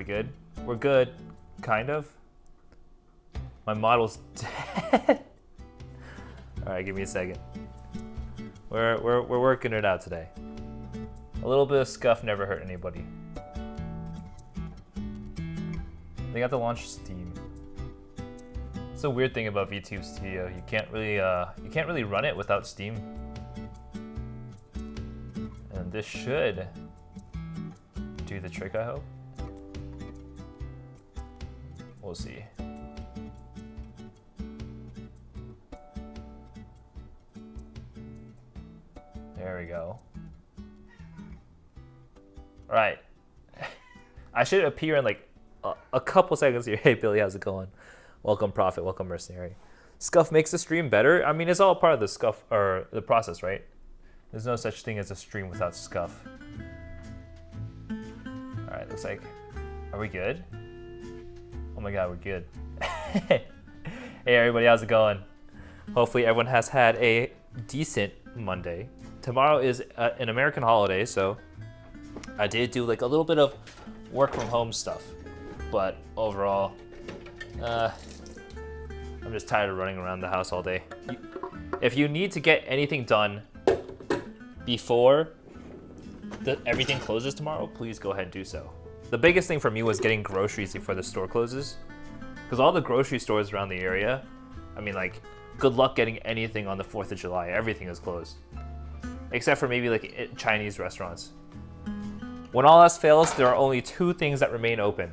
we good? We're good, kind of. My model's dead. All right, give me a second. We're working it out today. A little bit of scuff never hurt anybody. They got to launch Steam. It's a weird thing about VTube Studio. You can't really run it without Steam. And this should do the trick, I hope. We'll see. There we go. All right. I should appear in like a couple seconds here. Hey Billy, how's it going? Welcome Prophet, welcome Mercenary. Scuff makes the stream better. I mean, it's all part of the scuff or the process, right? There's no such thing as a stream without scuff. All right, looks like, are we good? Oh my God, we're good. Hey everybody, how's it going? Hopefully everyone has had a decent Monday. Tomorrow is an American holiday, so I did do like a little bit of work from home stuff, but overall, I'm just tired of running around the house all day. If you need to get anything done before everything closes tomorrow, please go ahead and do so. The biggest thing for me was getting groceries before the store closes, because all the grocery stores around the area, I mean, like, good luck getting anything on the 4th of July. Everything is closed, except for maybe like Chinese restaurants. When all else fails, there are only 2 things that remain open.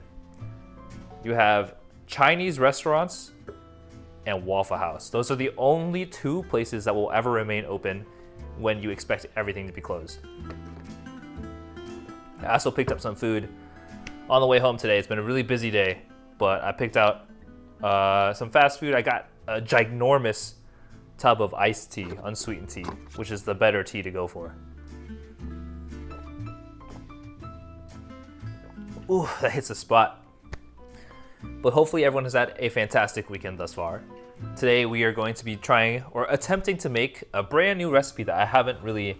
You have Chinese restaurants and Waffle House. Those are the only 2 places that will ever remain open when you expect everything to be closed. I also picked up some food on the way home today. It's been a really busy day, but I picked out some fast food. I got a ginormous tub of iced tea, unsweetened tea, which is the better tea to go for. Ooh, that hits the spot. But hopefully everyone has had a fantastic weekend thus far. Today we are going to be trying or attempting to make a brand new recipe that I haven't really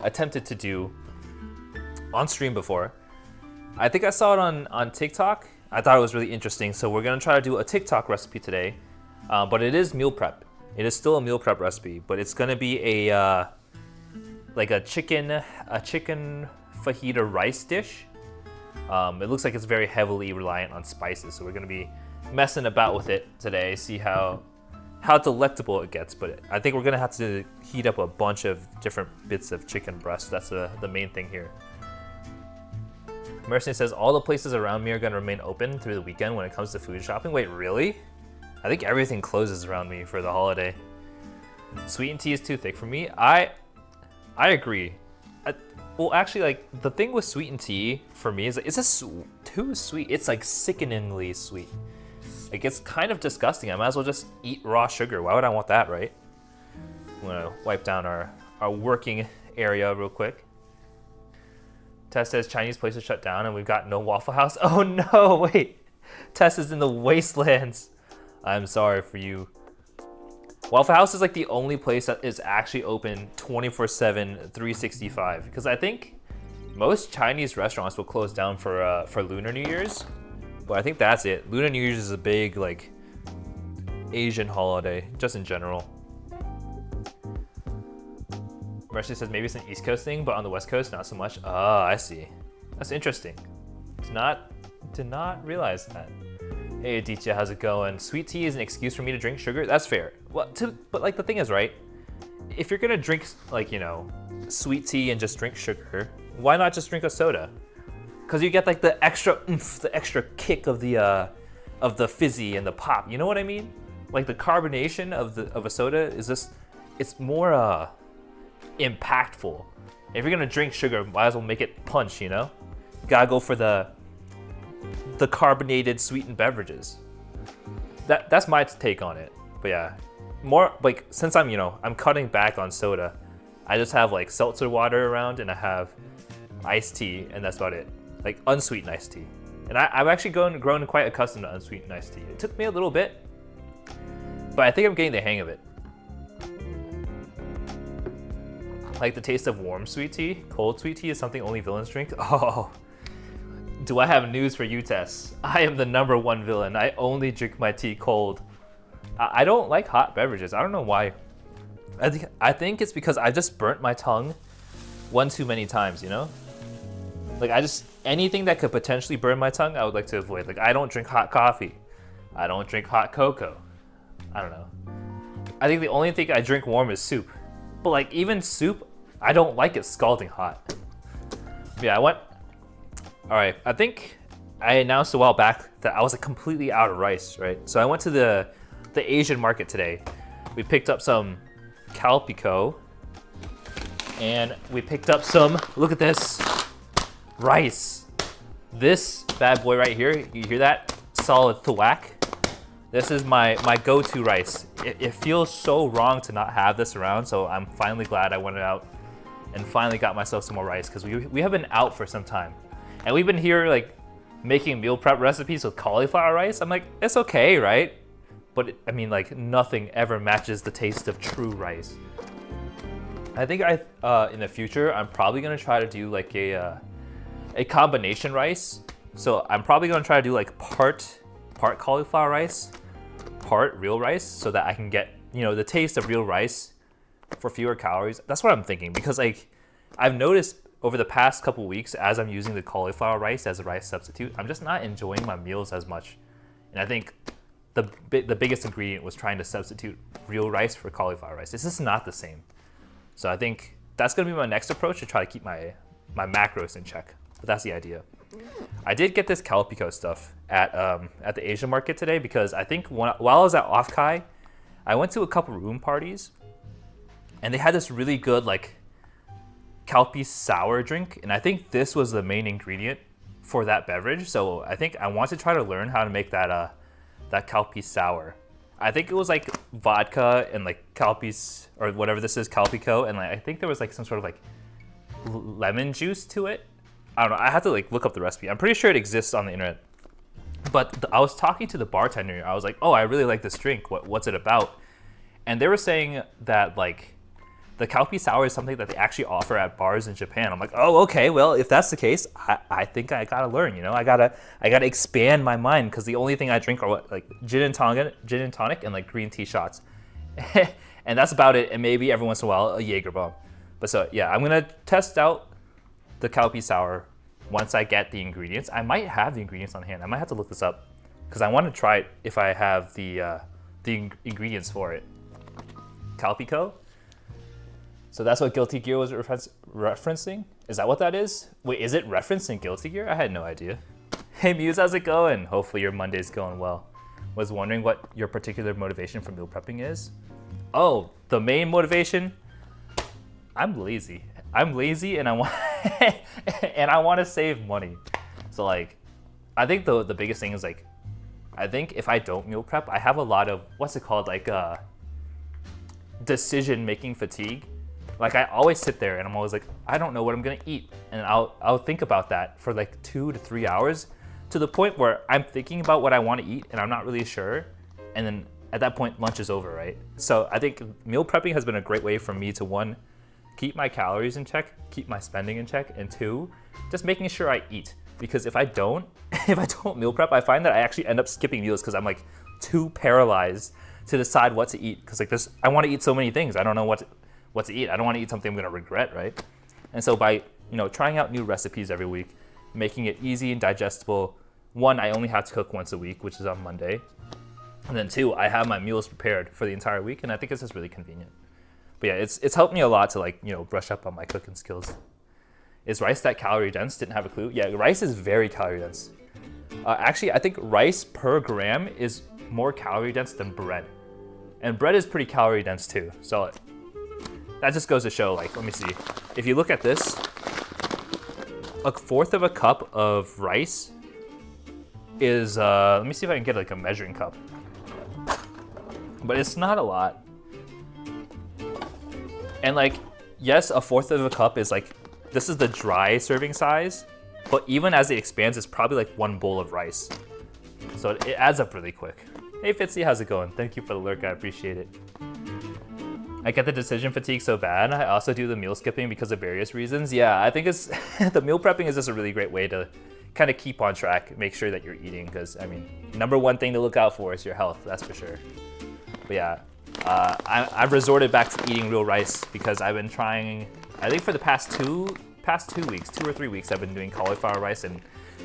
attempted to do on stream before. I think I saw it on TikTok. I thought it was really interesting, so we're gonna try to do a TikTok recipe today. But it is meal prep. It is still a meal prep recipe, but it's gonna be a like a chicken fajita rice dish. It looks like it's very heavily reliant on spices, so we're gonna be messing about with it today, see how delectable it gets. But I think we're gonna have to heat up a bunch of different bits of chicken breast. That's the main thing here. Mercy says all the places around me are gonna remain open through the weekend when it comes to food shopping. Wait, really? I think everything closes around me for the holiday. Sweetened tea is too thick for me. I agree. Well, actually, like, the thing with sweetened tea for me is like, it's just too sweet. It's like sickeningly sweet. Like, it's kind of disgusting. I might as well just eat raw sugar. Why would I want that, right? I'm gonna wipe down our working area real quick. Tess says Chinese places shut down and we've got no Waffle House. Oh no, wait. Tess is in the wastelands. I'm sorry for you. Waffle House is like the only place that is actually open 24/7, 365. Because I think most Chinese restaurants will close down for Lunar New Year's, but I think that's it. Lunar New Year's is a big like Asian holiday, just in general. Mercy says maybe it's an East Coast thing, but on the West Coast not so much. Ah, I see. That's interesting. Did not realize that. Hey Aditya, how's it going? Sweet tea is an excuse for me to drink sugar? That's fair. Well, but like the thing is, right? If you're gonna drink like, you know, sweet tea and just drink sugar, why not just drink a soda? Because you get like the extra oomph, the extra kick of the fizzy and the pop. You know what I mean? Like the carbonation of a soda is just, it's more impactful. If you're gonna drink sugar, might as well make it punch. You know, gotta go for the carbonated sweetened beverages. That's my take on it. But yeah, more like since I'm cutting back on soda, I just have like seltzer water around and I have iced tea, and that's about it. Like unsweetened iced tea. And I've actually grown quite accustomed to unsweetened iced tea. It took me a little bit, but I think I'm getting the hang of it. Like the taste of warm sweet tea. Cold sweet tea is something only villains drink. Oh, Do I have news for you, Tess? I am the #1 villain. I only drink my tea cold. I don't like hot beverages. I don't know why. I think it's because I just burnt my tongue one too many times, you know? Like anything that could potentially burn my tongue, I would like to avoid. Like I don't drink hot coffee. I don't drink hot cocoa. I don't know. I think the only thing I drink warm is soup. But like even soup, I don't like it scalding hot. Yeah, all right, I think I announced a while back that I was like completely out of rice, right? So I went to the Asian market today. We picked up some calpico and we picked up some, look at this, rice. This bad boy right here, you hear that? Solid thwack. This is my go-to rice. It feels so wrong to not have this around, so I'm finally glad I went out and finally got myself some more rice because we have been out for some time. And we've been here like making meal prep recipes with cauliflower rice. I'm like, it's okay, right? But I mean like nothing ever matches the taste of true rice. I think in the future, I'm probably gonna try to do like a combination rice. So I'm probably gonna try to do like part cauliflower rice, part real rice, so that I can get, you know, the taste of real rice for fewer calories. That's what I'm thinking, because like I've noticed over the past couple weeks as I'm using the cauliflower rice as a rice substitute, I'm just not enjoying my meals as much. And I think the biggest ingredient was trying to substitute real rice for cauliflower rice. It's just not the same. So I think that's gonna be my next approach, to try to keep my macros in check. But that's the idea. I did get this calpico stuff at the Asian market today because I think while I was at Off-Kai, I went to a couple room parties and they had this really good like Calpi sour drink, and I think this was the main ingredient for that beverage. So I think I want to try to learn how to make that Calpi sour. I think it was like vodka and like Calpi's, or whatever this is, Calpico, and like I think there was like some sort of like lemon juice to it. I don't know. I have to like look up the recipe. I'm pretty sure it exists on the internet. But I was talking to the bartender. I was like, "Oh, I really like this drink. What's it about?" And they were saying that like the Calpi sour is something that they actually offer at bars in Japan. I'm like, "Oh, okay. Well, if that's the case, I think I gotta learn. You know, I gotta expand my mind, because the only thing I drink are like gin and tonic, and like green tea shots, and that's about it. And maybe every once in a while a Jaeger bomb. But so yeah, I'm gonna test out the Calpi sour once I get the ingredients. I might have the ingredients on hand. I might have to look this up because I want to try it if I have the ingredients for it. Calpico. So that's what Guilty Gear was referencing? Is that what that is? Wait, is it referencing Guilty Gear? I had no idea. Hey Muse, how's it going? Hopefully your Monday's going well. Was wondering what your particular motivation for meal prepping is? Oh, the main motivation? I'm lazy. And I want and I want to save money. So like, I think the biggest thing is like, I think if I don't meal prep, I have a lot of, what's it called, like decision-making fatigue. Like I always sit there and I'm always like, I don't know what I'm gonna eat. And I'll think about that for like 2 to 3 hours, to the point where I'm thinking about what I want to eat and I'm not really sure. And then at that point, lunch is over, right? So I think meal prepping has been a great way for me to, one, keep my calories in check, keep my spending in check, and two, just making sure I eat. Because if I don't meal prep, I find that I actually end up skipping meals because I'm like too paralyzed to decide what to eat. Because like I want to eat so many things. I don't know what to eat. I don't want to eat something I'm gonna regret, right? And so by trying out new recipes every week, making it easy and digestible. One, I only have to cook once a week, which is on Monday. And then two, I have my meals prepared for the entire week, and I think it's just really convenient. But yeah, it's helped me a lot to like, brush up on my cooking skills. Is rice that calorie dense? Didn't have a clue. Yeah, rice is very calorie dense. Actually, I think rice per gram is more calorie dense than bread. And bread is pretty calorie dense too. So that just goes to show, like, let me see. If you look at this, 1/4 of a cup of rice is, let me see if I can get like a measuring cup. But it's not a lot. And like, yes, 1/4 of a cup is like, this is the dry serving size, but even as it expands, it's probably like 1 bowl of rice. So it adds up really quick. Hey Fitzy, how's it going? Thank you for the lurk, I appreciate it. I get the decision fatigue so bad. I also do the meal skipping because of various reasons. Yeah, I think it's the meal prepping is just a really great way to kind of keep on track, make sure that you're eating, because I mean, number one thing to look out for is your health, that's for sure. But yeah, I've resorted back to eating real rice because I've been trying, I think for the past 2 weeks, 2 or 3 weeks, I've been doing cauliflower rice, and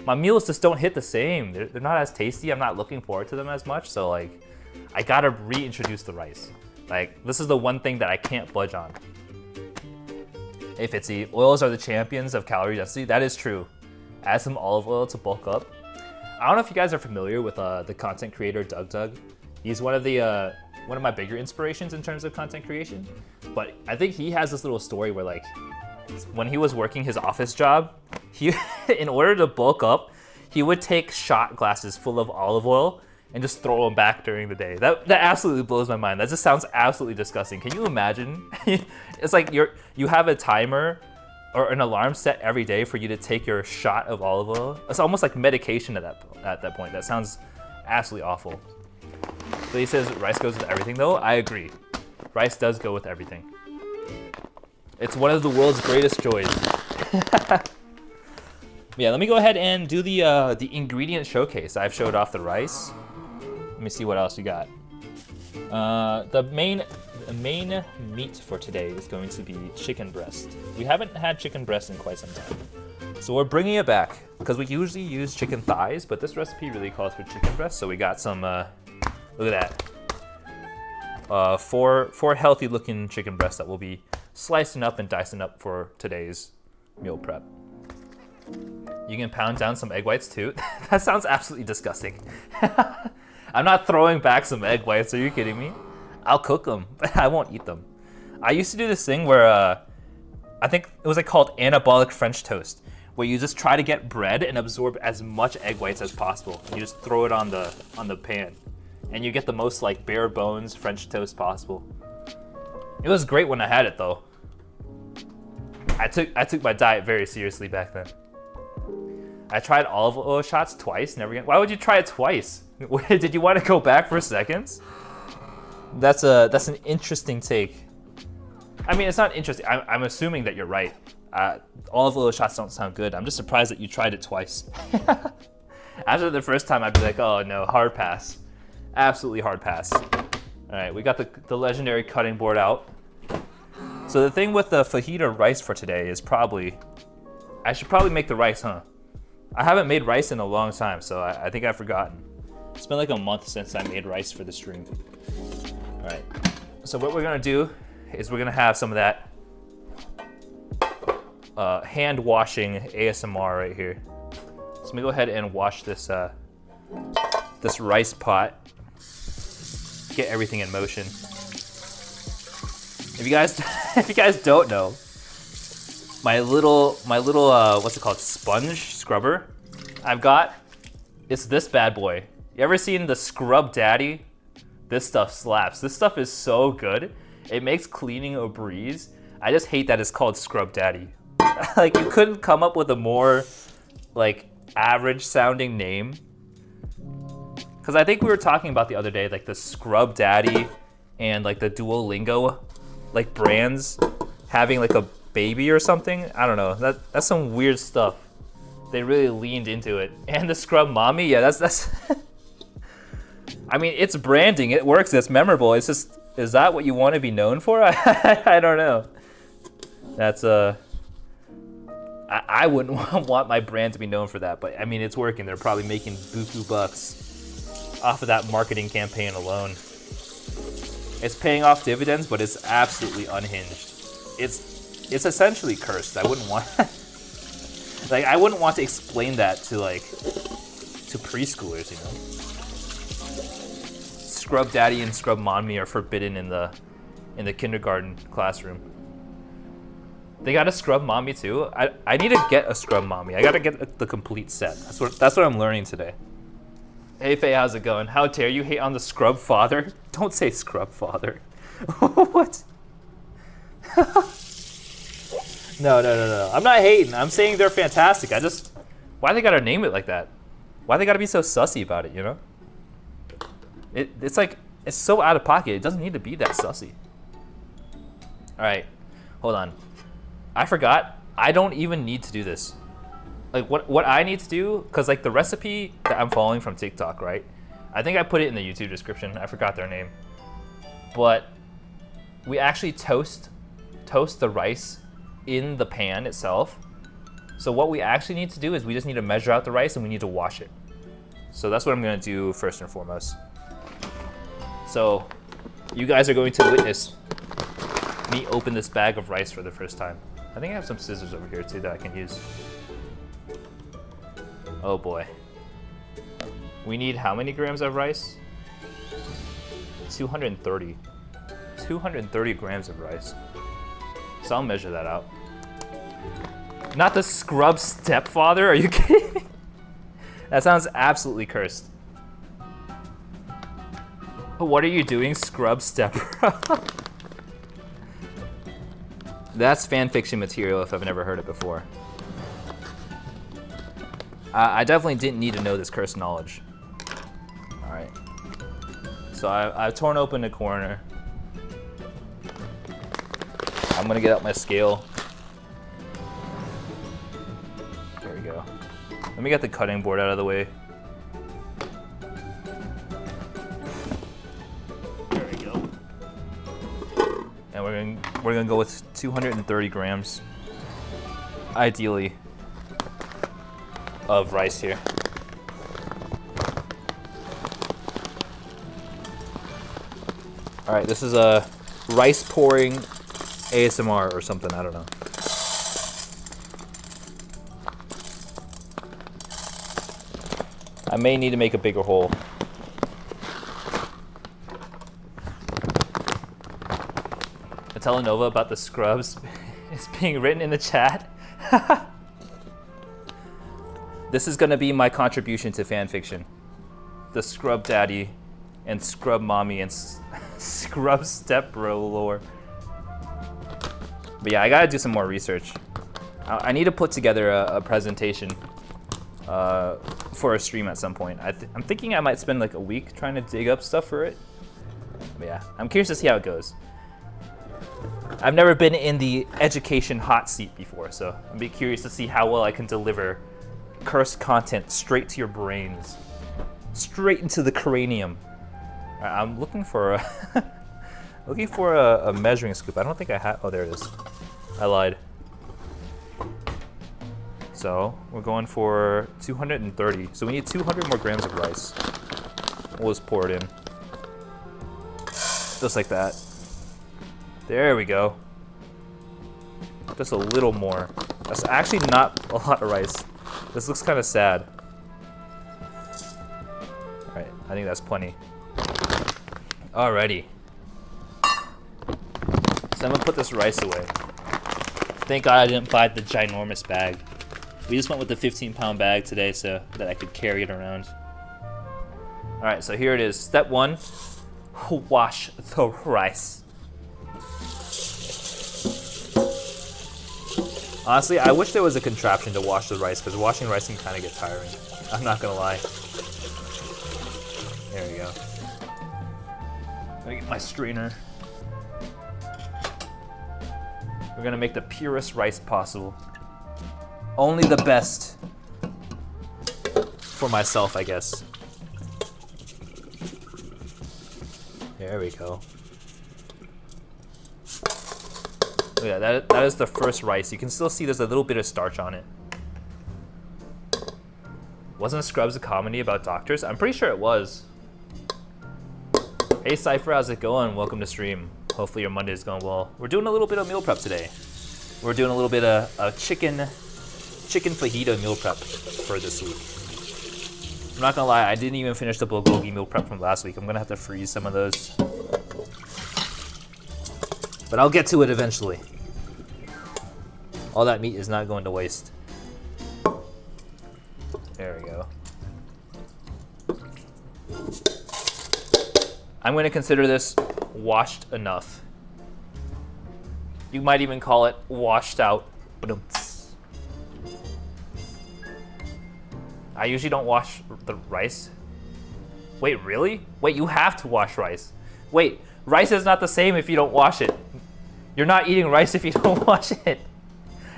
my meals just don't hit the same. They're not as tasty. I'm not looking forward to them as much. So like, I gotta reintroduce the rice. Like, this is the one thing that I can't budge on. Hey Fitzy, oils are the champions of calorie density. That is true. Add some olive oil to bulk up. I don't know if you guys are familiar with the content creator Doug. He's one of my bigger inspirations in terms of content creation. But I think he has this little story where like, when he was working his office job, he, in order to bulk up, he would take shot glasses full of olive oil and just throw them back during the day. That absolutely blows my mind. That just sounds absolutely disgusting. Can you imagine? It's like you have a timer or an alarm set every day for you to take your shot of olive oil. It's almost like medication at that point. That sounds absolutely awful. But he says rice goes with everything though. I agree. Rice does go with everything. It's one of the world's greatest joys. Yeah, let me go ahead and do the ingredient showcase. I've showed off the rice. Let me see what else we got. The main meat for today is going to be chicken breast. We haven't had chicken breast in quite some time. So we're bringing it back because we usually use chicken thighs, but this recipe really calls for chicken breast. So we got some, look at that. Four healthy looking chicken breasts that we'll be slicing up and dicing up for today's meal prep. You can pound down some egg whites too. That sounds absolutely disgusting. I'm not throwing back some egg whites, are you kidding me? I'll cook them, but I won't eat them. I used to do this thing where, I think it was like called anabolic French toast, where you just try to get bread and absorb as much egg whites as possible. You just throw it on the pan, and you get the most like bare bones French toast possible. It was great when I had it though. I took my diet very seriously back then. I tried olive oil shots twice, never again. Why would you try it twice? Did you want to go back for seconds? That's an interesting take. I mean, it's not interesting. I'm assuming that you're right. Olive oil shots don't sound good. I'm just surprised that you tried it twice. After the first time, I'd be like, oh no, hard pass. Absolutely hard pass. All right, we got the legendary cutting board out. So the thing with the fajita rice for today is I should probably make the rice, huh? I haven't made rice in a long time, so I think I've forgotten. It's been like a month since I made rice for the stream. All right, so what we're gonna do is we're gonna have some of that hand washing ASMR right here. So let me go ahead and wash this this rice pot. Get everything in motion. If you guys don't know, my little what's it called, sponge scrubber I've got, it's this bad boy. You ever seen the Scrub Daddy? This stuff slaps. This stuff is so good. It makes cleaning a breeze. I just hate that it's called Scrub Daddy. Like, you couldn't come up with a more like average sounding name. Because I think we were talking about the other day, like the Scrub Daddy and like the Duolingo like brands having like a baby or something. I don't know. That's some weird stuff. They really leaned into it. And the Scrub Mommy, yeah, that's I mean, it's branding. It works. It's memorable. It's just, is that what you want to be known for? I don't know. That's I wouldn't want my brand to be known for that, but I mean, it's working. They're probably making buku bucks off of that marketing campaign alone. It's paying off dividends, but it's absolutely unhinged. It's essentially cursed. I wouldn't want like, I wouldn't want to explain that to preschoolers, you know. Scrub Daddy and Scrub Mommy are forbidden in the kindergarten classroom. They got a Scrub Mommy too. I need to get a Scrub Mommy. I gotta get the complete set. That's what I'm learning today. Hey Faye, how's it going? How dare you hate on the Scrub Father? Don't say Scrub Father. What? No. I'm not hating. I'm saying they're fantastic. Why they gotta name it like that? Why they gotta be so sussy about it, you know? It's like, it's so out of pocket. It doesn't need to be that sussy. All right, hold on. I forgot. I don't even need to do this. like what I need to do, because like the recipe that I'm following from TikTok, right? I think I put it in the YouTube description. I forgot their name. But we actually toast the rice in the pan itself. So what we actually need to do is we just need to measure out the rice and we need to wash it. So that's what I'm gonna do first and foremost. So you guys are going to witness me open this bag of rice for the first time. I think I have some scissors over here too that I can use. Oh boy. We need how many grams of rice? 230. 230 grams of rice. So I'll measure that out. Not the scrub stepfather, are you kidding me? That sounds absolutely cursed. What are you doing, scrub stepbro? That's fan fiction material if I've never heard it before. I definitely didn't need to know this cursed knowledge. All right. So I've torn open the corner. I'm gonna get out my scale. There we go. Let me get the cutting board out of the way. There we go. And we're gonna go with 230 grams, ideally, of rice here. All right, this is a rice pouring ASMR or something, I don't know. I may need to make a bigger hole. I tell Nova about the scrubs. It's being written in the chat. This is gonna be my contribution to fan fiction. The scrub daddy and scrub mommy and scrub step bro lore. But yeah, I gotta do some more research. I need to put together a presentation for a stream at some point. I'm thinking I might spend like a week trying to dig up stuff for it. But yeah, I'm curious to see how it goes. I've never been in the education hot seat before, so I'm be curious to see how well I can deliver cursed content straight to your brains, straight into the cranium. I'm looking for a measuring scoop. I don't think I have. Oh, there it is. I lied. So we're going for 230. So we need 200 more grams of rice. We'll just pour it in, just like that. There we go. Just a little more. That's actually not a lot of rice. This looks kind of sad. All right, I think that's plenty. Alrighty. So I'm gonna put this rice away. Thank God I didn't buy the ginormous bag. We just went with the 15-pound bag today so that I could carry it around. All right, so here it is. Step 1, wash the rice. Honestly, I wish there was a contraption to wash the rice because washing rice can kind of get tiring. I'm not gonna lie. There we go. Let me get my strainer. We're gonna make the purest rice possible. Only the best for myself, I guess. There we go. Look at that. That is the first rice. You can still see there's a little bit of starch on it. Wasn't Scrubs a comedy about doctors? I'm pretty sure it was. Hey Cypher, how's it going? Welcome to stream. Hopefully your Monday is going well. We're doing a little bit of meal prep today. We're doing a little bit of chicken fajita meal prep for this week. I'm not gonna lie, I didn't even finish the bulgogi meal prep from last week. I'm gonna have to freeze some of those. But I'll get to it eventually. All that meat is not going to waste. There we go. I'm going to consider this washed enough. You might even call it washed out. I usually don't wash the rice. Wait, really? Wait, you have to wash rice. Wait, rice is not the same if you don't wash it. You're not eating rice if you don't wash it.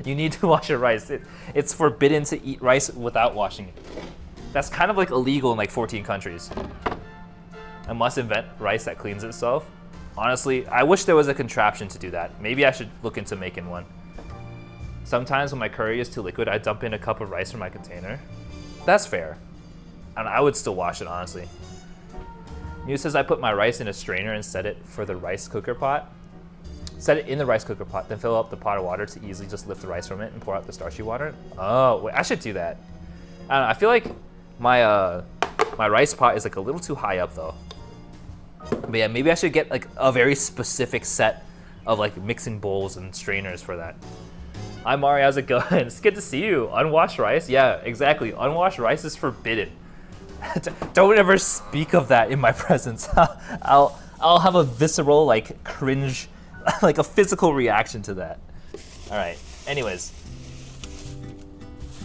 You need to wash your rice. It's forbidden to eat rice without washing it. That's kind of like illegal in like 14 countries. I must invent rice that cleans itself. Honestly, I wish there was a contraption to do that. Maybe I should look into making one. Sometimes when my curry is too liquid, I dump in a cup of rice from my container. That's fair. And I would still wash it, honestly. Mew says I put my rice in a strainer and set it for the rice cooker pot. Set it in the rice cooker pot, then fill up the pot of water to easily just lift the rice from it and pour out the starchy water. Oh, wait, I should do that. I don't know, I feel like my my rice pot is like a little too high up though. But yeah, maybe I should get like a very specific set of like mixing bowls and strainers for that. Hi Mari, how's it going? It's good to see you. Unwashed rice? Yeah, exactly. Unwashed rice is forbidden. Don't ever speak of that in my presence. I'll have a visceral like cringe, like a physical reaction to that. All right. Anyways,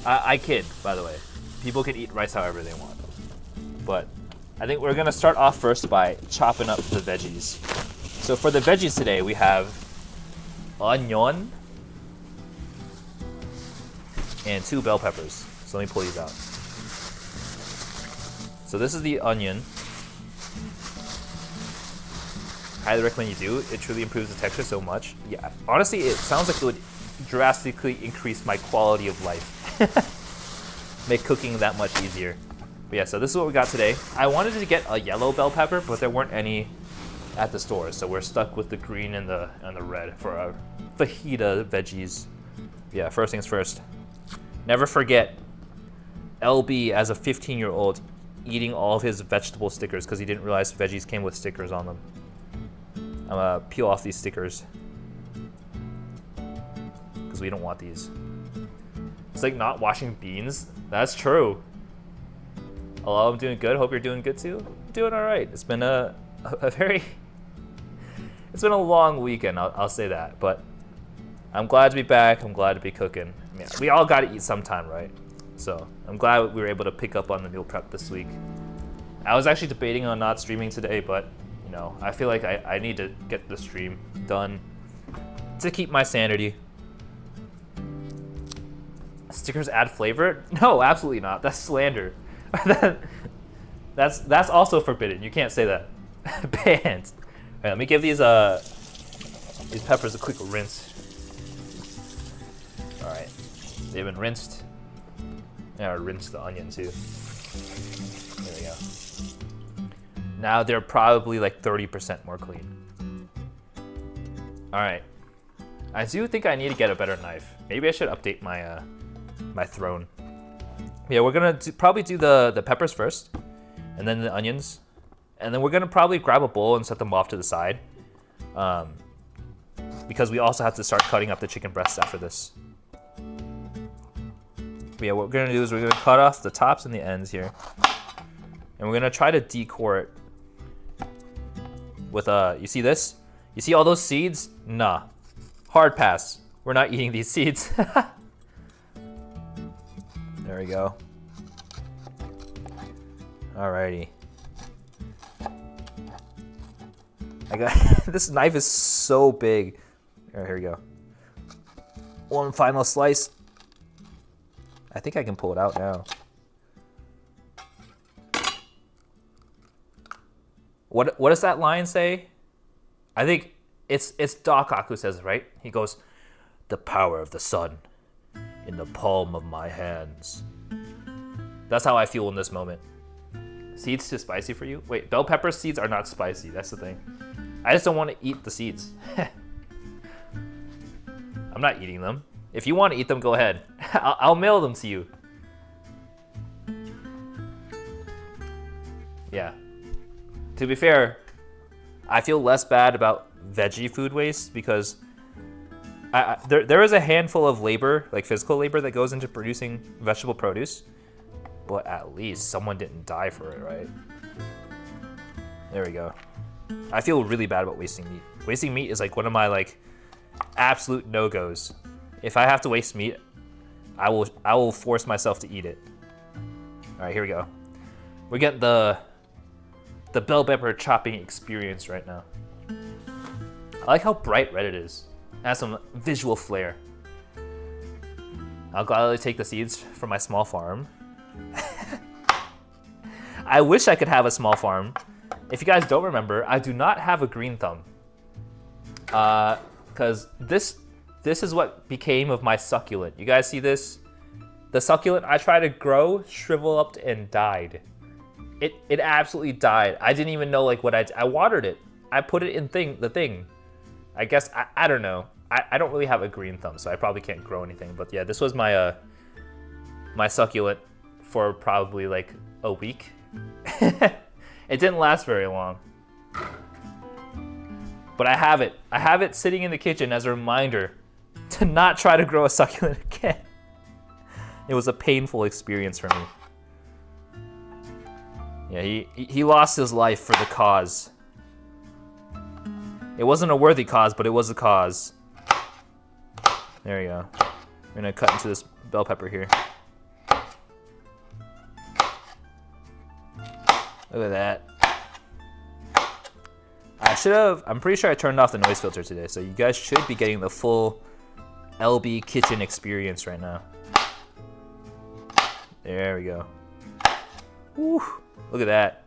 I kid, by the way. People can eat rice however they want. But I think we're gonna start off first by chopping up the veggies. So for the veggies today, we have onion and 2 bell peppers. So let me pull these out. So this is the onion. Highly recommend you do. It truly improves the texture so much. Yeah, honestly, it sounds like it would drastically increase my quality of life. Make cooking that much easier. But yeah, so this is what we got today. I wanted to get a yellow bell pepper, but there weren't any at the store, so we're stuck with the green and the red for our fajita veggies. Yeah, first things first. Never forget LB as a 15-year-old eating all of his vegetable stickers because he didn't realize veggies came with stickers on them. I'm gonna peel off these stickers because we don't want these. It's like not washing beans. That's true. Hello, I'm doing good. Hope you're doing good too. I'm doing all right. It's been a very, it's been a long weekend. I'll say that, but I'm glad to be back. I'm glad to be cooking. I mean, we all got to eat sometime, right? So I'm glad we were able to pick up on the meal prep this week. I was actually debating on not streaming today, but you know, I feel like I need to get the stream done to keep my sanity. Stickers add flavor? No, absolutely not. That's slander. that's also forbidden. You can't say that. Banned. Right, let me give these peppers a quick rinse. All right, they've been rinsed. Yeah, rinse the onion too. There we go. Now they're probably like 30% more clean. All right, I do think I need to get a better knife. Maybe I should update my my throne. Yeah, we're gonna probably do the peppers first, and then the onions, and then we're gonna probably grab a bowl and set them off to the side, because we also have to start cutting up the chicken breasts after this. But yeah, what we're gonna do is we're gonna cut off the tops and the ends here, and we're gonna try to decore it with you see this? You see all those seeds? Nah, hard pass. We're not eating these seeds. There we go. Alrighty. I got this knife is so big. Alright, here we go. One final slice. I think I can pull it out now. What does that line say? I think it's Doc Ock who says it, right? He goes, "The power of the sun in the palm of my hands." That's how I feel in this moment. Seeds too spicy for you? Wait, bell pepper seeds are not spicy. That's the thing. I just don't want to eat the seeds. I'm not eating them. If you want to eat them, go ahead. I'll mail them to you. Yeah. To be fair, I feel less bad about veggie food waste because there is a handful of labor, like physical labor, that goes into producing vegetable produce, but at least someone didn't die for it, right? There we go. I feel really bad about wasting meat. Wasting meat is like one of my like absolute no-goes. If I have to waste meat, I will force myself to eat it. All right, here we go. We're getting the bell pepper chopping experience right now. I like how bright red it is. It has some visual flair. I'll gladly take the seeds from my small farm. I wish I could have a small farm. If you guys don't remember, I do not have a green thumb. Because this is what became of my succulent. You guys see this? The succulent I tried to grow shriveled up and died. It absolutely died. I didn't even know like what I watered it. I put it in the thing. I guess I don't know. I don't really have a green thumb, so I probably can't grow anything. But yeah, this was my my succulent for probably like a week. It didn't last very long. But I have it. I have it sitting in the kitchen as a reminder to not try to grow a succulent again. It was a painful experience for me. Yeah, he lost his life for the cause. It wasn't a worthy cause, but it was a cause. There you go. We're gonna cut into this bell pepper here. Look at that. I'm pretty sure I turned off the noise filter today, so you guys should be getting the full LB kitchen experience right now. There we go. Woo, look at that.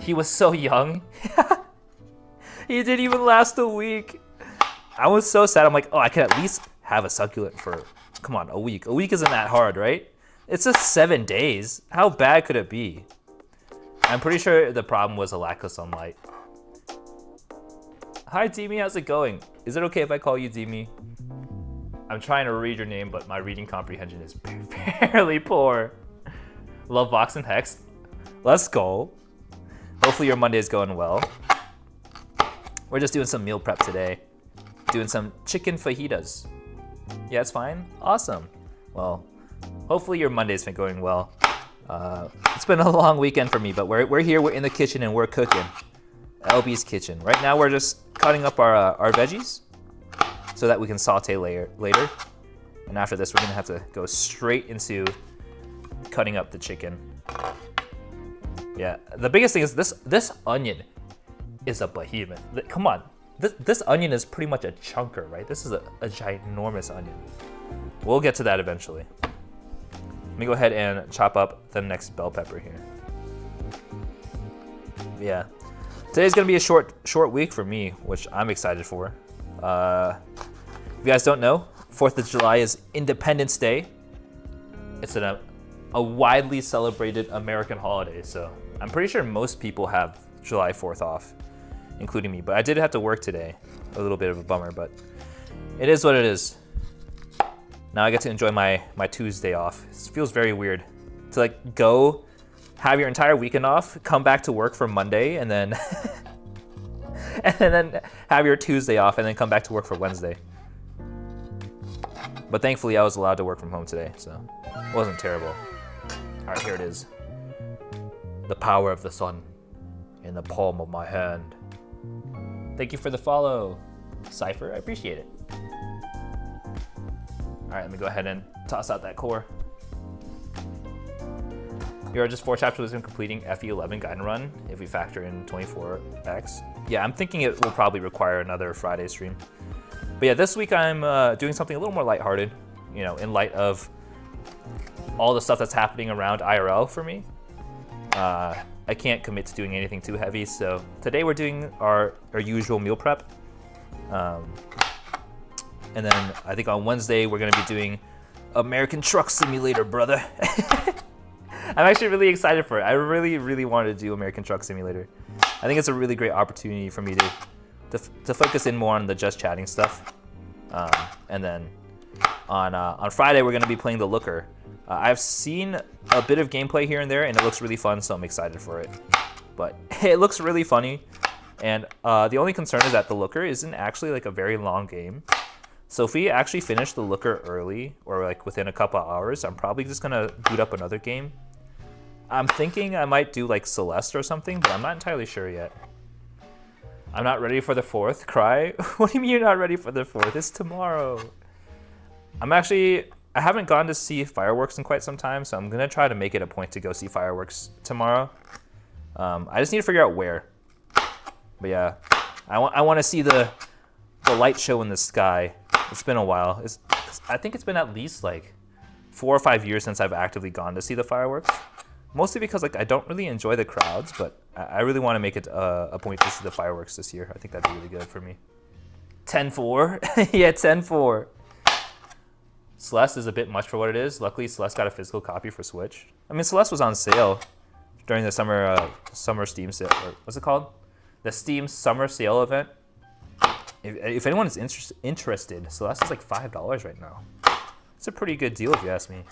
He was so young. He didn't even last a week. I was so sad. I'm like, oh, I could at least have a succulent for, come on, a week. A week isn't that hard, right? It's just 7 days. How bad could it be? I'm pretty sure the problem was a lack of sunlight. Hi, Demi, how's it going? Is it okay if I call you Demi? I'm trying to read your name, but my reading comprehension is fairly poor. Love Vox and Hex. Let's go. Hopefully your Monday is going well. We're just doing some meal prep today. Doing some chicken fajitas. Yeah, it's fine? Awesome. Well, hopefully your Monday's been going well. It's been a long weekend for me, but we're here, we're in the kitchen, and we're cooking. LB's kitchen. Right now we're just cutting up our veggies so that we can saute later. And after this, we're gonna have to go straight into cutting up the chicken. Yeah, the biggest thing is this onion is a behemoth. Come on, this onion is pretty much a chunker, right? This is a ginormous onion. We'll get to that eventually. Let me go ahead and chop up the next bell pepper here. Yeah, today's gonna be a short week for me, which I'm excited for. If you guys don't know, 4th of July is Independence Day. It's a widely celebrated American holiday, so I'm pretty sure most people have July 4th off, including me. But I did have to work today. A little bit of a bummer, but it is what it is. Now I get to enjoy my Tuesday off. It feels very weird to like go, have your entire weekend off, come back to work for Monday, and then and then have your Tuesday off, and then come back to work for Wednesday. But thankfully I was allowed to work from home today, so it wasn't terrible. All right, here it is. The power of the sun in the palm of my hand. Thank you for the follow, Cypher. I appreciate it. All right, let me go ahead and toss out that core. Here are just 4 chapters in completing FE11 guide and run if we factor in 24X. Yeah, I'm thinking it will probably require another Friday stream. But yeah, this week I'm doing something a little more lighthearted, you know, in light of all the stuff that's happening around IRL for me. I can't commit to doing anything too heavy, so today we're doing our usual meal prep. And then I think on Wednesday we're gonna be doing American Truck Simulator, brother. I'm actually really excited for it. I really, really wanted to do American Truck Simulator. I think it's a really great opportunity for me to focus in more on the just chatting stuff. And then on Friday we're gonna be playing the Looker. I've seen a bit of gameplay here and there, and it looks really fun, so I'm excited for it. But it looks really funny, and the only concern is that the Looker isn't actually like a very long game. So if we actually finish the Looker early, or like within a couple hours, I'm probably just gonna boot up another game. I'm thinking I might do like Celeste or something, but I'm not entirely sure yet. I'm not ready for the 4th. Cry? What do you mean you're not ready for the 4th? It's tomorrow. I haven't gone to see fireworks in quite some time, so I'm gonna try to make it a point to go see fireworks tomorrow. I just need to figure out where. But yeah, I want to see the light show in the sky. It's been a while. 'cause I think it's been at least like 4 or 5 years since I've actively gone to see the fireworks. Mostly because like I don't really enjoy the crowds, but I really want to make it a point to see the fireworks this year. I think that'd be really good for me. 10-4? Yeah, 10-4. Celeste is a bit much for what it is. Luckily, Celeste got a physical copy for Switch. I mean, Celeste was on sale during the summer Steam sale. Or what's it called? The Steam Summer Sale event. If anyone is interested, Celeste is like $5 right now. It's a pretty good deal if you ask me.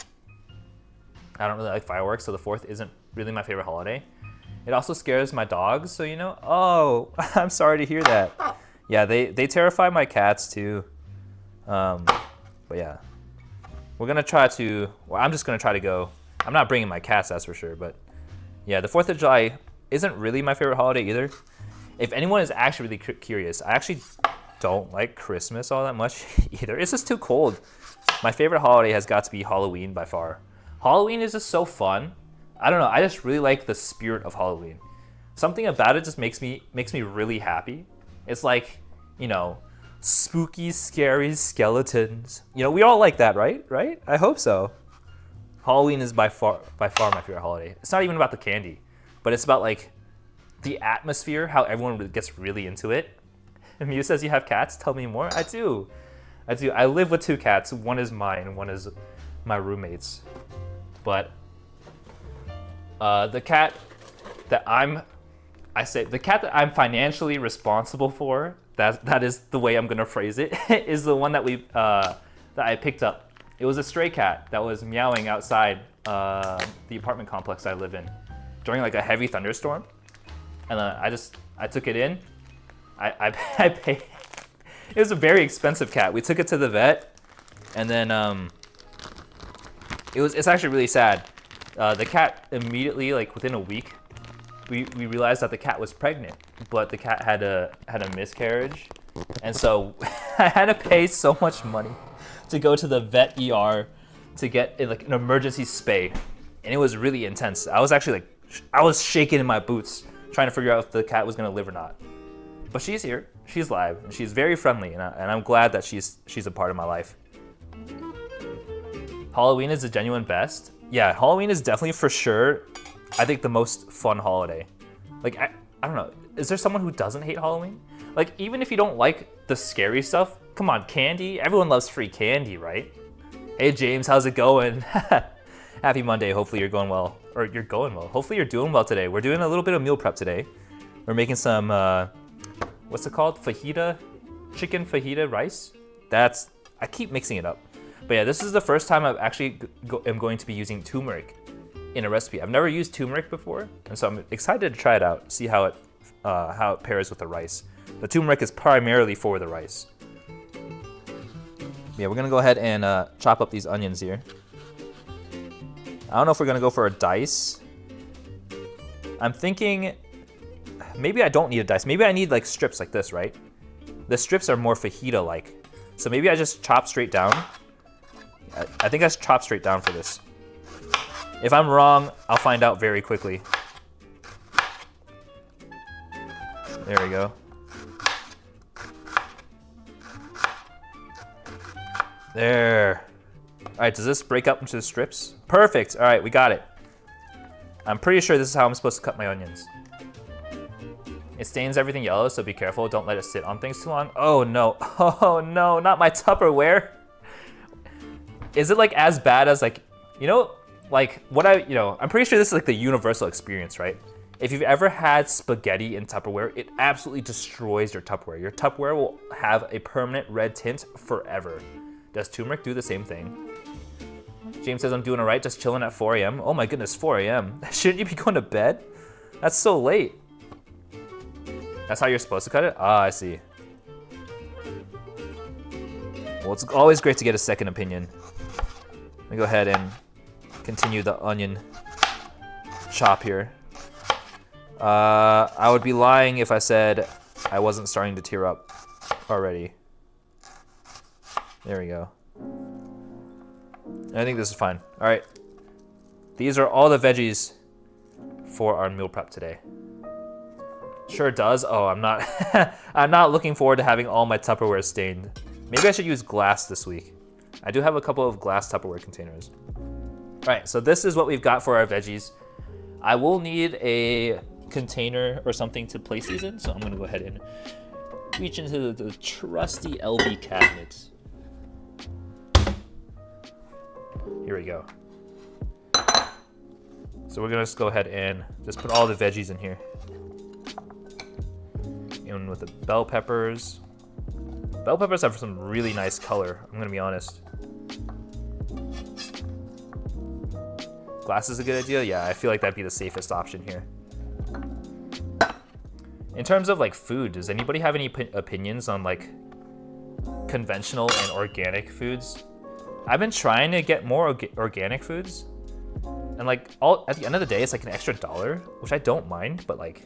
I don't really like fireworks, so the 4th isn't really my favorite holiday. It also scares my dogs, so you know. Oh, I'm sorry to hear that. Yeah, they terrify my cats too. But yeah, we're gonna try to. Well, I'm just gonna try to go. I'm not bringing my cats, that's for sure. But yeah, the 4th of July isn't really my favorite holiday either. If anyone is actually really curious, I actually don't like Christmas all that much either. It's just too cold. My favorite holiday has got to be Halloween by far. Halloween is just so fun. I don't know. I just really like the spirit of Halloween. Something about it just makes me really happy. It's like, you know, spooky, scary skeletons. You know, we all like that, right? Right? I hope so. Halloween is by far my favorite holiday. It's not even about the candy, but it's about like the atmosphere, how everyone gets really into it. And Mew says you have cats. Tell me more. I do. I live with 2 cats. One is mine. One is my roommate's. But the cat that I'm financially responsible for. That is the way I'm gonna phrase it. Is the one that I picked up. It was a stray cat that was meowing outside the apartment complex I live in during like a heavy thunderstorm, and I took it in. I paid. It was a very expensive cat. We took it to the vet, and then it's actually really sad. The cat immediately, like within a week, we realized that the cat was pregnant, but the cat had a miscarriage, and so I had to pay so much money to go to the vet ER to get like an emergency spay, and it was really intense. I was actually like, I was shaking in my boots trying to figure out if the cat was gonna live or not. But she's here, she's live, and she's very friendly, and I'm glad that she's a part of my life. Halloween is the genuine best. Yeah, Halloween is definitely for sure, I think, the most fun holiday. Like, I don't know, is there someone who doesn't hate Halloween? Like, even if you don't like the scary stuff, come on, candy? Everyone loves free candy, right? Hey James, how's it going? Happy Monday, hopefully you're going well. Or you're going well. Hopefully you're doing well today. We're doing a little bit of meal prep today. We're making some, what's it called? Chicken Fajita Rice? I keep mixing it up. But yeah, this is the first time I've actually am going to be using turmeric in a recipe. I've never used turmeric before, and so I'm excited to try it out, see how it pairs with the rice. The turmeric is primarily for the rice. Yeah, we're gonna go ahead and chop up these onions here. I don't know if we're gonna go for a dice. I'm thinking maybe I don't need a dice. Maybe I need like strips like this, right? The strips are more fajita-like. So maybe I just chop straight down. I think I should chop straight down for this. If I'm wrong, I'll find out very quickly. There we go. There. All right, does this break up into strips? Perfect. All right, we got it. I'm pretty sure this is how I'm supposed to cut my onions. It stains everything yellow, so be careful. Don't let it sit on things too long. Oh no. Oh no, not my Tupperware. Is it like as bad as like, you know, like what I'm pretty sure this is like the universal experience, right? If you've ever had spaghetti in Tupperware, it absolutely destroys your Tupperware. Your Tupperware will have a permanent red tint forever. Does turmeric do the same thing? James says I'm doing all right, just chilling at 4 a.m. Oh my goodness, 4 a.m. Shouldn't you be going to bed? That's so late. That's how you're supposed to cut it? Ah, I see. Well, it's always great to get a second opinion. Let me go ahead and continue the onion chop here. I would be lying if I said I wasn't starting to tear up already. There we go. I think this is fine. All right. These are all the veggies for our meal prep today. Sure does. Oh, I'm not I'm not looking forward to having all my Tupperware stained. Maybe I should use glass this week. I do have a couple of glass Tupperware containers. All right, so this is what we've got for our veggies. I will need a container or something to place these in, so I'm gonna go ahead and reach into the trusty LB cabinets. Here we go. So we're gonna just go ahead and just put all the veggies in here. In with the bell peppers. Bell peppers have some really nice color, I'm gonna be honest. Glass is a good idea? Yeah, I feel like that'd be the safest option here. In terms of like food, does anybody have any opinions on like conventional and organic foods? I've been trying to get more organic foods, and like at the end of the day, it's like an extra $1, which I don't mind, but like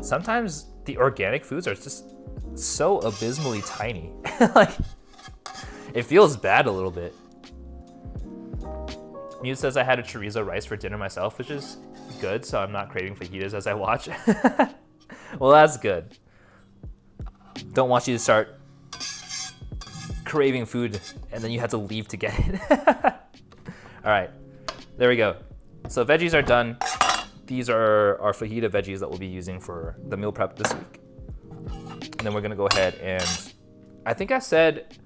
sometimes the organic foods are just so abysmally tiny. Like it feels bad a little bit. Mute says I had a chorizo rice for dinner myself, which is good, so I'm not craving fajitas as I watch. Well, that's good. Don't want you to start craving food and then you have to leave to get it. All right, there we go. So veggies are done. These are our fajita veggies that we'll be using for the meal prep this week. And then we're gonna go ahead and, I think I said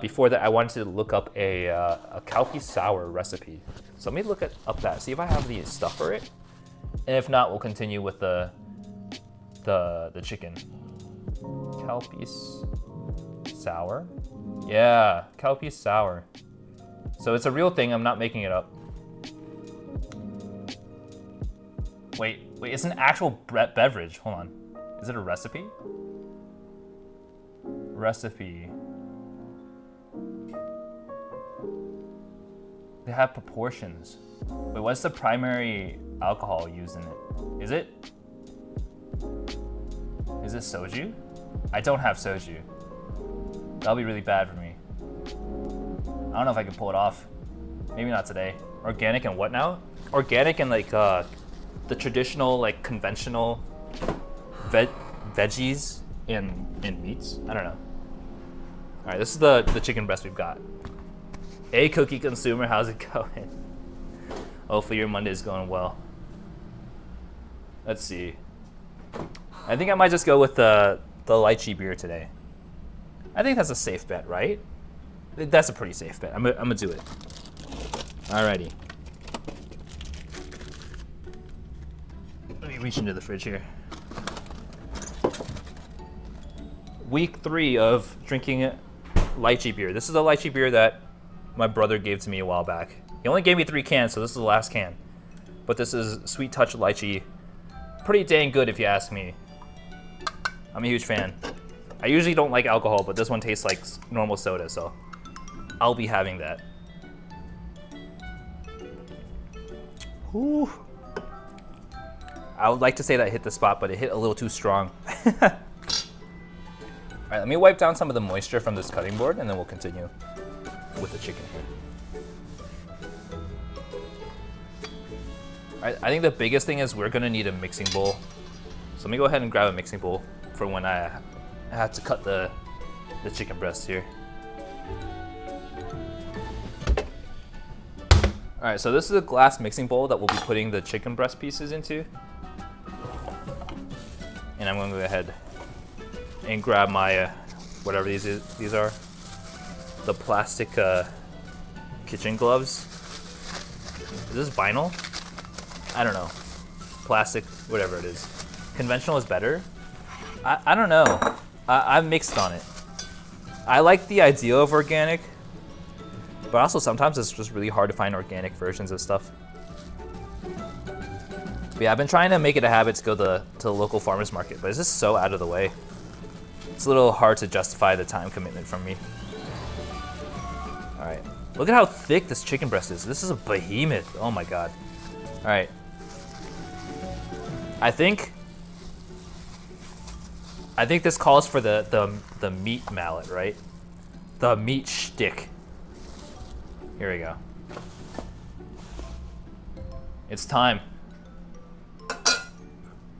before that I wanted to look up a cowpea sour recipe. So let me look up that, see if I have the stuff for it. And if not, we'll continue with the chicken. Cowpea sour? Yeah, cowpea sour. So it's a real thing, I'm not making it up. Wait, it's an actual beverage, hold on. Is it a recipe? Recipe. They have proportions. Wait, what's the primary alcohol used in it? Is it soju? I don't have soju. That'll be really bad for me. I don't know if I can pull it off. Maybe not today. Organic and what now? Organic and like the traditional, like conventional veggies and meats. I don't know. All right, this is the chicken breast we've got. Hey, cookie consumer, how's it going? Hopefully your Monday's going well. Let's see. I think I might just go with the lychee beer today. I think that's a safe bet, right? That's a pretty safe bet. I'm gonna do it. Alrighty. Let me reach into the fridge here. Week 3 of drinking lychee beer. This is a lychee beer that my brother gave to me a while back. He only gave me 3 cans, so this is the last can. But this is Sweet Touch Lychee. Pretty dang good if you ask me. I'm a huge fan. I usually don't like alcohol, but this one tastes like normal soda, so I'll be having that. Ooh. I would like to say that it hit the spot, but it hit a little too strong. All right, let me wipe down some of the moisture from this cutting board, and then we'll continue with the chicken here. All right, I think the biggest thing is we're gonna need a mixing bowl. So let me go ahead and grab a mixing bowl for when I have to cut the chicken breast here. All right, so this is a glass mixing bowl that we'll be putting the chicken breast pieces into. And I'm gonna go ahead and grab my, whatever these are, the plastic kitchen gloves. Is this vinyl? I don't know. Plastic, whatever it is. Conventional is better. I don't know. I'm mixed on it. I like the idea of organic, but also sometimes it's just really hard to find organic versions of stuff. But yeah, I've been trying to make it a habit to go to the local farmer's market, but it's just so out of the way. It's a little hard to justify the time commitment from me. All right, look at how thick this chicken breast is. This is a behemoth, oh my God. All right, I think this calls for the meat mallet, right? The meat shtick. Here we go. It's time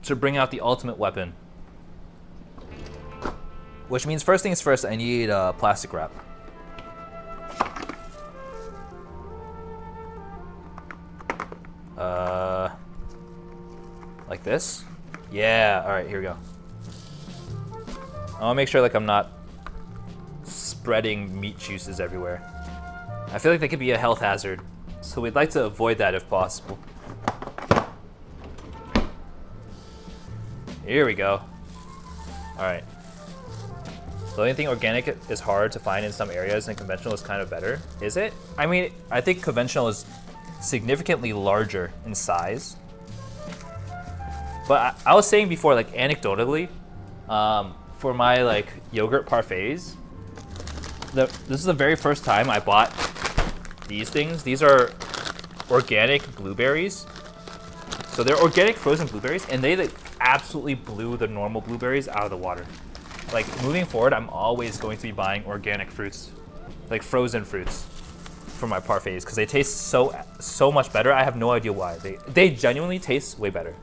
to bring out the ultimate weapon. Which means first things first, I need plastic wrap. Like this? Yeah, all right, here we go. I wanna make sure like I'm not spreading meat juices everywhere. I feel like they could be a health hazard, so we'd like to avoid that if possible. Here we go. All right. The only thing organic is hard to find in some areas and conventional is kind of better. Is it? I mean, I think conventional is significantly larger in size. But I was saying before, like anecdotally, for my like yogurt parfaits, this is the very first time I bought these things. These are organic blueberries. So they're organic frozen blueberries, and they like absolutely blew the normal blueberries out of the water. Like moving forward, I'm always going to be buying organic fruits, like frozen fruits, for my parfaits because they taste so much better. I have no idea why. They genuinely taste way better.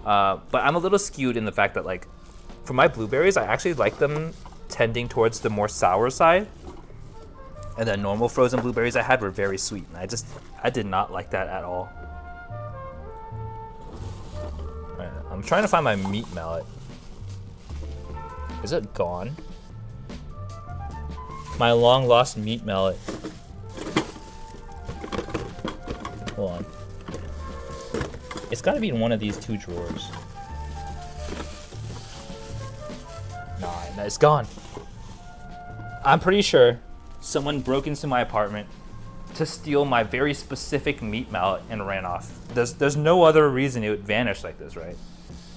But I'm a little skewed in the fact that like, for my blueberries, I actually like them tending towards the more sour side. And the normal frozen blueberries I had were very sweet, and I did not like that at all. Right, I'm trying to find my meat mallet. Is it gone? My long lost meat mallet. Hold on. It's gotta be in one of these two drawers. Nah, it's gone. I'm pretty sure someone broke into my apartment to steal my very specific meat mallet and ran off. There's no other reason it would vanish like this, right?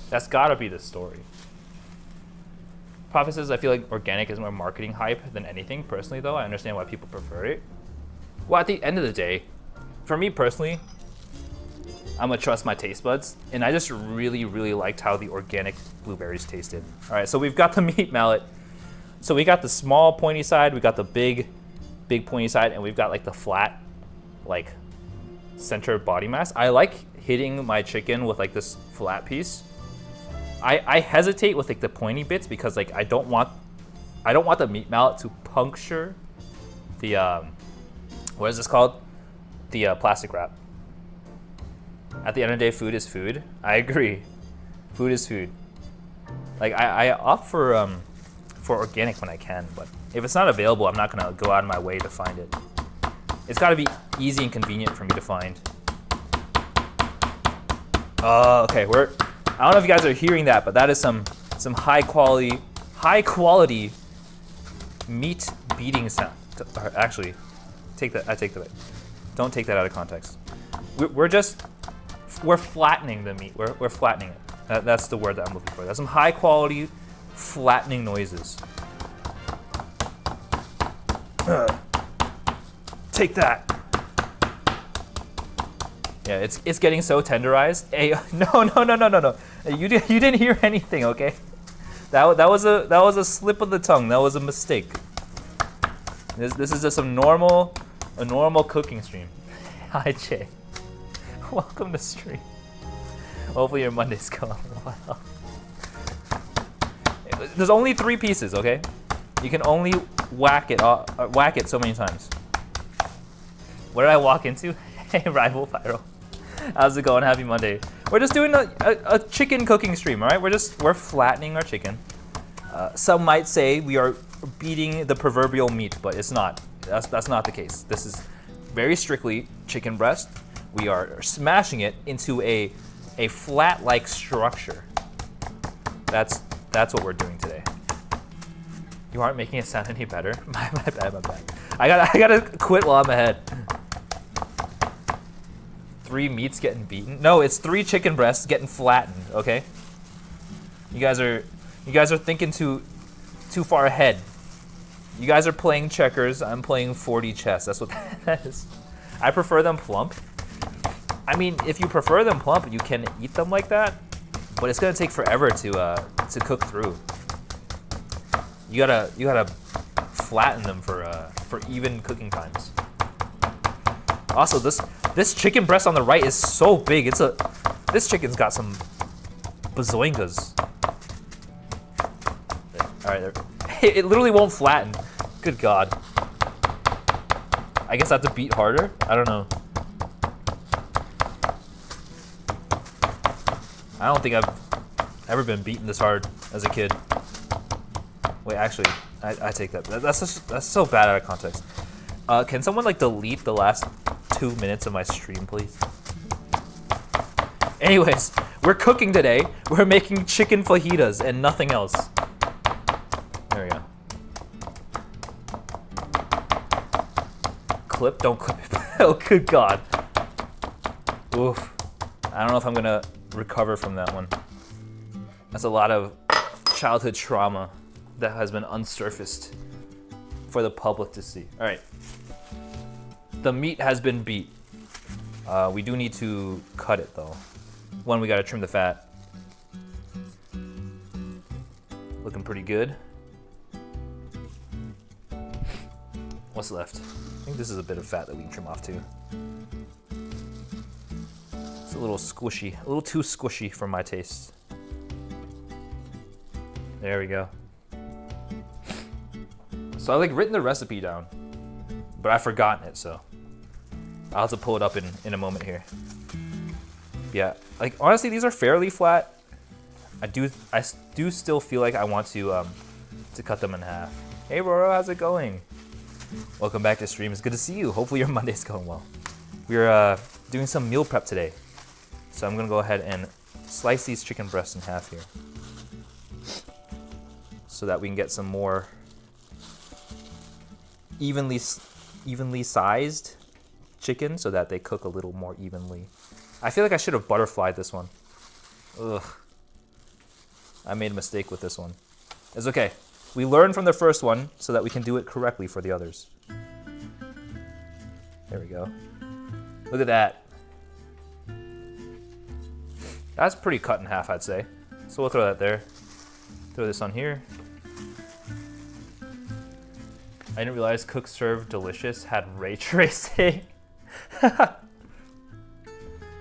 That's gotta be the story. Prophet says, I feel like organic is more marketing hype than anything. Personally, though, I understand why people prefer it. Well, at the end of the day, for me personally, I'm gonna trust my taste buds, and I just really, really liked how the organic blueberries tasted. All right, so we've got the meat mallet. So we got the small pointy side, we got the big pointy side, and we've got like the flat, like center body mass. I like hitting my chicken with like this flat piece. I hesitate with like the pointy bits because like I don't want the meat mallet to puncture the what is this called? The plastic wrap. At the end of the day, food is food. I agree. Food is food. Like I opt for organic when I can, but if it's not available, I'm not gonna go out of my way to find it. It's gotta be easy and convenient for me to find. Okay, I don't know if you guys are hearing that, but that is some high quality meat beating sound. Actually, I take that. Don't take that out of context. We're flattening the meat. We're flattening it. That's the word that I'm looking for. That's some high quality flattening noises. Take that. Yeah, it's getting so tenderized. Hey, no. You didn't hear anything, okay? That was a slip of the tongue. That was a mistake. This is just a normal cooking stream. Hi Jay, welcome to stream. Hopefully your Monday's going well. There's only 3 pieces, okay? You can only whack it so many times. What did I walk into? Hey, Rival Pyro. How's it going? Happy Monday. We're just doing a chicken cooking stream, all right? We're flattening our chicken. Some might say we are beating the proverbial meat, but it's not. That's not the case. This is very strictly chicken breast. We are smashing it into a flat-like structure. That's what we're doing today. You aren't making it sound any better. My bad. I gotta quit while I'm ahead. 3 meats getting beaten. No, it's 3 chicken breasts getting flattened. Okay. You guys are thinking too far ahead. You guys are playing checkers. I'm playing 4D chess. That's what that is. I prefer them plump. I mean, if you prefer them plump, you can eat them like that, but it's gonna take forever to cook through. You gotta flatten them for even cooking times. Also, this chicken breast on the right is so big. This chicken's got some bazoingas. All right, it literally won't flatten. Good God. I guess I have to beat harder. I don't know. I don't think I've ever been beaten this hard as a kid. Wait, actually, I take that. That's so bad out of context. Can someone like delete the last 2 minutes of my stream, please? Anyways, we're cooking today. We're making chicken fajitas and nothing else. There we go. Clip? Don't clip it. Oh, good God. Oof. I don't know if I'm gonna recover from that one. That's a lot of childhood trauma that has been unsurfaced for the public to see. All right. The meat has been beat. We do need to cut it though. One, we gotta trim the fat. Looking pretty good. What's left? I think this is a bit of fat that we can trim off too. It's a little squishy, a little too squishy for my taste. There we go. So I like written the recipe down, but I've forgotten it, so I'll have to pull it up in a moment here. Yeah, like honestly, these are fairly flat. I do still feel like I want to cut them in half. Hey Roro, how's it going? Welcome back to stream. It's good to see you. Hopefully your Monday's going well. We're doing some meal prep today, so I'm gonna go ahead and slice these chicken breasts in half here, so that we can get some more evenly sized chicken, so that they cook a little more evenly. I feel like I should have butterflied this one. Ugh. I made a mistake with this one. It's okay. We learn from the first one so that we can do it correctly for the others. There we go. Look at that. That's pretty cut in half, I'd say. So we'll throw that there. Throw this on here. I didn't realize Cook Serve Delicious had ray tracing.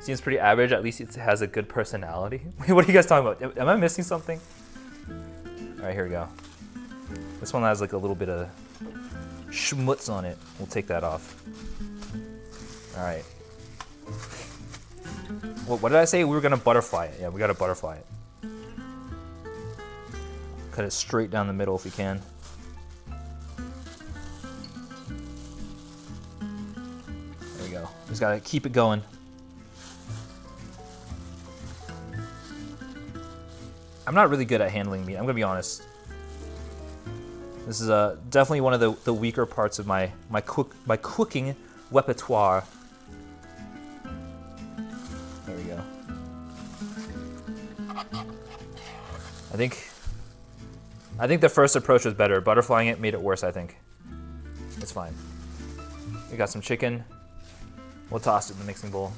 Seems pretty average. At least it has a good personality. Wait, what are you guys talking about? Am I missing something? All right, here we go. This one has like a little bit of schmutz on it. We'll take that off. All right. What did I say? We were gonna butterfly it. Yeah, we gotta butterfly it. Cut it straight down the middle if we can. There we go. Just gotta keep it going. I'm not really good at handling meat, I'm gonna be honest. This is definitely one of the weaker parts of my cooking repertoire. There we go. I think the first approach was better. Butterflying it made it worse, I think. It's fine. We got some chicken. We'll toss it in the mixing bowl.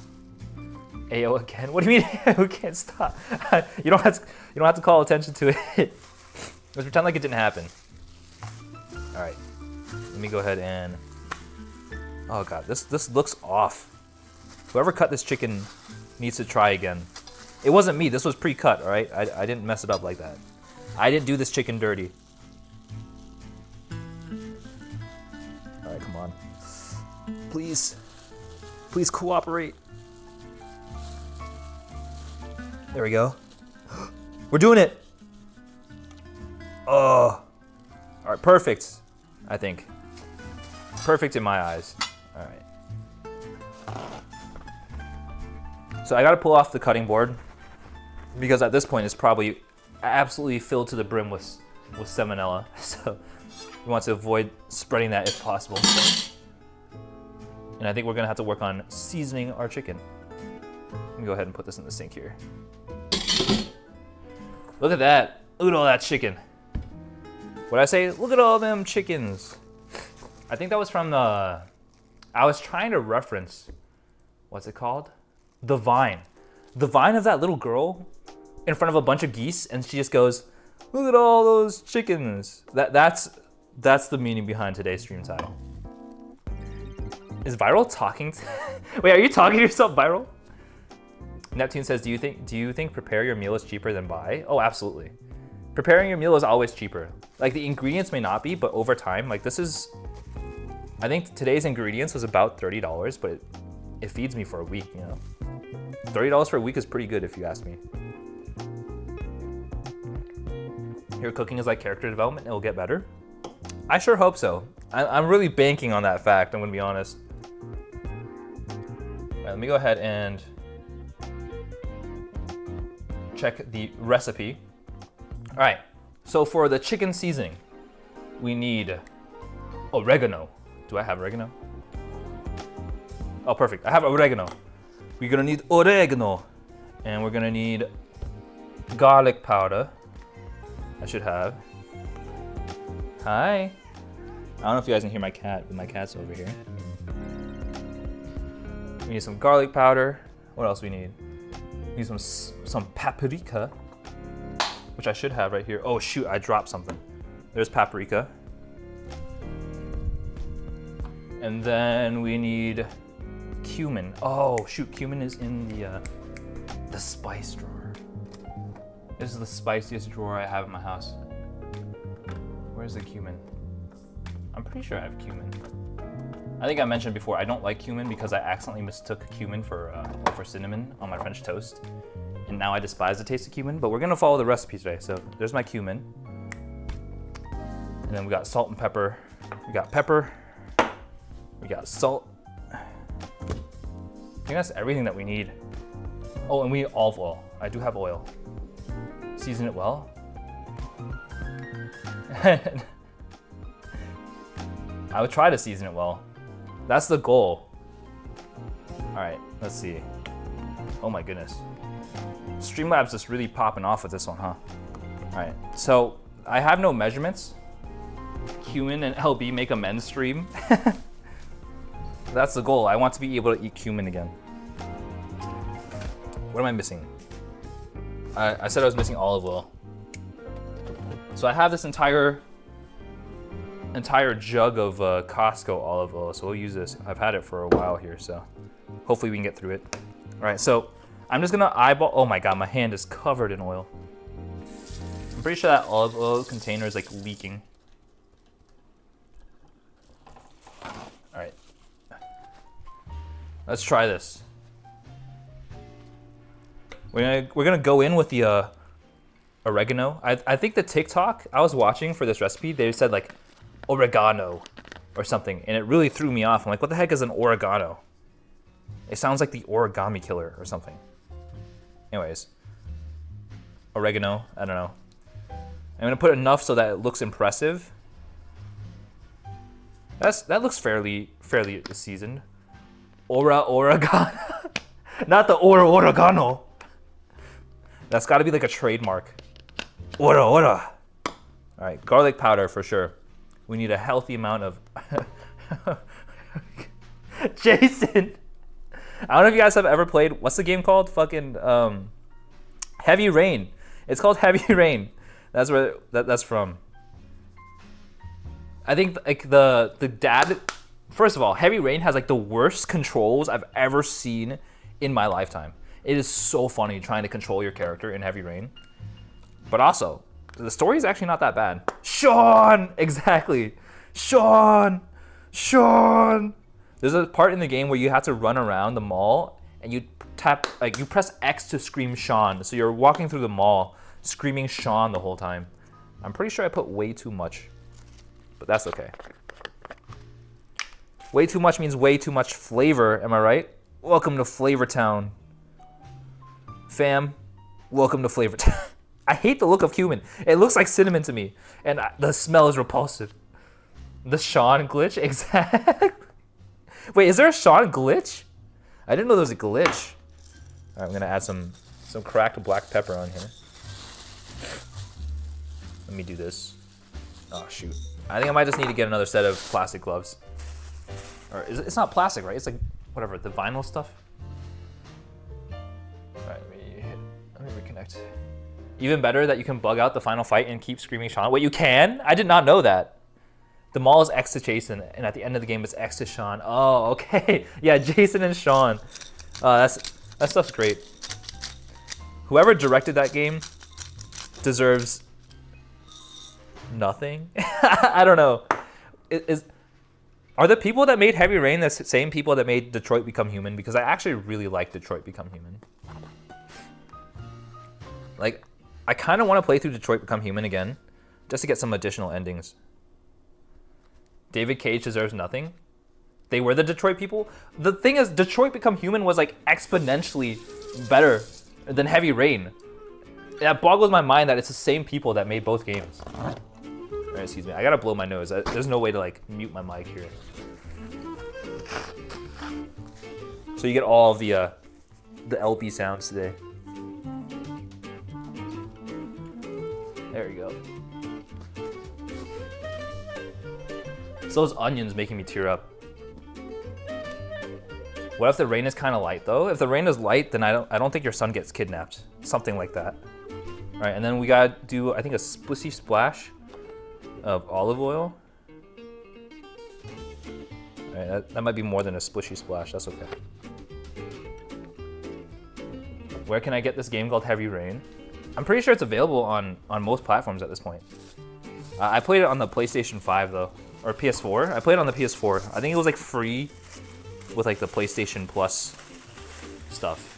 AO again? What do you mean AO again? Stop. You don't have to call attention to it. Let's pretend like it didn't happen. All right. Let me go ahead and. Oh god, this looks off. Whoever cut this chicken needs to try again. It wasn't me. This was pre-cut. All right. I didn't mess it up like that. I didn't do this chicken dirty. All right, come on. Please cooperate. There we go. We're doing it. Oh. All right, perfect. I think. Perfect in my eyes. All right. So I gotta pull off the cutting board because at this point it's probably absolutely filled to the brim with salmonella. So we want to avoid spreading that if possible. And I think we're gonna have to work on seasoning our chicken. Let me go ahead and put this in the sink here. Look at that. Look at all that chicken. What'd I say? Look at all them chickens. I think that was from the... I was trying to reference... What's it called? The Vine. The Vine of that little girl in front of a bunch of geese, and she just goes, look at all those chickens. That's the meaning behind today's stream time. Is Viral talking? Wait, are you talking to yourself, Viral? Neptune says, do you think prepare your meal is cheaper than buy? Oh, absolutely. Preparing your meal is always cheaper. Like the ingredients may not be, but over time, like this is, I think today's ingredients was about $30, but it feeds me for a week, you know? $30 for a week is pretty good if you ask me. Here, cooking is like character development. It will get better. I sure hope so. I'm really banking on that fact, I'm gonna be honest. All right, let me go ahead and check the recipe. All right, so for the chicken seasoning, we need oregano. Do I have oregano? Oh, perfect, I have oregano. We're gonna need oregano, and we're gonna need garlic powder. I should have. Hi. I don't know if you guys can hear my cat, but my cat's over here. We need some garlic powder. What else we need? We need some paprika, which I should have right here. Oh shoot, I dropped something. There's paprika. And then we need cumin. Oh shoot, cumin is in the spice drawer. This is the spiciest drawer I have in my house. Where's the cumin? I'm pretty sure I have cumin. I think I mentioned before, I don't like cumin because I accidentally mistook cumin for cinnamon on my French toast. And now I despise the taste of cumin, but we're gonna follow the recipe today. So there's my cumin. And then we got salt and pepper. We got pepper. We got salt. I think that's everything that we need. Oh, and we need olive oil. I do have oil. Season it well. I would try to season it well. That's the goal. All right, let's see. Oh my goodness. Streamlabs is really popping off with this one, huh? All right, so I have no measurements. Cumin and LB make a men's stream. That's the goal. I want to be able to eat cumin again. What am I missing? I said I was missing olive oil. So I have this entire jug of Costco olive oil, so we'll use this. I've had it for a while here, so hopefully we can get through it. All right, so I'm just gonna eyeball. Oh my God, my hand is covered in oil. I'm pretty sure that olive oil container is like leaking. All right, let's try this. We're gonna go in with the oregano. I think the TikTok I was watching for this recipe, they said like oregano or something, and it really threw me off. I'm like, what the heck is an oregano? It sounds like the origami killer or something. Anyways, oregano, I don't know. I'm gonna put enough so that it looks impressive. That looks fairly seasoned. Oregano, not the oregano. That's got to be like a trademark. Ora. All right, garlic powder for sure. We need a healthy amount of. Jason, I don't know if you guys have ever played. What's the game called? Fucking Heavy Rain. It's called Heavy Rain. That's where that's from. I think like the dad. First of all, Heavy Rain has like the worst controls I've ever seen in my lifetime. It is so funny trying to control your character in Heavy Rain. But also, the story is actually not that bad. Sean! Exactly. Sean! There's a part in the game where you have to run around the mall and you you press X to scream Sean. So you're walking through the mall screaming Sean the whole time. I'm pretty sure I put way too much, but that's okay. Way too much means way too much flavor, am I right? Welcome to Flavor Town. Fam, welcome to Flavor Town. I hate the look of cumin. It looks like cinnamon to me, and the smell is repulsive. The Sean glitch, exactly. Wait, is there a Sean glitch? I didn't know there was a glitch. All right, I'm gonna add some cracked black pepper on here. Let me do this. Oh shoot, I think I might just need to get another set of plastic gloves. Or it's not plastic, right? It's like whatever, the vinyl stuff. All right, let me reconnect. Even better that you can bug out the final fight and keep screaming Sean. Wait, you can? I did not know that. The mall is X to Jason, and at the end of the game, it's X to Sean. Oh, okay. Yeah, Jason and Sean. That stuff's great. Whoever directed that game deserves nothing. I don't know. Are the people that made Heavy Rain the same people that made Detroit Become Human? Because I actually really like Detroit Become Human. Like, I kind of want to play through Detroit Become Human again, just to get some additional endings. David Cage deserves nothing. They were the Detroit people. The thing is, Detroit Become Human was like exponentially better than Heavy Rain. That boggles my mind that it's the same people that made both games. Alright, excuse me. I gotta blow my nose. There's no way to like mute my mic here. So you get all of the LB sounds today. There we go. So those onions making me tear up. What if the rain is kind of light though? If the rain is light, then I don't think your son gets kidnapped. Something like that. All right, and then we gotta do, I think, a splishy splash of olive oil. All right, that might be more than a splishy splash. That's okay. Where can I get this game called Heavy Rain? I'm pretty sure it's available on most platforms at this point. I played it on the PlayStation 5 though, or PS4. I played it on the PS4. I think it was like free with like the PlayStation Plus stuff.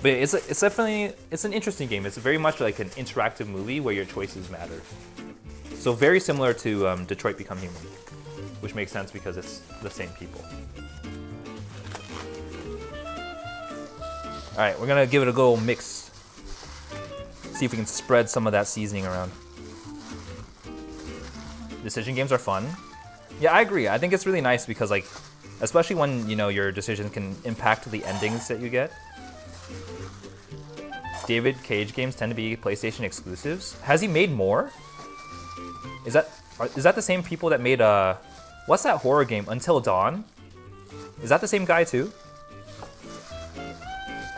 But it's definitely, it's an interesting game. It's very much like an interactive movie where your choices matter. So very similar to Detroit Become Human, which makes sense because it's the same people. All right, we're gonna give it a good old mix. See if we can spread some of that seasoning around. Decision games are fun. Yeah, I agree. I think it's really nice because like, especially when, you know, your decisions can impact the endings that you get. David Cage games tend to be PlayStation exclusives. Has he made more? Is that the same people that made what's that horror game, Until Dawn? Is that the same guy too?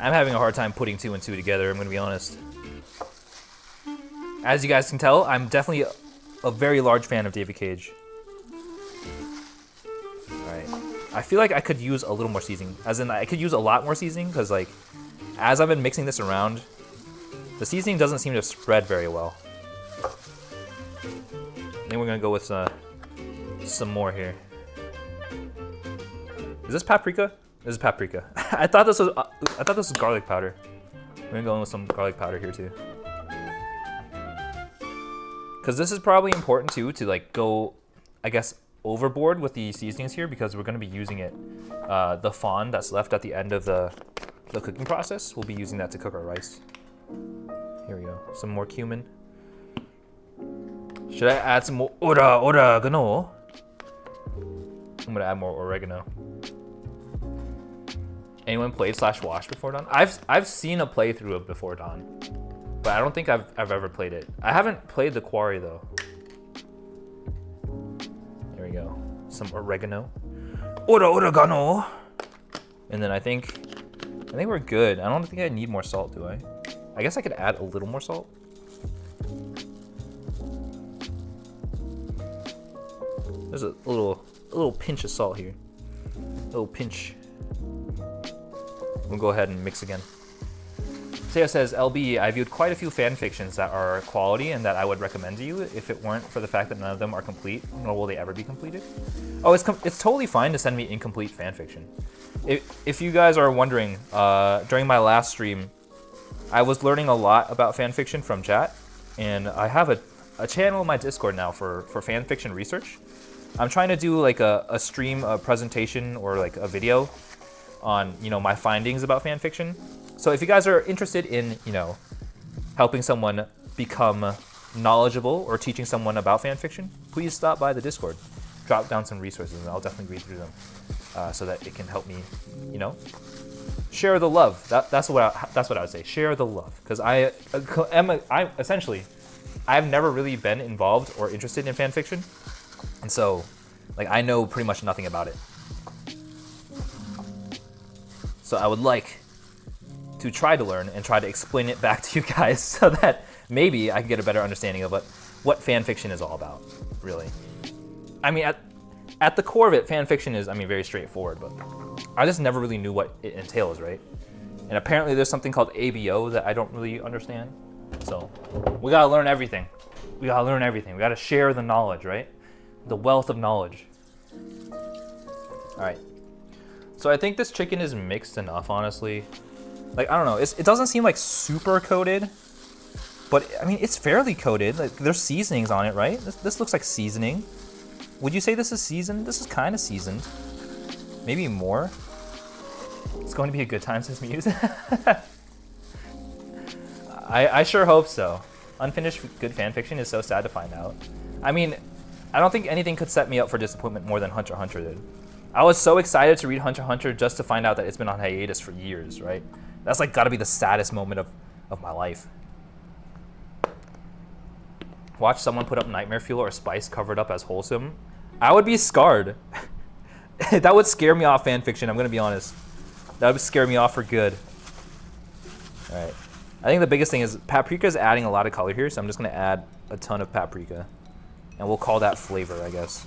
I'm having a hard time putting 2 and 2 together, I'm gonna be honest. As you guys can tell, I'm definitely a very large fan of David Cage. Alright. I feel like I could use a little more seasoning. As in, I could use a lot more seasoning, because like, as I've been mixing this around, the seasoning doesn't seem to spread very well. I think we're gonna go with some more here. Is this paprika? This is paprika. I thought this was garlic powder. We're gonna go in with some garlic powder here too. Because this is probably important too to like go, I guess, overboard with the seasonings here because we're gonna be using it. The fond that's left at the end of the cooking process, we'll be using that to cook our rice. Here we go. Some more cumin. Should I add some more oregano? I'm gonna add more oregano. Anyone played /watch Before Dawn? I've seen a playthrough of Before Dawn, but I don't think I've ever played it. I haven't played The Quarry though. There we go. Some oregano. Oregano. And then I think we're good. I don't think I need more salt, do I? I guess I could add a little more salt. There's a little pinch of salt here. A little pinch. We'll go ahead and mix again. Teo says, LB, I viewed quite a few fan fictions that are quality and that I would recommend to you if it weren't for the fact that none of them are complete, nor will they ever be completed. Oh, it's totally fine to send me incomplete fan fiction. If you guys are wondering, during my last stream, I was learning a lot about fan fiction from chat, and I have a channel in my Discord now for fan fiction research. I'm trying to do like a stream, a presentation, or like a video on, you know, my findings about fan fiction. So if you guys are interested in, you know, helping someone become knowledgeable or teaching someone about fan fiction, please stop by the Discord. Drop down some resources and I'll definitely read through them so that it can help me, you know, share the love. That's what I would say. Share the love, because I essentially, I've never really been involved or interested in fan fiction, and so like I know pretty much nothing about it. So I would like to try to learn and try to explain it back to you guys so that maybe I can get a better understanding of what fan fiction is all about, really. I mean, at the core of it, fan fiction is, I mean, very straightforward, but I just never really knew what it entails, right? And apparently there's something called ABO that I don't really understand. So we gotta learn everything. We gotta learn everything. We gotta share the knowledge, right? The wealth of knowledge. All right. So I think this chicken is mixed enough, honestly. Like, I don't know, it doesn't seem like super coated. But I mean, it's fairly coated. Like there's seasonings on it, right? This looks like seasoning. Would you say this is seasoned? This is kind of seasoned. Maybe more. It's going to be a good time since Muse. I sure hope so. Unfinished good fanfiction is so sad to find out. I mean, I don't think anything could set me up for disappointment more than Hunter x Hunter did. I was so excited to read Hunter x Hunter just to find out that it's been on hiatus for years, right? That's like gotta be the saddest moment of my life. Watch someone put up nightmare fuel or spice covered up as wholesome. I would be scarred. That would scare me off fanfiction, I'm gonna be honest. That would scare me off for good. All right. I think the biggest thing is paprika is adding a lot of color here, so I'm just gonna add a ton of paprika. And we'll call that flavor, I guess.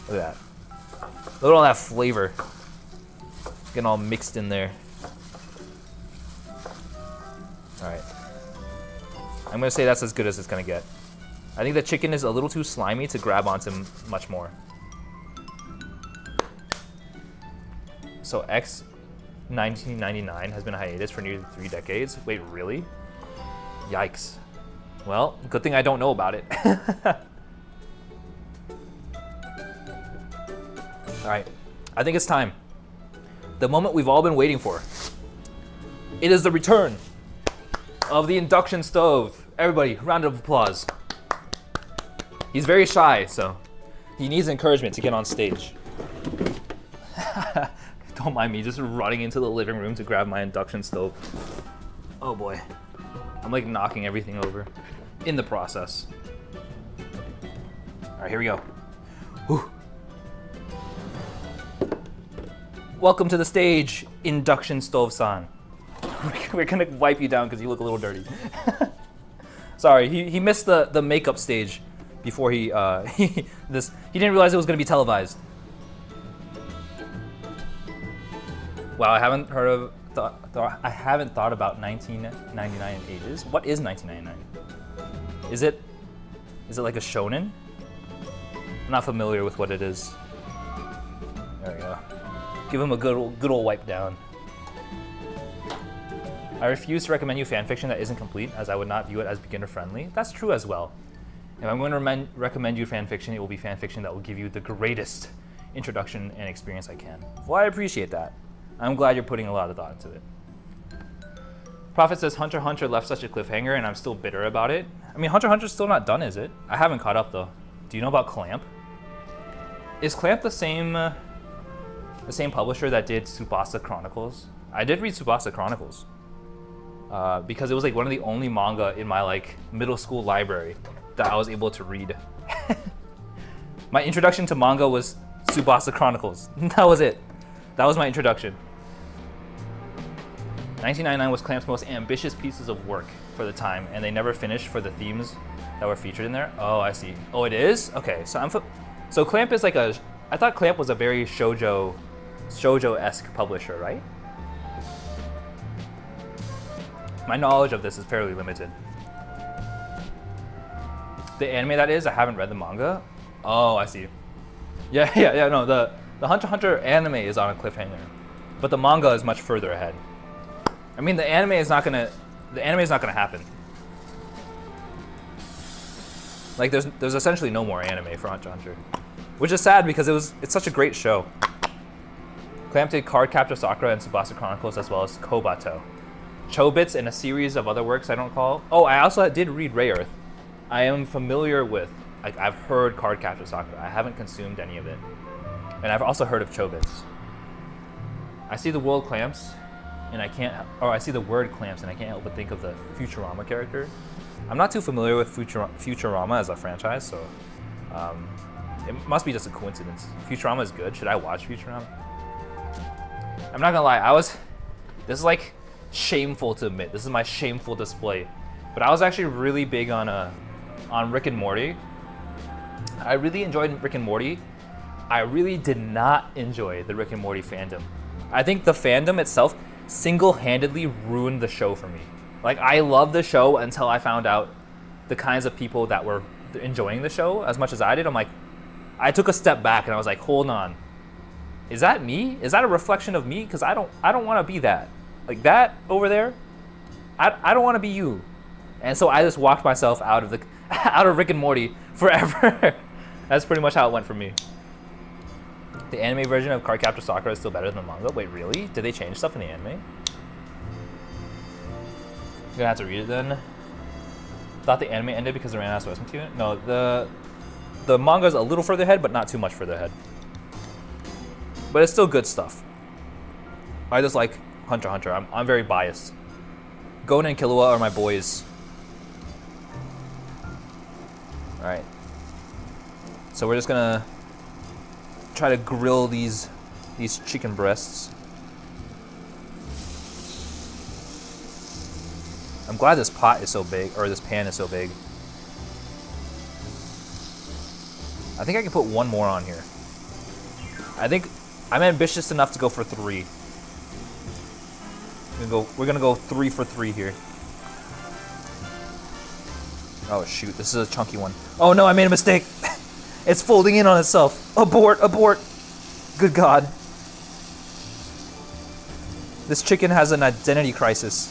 Look at that. Look at all that flavor. Getting all mixed in there. All right. I'm gonna say that's as good as it's gonna get. I think the chicken is a little too slimy to grab onto much more. So X 1999 has been a hiatus for nearly 3 decades. Wait, really? Yikes. Well, good thing I don't know about it. All right, I think it's time. The moment we've all been waiting for. It is the return of the induction stove. Everybody, round of applause. He's very shy, so he needs encouragement to get on stage. Don't mind me just running into the living room to grab my induction stove. Oh boy. I'm like knocking everything over in the process. All right, here we go. Whew. Welcome to the stage, induction stove-san. We're gonna wipe you down because you look a little dirty. Sorry, he missed the makeup stage before he didn't realize it was gonna be televised. Wow, I haven't thought about 1999 in ages. What is 1999? Is it like a shonen? I'm not familiar with what it is. There we go. Give him a good old wipe down. I refuse to recommend you fanfiction that isn't complete, as I would not view it as beginner friendly. That's true as well. If I'm going to recommend you fanfiction, it will be fanfiction that will give you the greatest introduction and experience I can. Well, I appreciate that. I'm glad you're putting a lot of thought into it. Prophet says Hunter x Hunter left such a cliffhanger and I'm still bitter about it. I mean, Hunter x Hunter's still not done, is it? I haven't caught up though. Do you know about Clamp? Is Clamp the same publisher that did Tsubasa Chronicles? I did read Tsubasa Chronicles because it was like one of the only manga in my like middle school library that I was able to read. My introduction to manga was Tsubasa Chronicles. That was it. That was my introduction. 1999 was Clamp's most ambitious pieces of work for the time, and they never finished for the themes that were featured in there. Oh, I see. Oh, it is? Okay, so Clamp is like I thought Clamp was a very shoujo-esque publisher, right? My knowledge of this is fairly limited. The anime that is, I haven't read the manga. Oh, I see. Yeah, no, the Hunter x Hunter anime is on a cliffhanger, but the manga is much further ahead. I mean, the anime is not gonna happen. Like, there's essentially no more anime for Hunter x Hunter, which is sad because it's such a great show. Clamp did Card Captor Sakura and Tsubasa Chronicles as well as Kobato, Chobits, and a series of other works I don't recall. Oh, I also did read Ray Earth. I am familiar with, like, I've heard Card Captor Sakura. I haven't consumed any of it. And I've also heard of Chobits. I see the word clamps, and I can't help but think of the Futurama character. I'm not too familiar with Futurama as a franchise, so it must be just a coincidence. Futurama is good. Should I watch Futurama? I'm not gonna lie, this is like shameful to admit. This is my shameful display. But I was actually really big on Rick and Morty. I really enjoyed Rick and Morty. I really did not enjoy the Rick and Morty fandom. I think the fandom itself single-handedly ruined the show for me. Like, I loved the show until I found out the kinds of people that were enjoying the show as much as I did. I'm like, I took a step back and I was like, hold on. Is that me? Is that a reflection of me? Because I don't want to be that. Like that over there, I don't want to be you. And so I just walked myself out of the out of Rick and Morty forever. That's pretty much how it went for me. The anime version of Cardcaptor Sakura is still better than the manga. Wait, really? Did they change stuff in the anime? I'm gonna have to read it then. Thought the anime ended because they ran out of source material. No, the manga's a little further ahead, but not too much further ahead. But it's still good stuff. I just like Hunter x Hunter. I'm very biased. Gon and Killua are my boys. All right. So we're just gonna try to grill these chicken breasts. I'm glad this pot is so big, or this pan is so big. I think I can put one more on here. I think I'm ambitious enough to go for 3. We're gonna go 3 for 3 here. Oh shoot, this is a chunky one. Oh no, I made a mistake. It's folding in on itself. Abort, abort. Good God. This chicken has an identity crisis.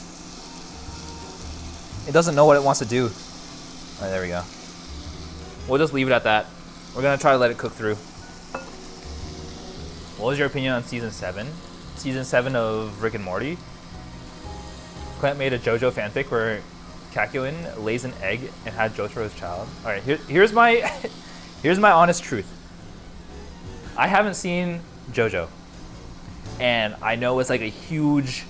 It doesn't know what it wants to do. Alright, there we go. We'll just leave it at that. We're gonna try to let it cook through. What was your opinion on season 7? Season 7 of Rick and Morty? Clint made a JoJo fanfic where Kakuin lays an egg and had Jotaro's child. Alright, here's my here's my honest truth. I haven't seen JoJo. And I know it's like a huge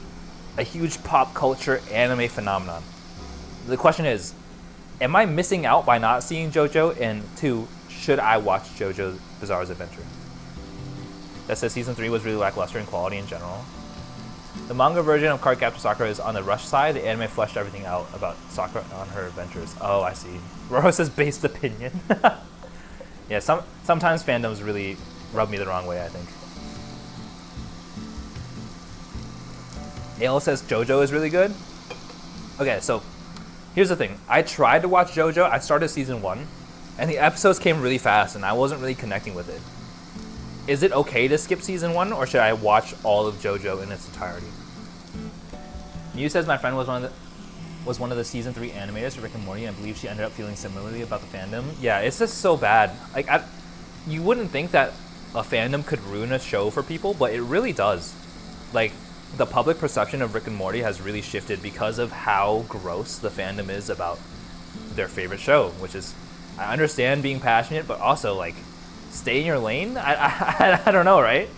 pop culture anime phenomenon. The question is, am I missing out by not seeing JoJo? And 2, should I watch JoJo's Bizarre Adventure? That says season 3 was really lackluster in quality in general. The manga version of Cardcaptor Sakura is on the rush side. The anime fleshed everything out about Sakura on her adventures. Oh, I see. Roro says based opinion. Yeah, sometimes fandoms really rub me the wrong way, I think. Ale says JoJo is really good. Okay, so here's the thing. I tried to watch JoJo. I started season 1, and the episodes came really fast, and I wasn't really connecting with it. Is it okay to skip season 1, or should I watch all of JoJo in its entirety? Mew says my friend was one of the season 3 animators for Rick and Morty, and I believe she ended up feeling similarly about the fandom. Yeah, it's just so bad. Like, you wouldn't think that a fandom could ruin a show for people, but it really does. Like, the public perception of Rick and Morty has really shifted because of how gross the fandom is about their favorite show, which is, I understand being passionate, but also, like, stay in your lane? I don't know, right?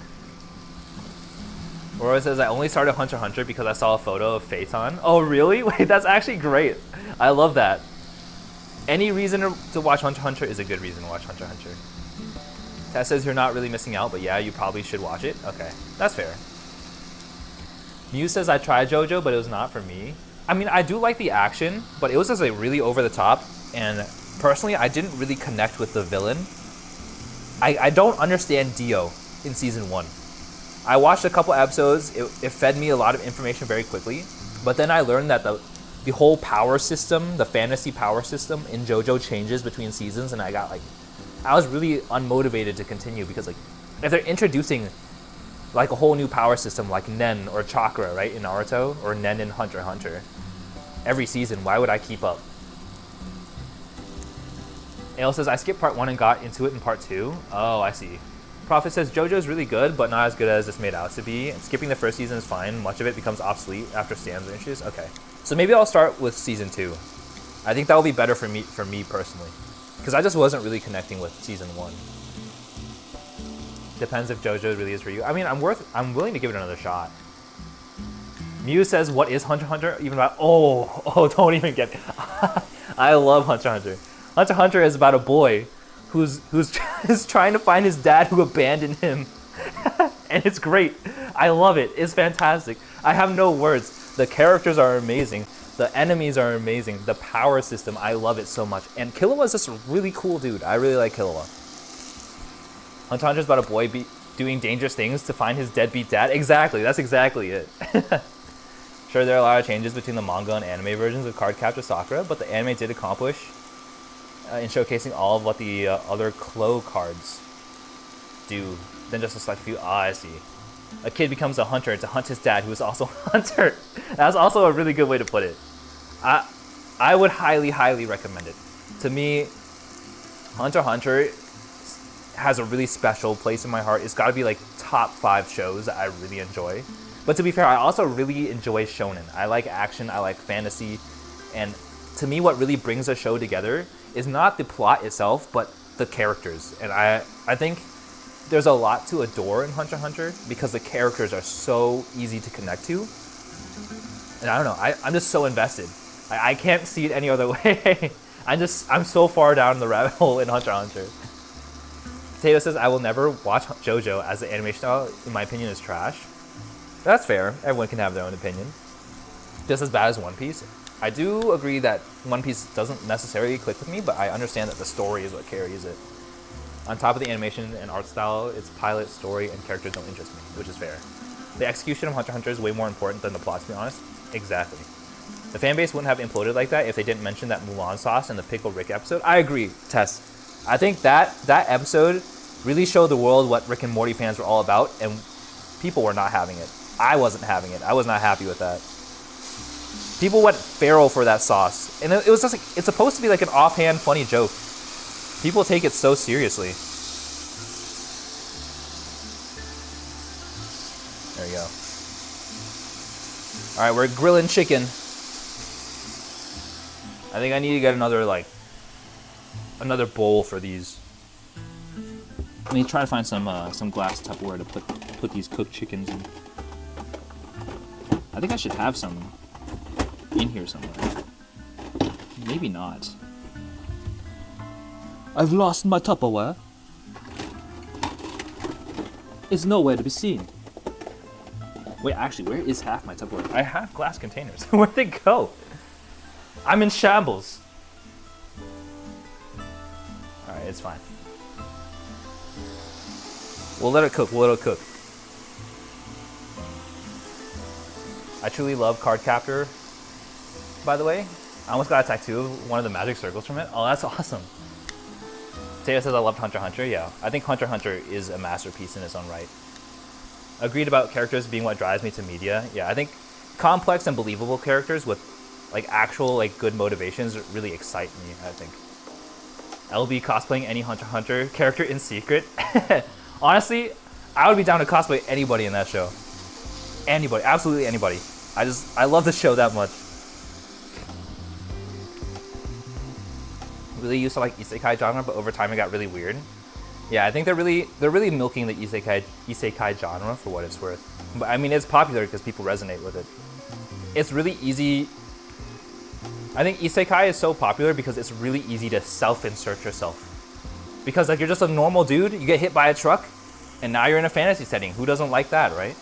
Aurora says, I only started Hunter x Hunter because I saw a photo of Phaeton. Oh, really? Wait, that's actually great. I love that. Any reason to watch Hunter x Hunter is a good reason to watch Hunter x Hunter. Tess says you're not really missing out, but yeah, you probably should watch it. Okay, that's fair. Mew says, I tried JoJo, but it was not for me. I mean, I do like the action, but it was just like really over the top, and personally, I didn't really connect with the villain. I don't understand Dio in season 1. I watched a couple episodes, it fed me a lot of information very quickly, but then I learned that the whole power system, the fantasy power system in JoJo changes between seasons, and I was really unmotivated to continue because, like, if they're introducing like a whole new power system like Nen or Chakra, right, in Naruto, or Nen in Hunter x Hunter, every season, why would I keep up? Ale says, I skipped part 1 and got into it in part 2. Oh, I see. Prophet says, JoJo's really good, but not as good as it's made out to be. And skipping the first season is fine. Much of it becomes obsolete after Stan's issues. Okay. So maybe I'll start with season 2. I think that will be better for me personally. Because I just wasn't really connecting with season 1. Depends if JoJo really is for you. I mean, I'm willing to give it another shot. Mew says, what is Hunter x Hunter even about? Oh, don't even get it. I love Hunter x Hunter. Hunter x Hunter is about a boy who's is trying to find his dad who abandoned him. And it's great. I love it. It's fantastic. I have no words. The characters are amazing. The enemies are amazing. The power system, I love it so much. And Killua's just a really cool dude. I really like Killua. Hunter x Hunter is about a boy doing dangerous things to find his deadbeat dad. Exactly. That's exactly it. Sure, there are a lot of changes between the manga and anime versions of Cardcaptor Sakura, but the anime did accomplish in showcasing all of what the other Clo cards do, than just a select few. Ah, I see. A kid becomes a hunter to hunt his dad, who is also a hunter. That's also a really good way to put it. I would highly recommend it. To me, Hunter x Hunter has a really special place in my heart. It's got to be like top 5 shows that I really enjoy. But to be fair, I also really enjoy shonen. I like action, I like fantasy, and to me what really brings a show together is not the plot itself, but the characters. And I think there's a lot to adore in Hunter x Hunter because the characters are so easy to connect to. And I don't know, I'm just so invested. I can't see it any other way. I'm so far down the rabbit hole in Hunter x Hunter. Tato says, I will never watch JoJo as the animation style, in my opinion, is trash. That's fair. Everyone can have their own opinion. Just as bad as One Piece. I do agree that One Piece doesn't necessarily click with me, but I understand that the story is what carries it. On top of the animation and art style, its pilot, story, and characters don't interest me, which is fair. The execution of Hunter x Hunter is way more important than the plot, to be honest. Exactly. The fanbase wouldn't have imploded like that if they didn't mention that Mulan sauce in the Pickle Rick episode. I agree, Tess. I think that episode really showed the world what Rick and Morty fans were all about, and people were not having it. I wasn't having it. I was not happy with that. People went feral for that sauce, and it was just like, it's supposed to be like an offhand funny joke. People take it so seriously. There we go. All right, we're grilling chicken. I think I need to get another bowl for these. Let me try to find some glass Tupperware to put these cooked chickens in. I think I should have some in here somewhere. Maybe not. I've lost my Tupperware. It's nowhere to be seen. Wait, actually, where is half my Tupperware? I have glass containers. Where'd they go? I'm in shambles. Alright, it's fine. We'll let it cook, I truly love Cardcaptor, by the way. I almost got a tattoo of one of the magic circles from it. Oh, that's awesome. Taya says I loved Hunter x Hunter. Yeah, I think Hunter x Hunter is a masterpiece in its own right. Agreed about characters being what drives me to media. Yeah, I think complex and believable characters with like actual good motivations really excite me, I think. LB cosplaying any Hunter x Hunter character in secret. Honestly, I would be down to cosplay anybody in that show. Anybody, absolutely anybody. I love the show that much. Really used to like isekai genre, but over time it got really weird. Yeah, I think they're really milking the isekai genre for what it's worth. But I mean, it's popular because people resonate with it. It's really easy. I think isekai is so popular because it's really easy to self-insert yourself. Because like you're just a normal dude, you get hit by a truck, and now you're in a fantasy setting. Who doesn't like that, right?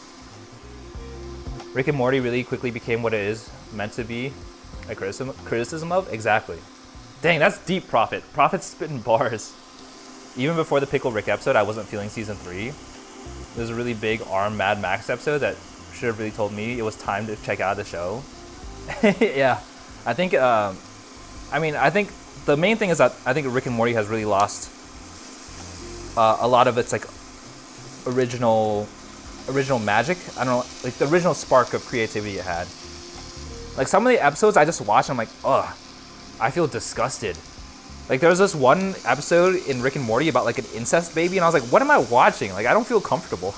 Rick and Morty really quickly became what it is meant to be a criticism of? Exactly. Dang, that's deep, Prophet. Prophet's spitting bars. Even before the Pickle Rick episode, I wasn't feeling season 3. There's a really big ARM Mad Max episode that should have really told me it was time to check out the show. Yeah, I think, I think the main thing is that I think Rick and Morty has really lost a lot of its like original magic. I don't know, like the original spark of creativity it had. Like some of the episodes I just watch, I'm like, ugh, I feel disgusted. Like there was this one episode in Rick and Morty about like an incest baby, and I was like, what am I watching? Like I don't feel comfortable.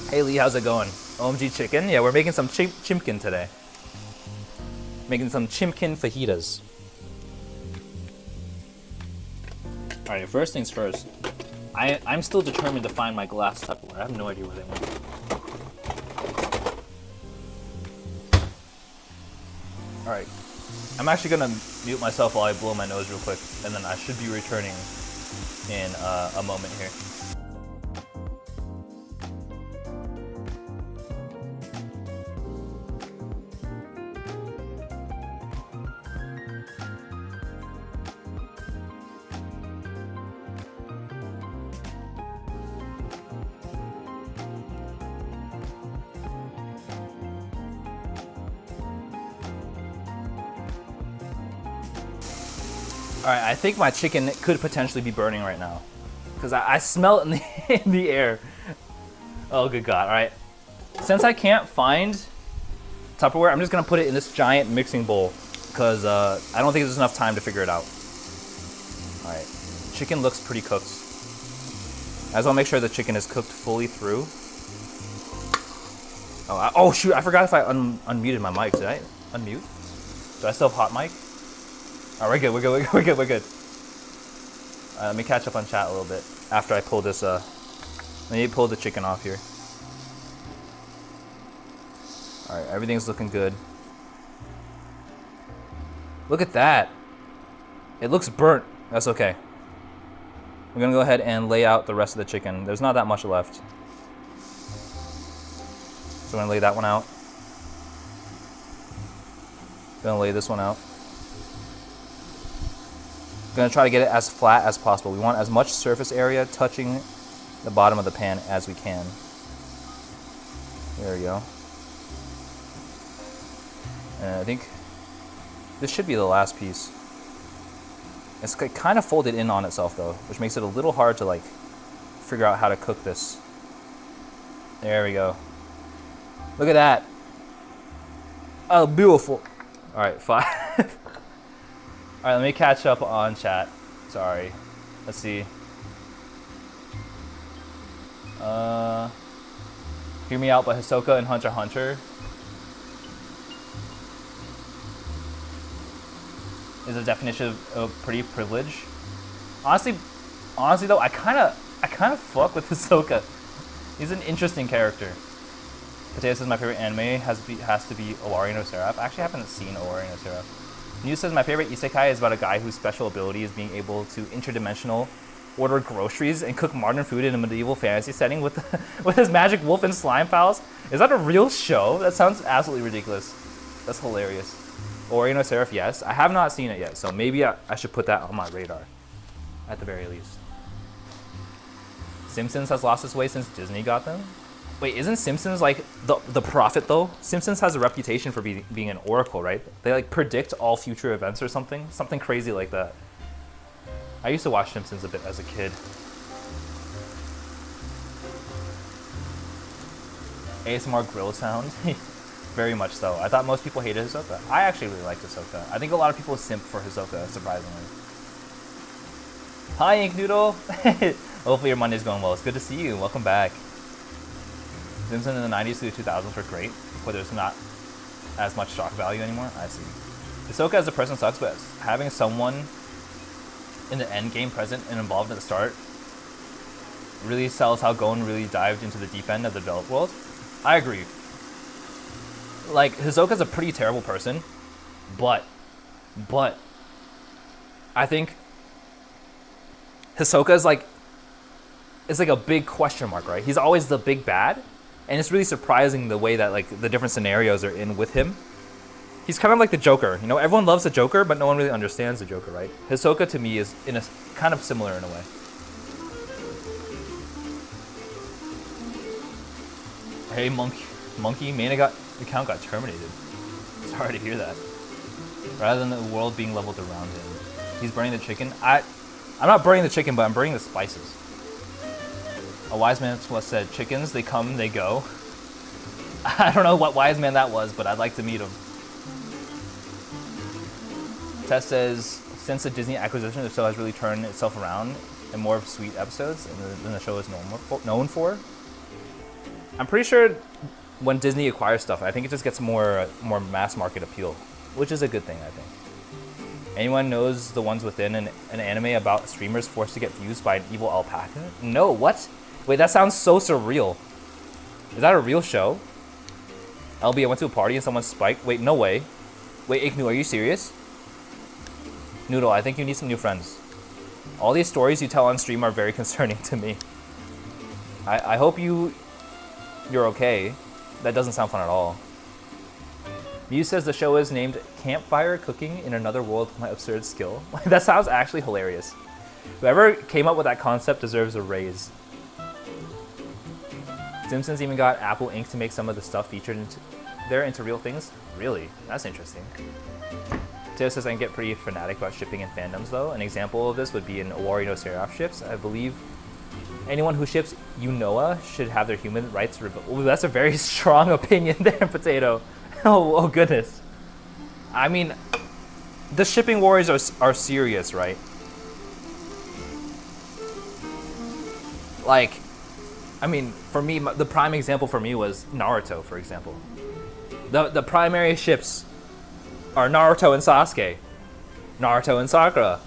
Hey Lee, how's it going? OMG chicken? Yeah, we're making some chimken today. Making some chimken fajitas. Alright, first things first. I'm still determined to find my glass Tupperware. I have no idea where they went. Alright. I'm actually gonna mute myself while I blow my nose real quick, and then I should be returning in a moment here. Alright, I think my chicken could potentially be burning right now. Because I smell it in the air. Oh, good God. Alright. Since I can't find Tupperware. I'm just gonna put it in this giant mixing bowl because I don't think there's enough time to figure it out. All right, chicken looks pretty cooked. I just want to make sure the chicken is cooked fully through. Oh shoot, I forgot if I unmuted my mic. Did I unmute? Do I still have hot mic? All right, we're good. Let me catch up on chat a little bit after I pull this, let me pull the chicken off here. All right, everything's looking good. Look at that. It looks burnt. That's okay. I'm gonna go ahead and lay out the rest of the chicken. There's not that much left. So I'm gonna lay that one out. Gonna lay this one out. Gonna try to get it as flat as possible. We want as much surface area touching the bottom of the pan as we can. There we go. And I think this should be the last piece. It's kind of folded in on itself though, which makes it a little hard to like figure out how to cook this. There we go. Look at that. Oh, beautiful. All right, 5. All right, let me catch up on chat. Sorry. Let's see. Hear Me Out by Hisoka and Hunter x Hunter is a definition of pretty privilege. Honestly though, I kind of fuck with Hisoka. He's an interesting character. Potato says my favorite anime has to be Owari no Seraph. I actually haven't seen Owari no Seraph. News says my favorite isekai is about a guy whose special ability is being able to interdimensional order groceries and cook modern food in a medieval fantasy setting with with his magic wolf and slime pals. Is that a real show? That sounds absolutely ridiculous. That's hilarious. Owari no Seraph, yes. I have not seen it yet, so maybe I should put that on my radar at the very least. Simpsons has lost its way since Disney got them. Wait, isn't Simpsons like the prophet though? Simpsons has a reputation for being an oracle, right? They like predict all future events or something crazy like that. I used to watch Simpsons a bit as a kid. ASMR grill sound, very much so. I thought most people hated Hisoka. I actually really liked Hisoka. I think a lot of people simp for Hisoka, surprisingly. Hi, Ink Noodle. Hopefully your Monday's going well. It's good to see you. Welcome back. Simpsons in the 90s through the 2000s were great, but there's not as much shock value anymore. I see. Hisoka as a person sucks, but having someone in the end game present and involved at the start really sells how Gon really dived into the deep end of the developed world. I agree. Like, Hisoka's a pretty terrible person, but I think Hisoka's like, it's like a big question mark, right? He's always the big bad. And it's really surprising the way that like the different scenarios are in with him. He's kind of like the Joker. You know, everyone loves the Joker, but no one really understands the Joker, right? Hisoka to me is in a kind of similar in a way. Hey, monkey, main account got terminated. Sorry to hear that. Rather than the world being leveled around him, he's burning the chicken. I'm not burning the chicken, but I'm burning the spices. A wise man once said, chickens, they come, they go. I don't know what wise man that was, but I'd like to meet him. Tess says, since the Disney acquisition, the show has really turned itself around in more of sweet episodes than the show is known for. I'm pretty sure when Disney acquires stuff, I think it just gets more mass market appeal, which is a good thing, I think. Anyone knows the ones within an anime about streamers forced to get views by an evil alpaca? No, what? Wait, that sounds so surreal. Is that a real show? LB, I went to a party and someone spiked. Wait, no way. Wait, Iknu, are you serious? Noodle, I think you need some new friends. All these stories you tell on stream are very concerning to me. I hope you're okay. That doesn't sound fun at all. Muse says the show is named Campfire Cooking in Another World with My Absurd Skill. That sounds actually hilarious. Whoever came up with that concept deserves a raise. Simpsons even got Apple Inc. to make some of the stuff featured into real things. Really? That's interesting. Teo says I can get pretty fanatic about shipping and fandoms though. An example of this would be in Owari no Seraph ships. I believe anyone who ships Yunoa should have their human rights revoked. Ooh, that's a very strong opinion there, Potato. Oh goodness. I mean, the shipping wars are serious, right? Like, I mean, for me, the prime example for me was Naruto, for example. The primary ships are Naruto and Sasuke, Naruto and Sakura,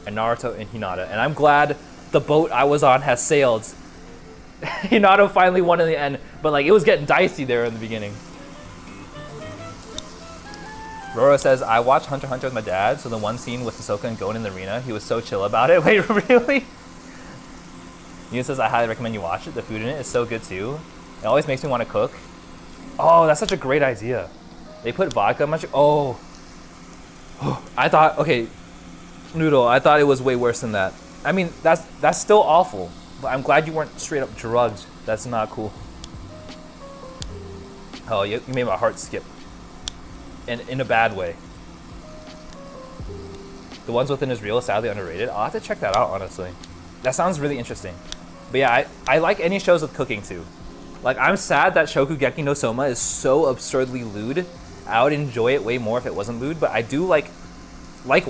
and Naruto and Hinata. And I'm glad the boat I was on has sailed. Hinata finally won in the end, but like it was getting dicey there in the beginning. Roro says, I watched Hunter x Hunter with my dad, so the one scene with Hisoka and Gon in the arena, he was so chill about it. Wait, really? Yu says, I highly recommend you watch it. The food in it is so good too. It always makes me want to cook. Oh, that's such a great idea. They put vodka much. Oh. I thought, okay, Noodle, I thought it was way worse than that. I mean, that's still awful, but I'm glad you weren't straight up drugged. That's not cool. Oh, you made my heart skip. In a bad way. The ones within Israel is sadly underrated. I'll have to check that out, honestly. That sounds really interesting. But yeah, I like any shows with cooking too. Like, I'm sad that Shokugeki no Soma is so absurdly lewd. I would enjoy it way more if it wasn't lewd, but I do like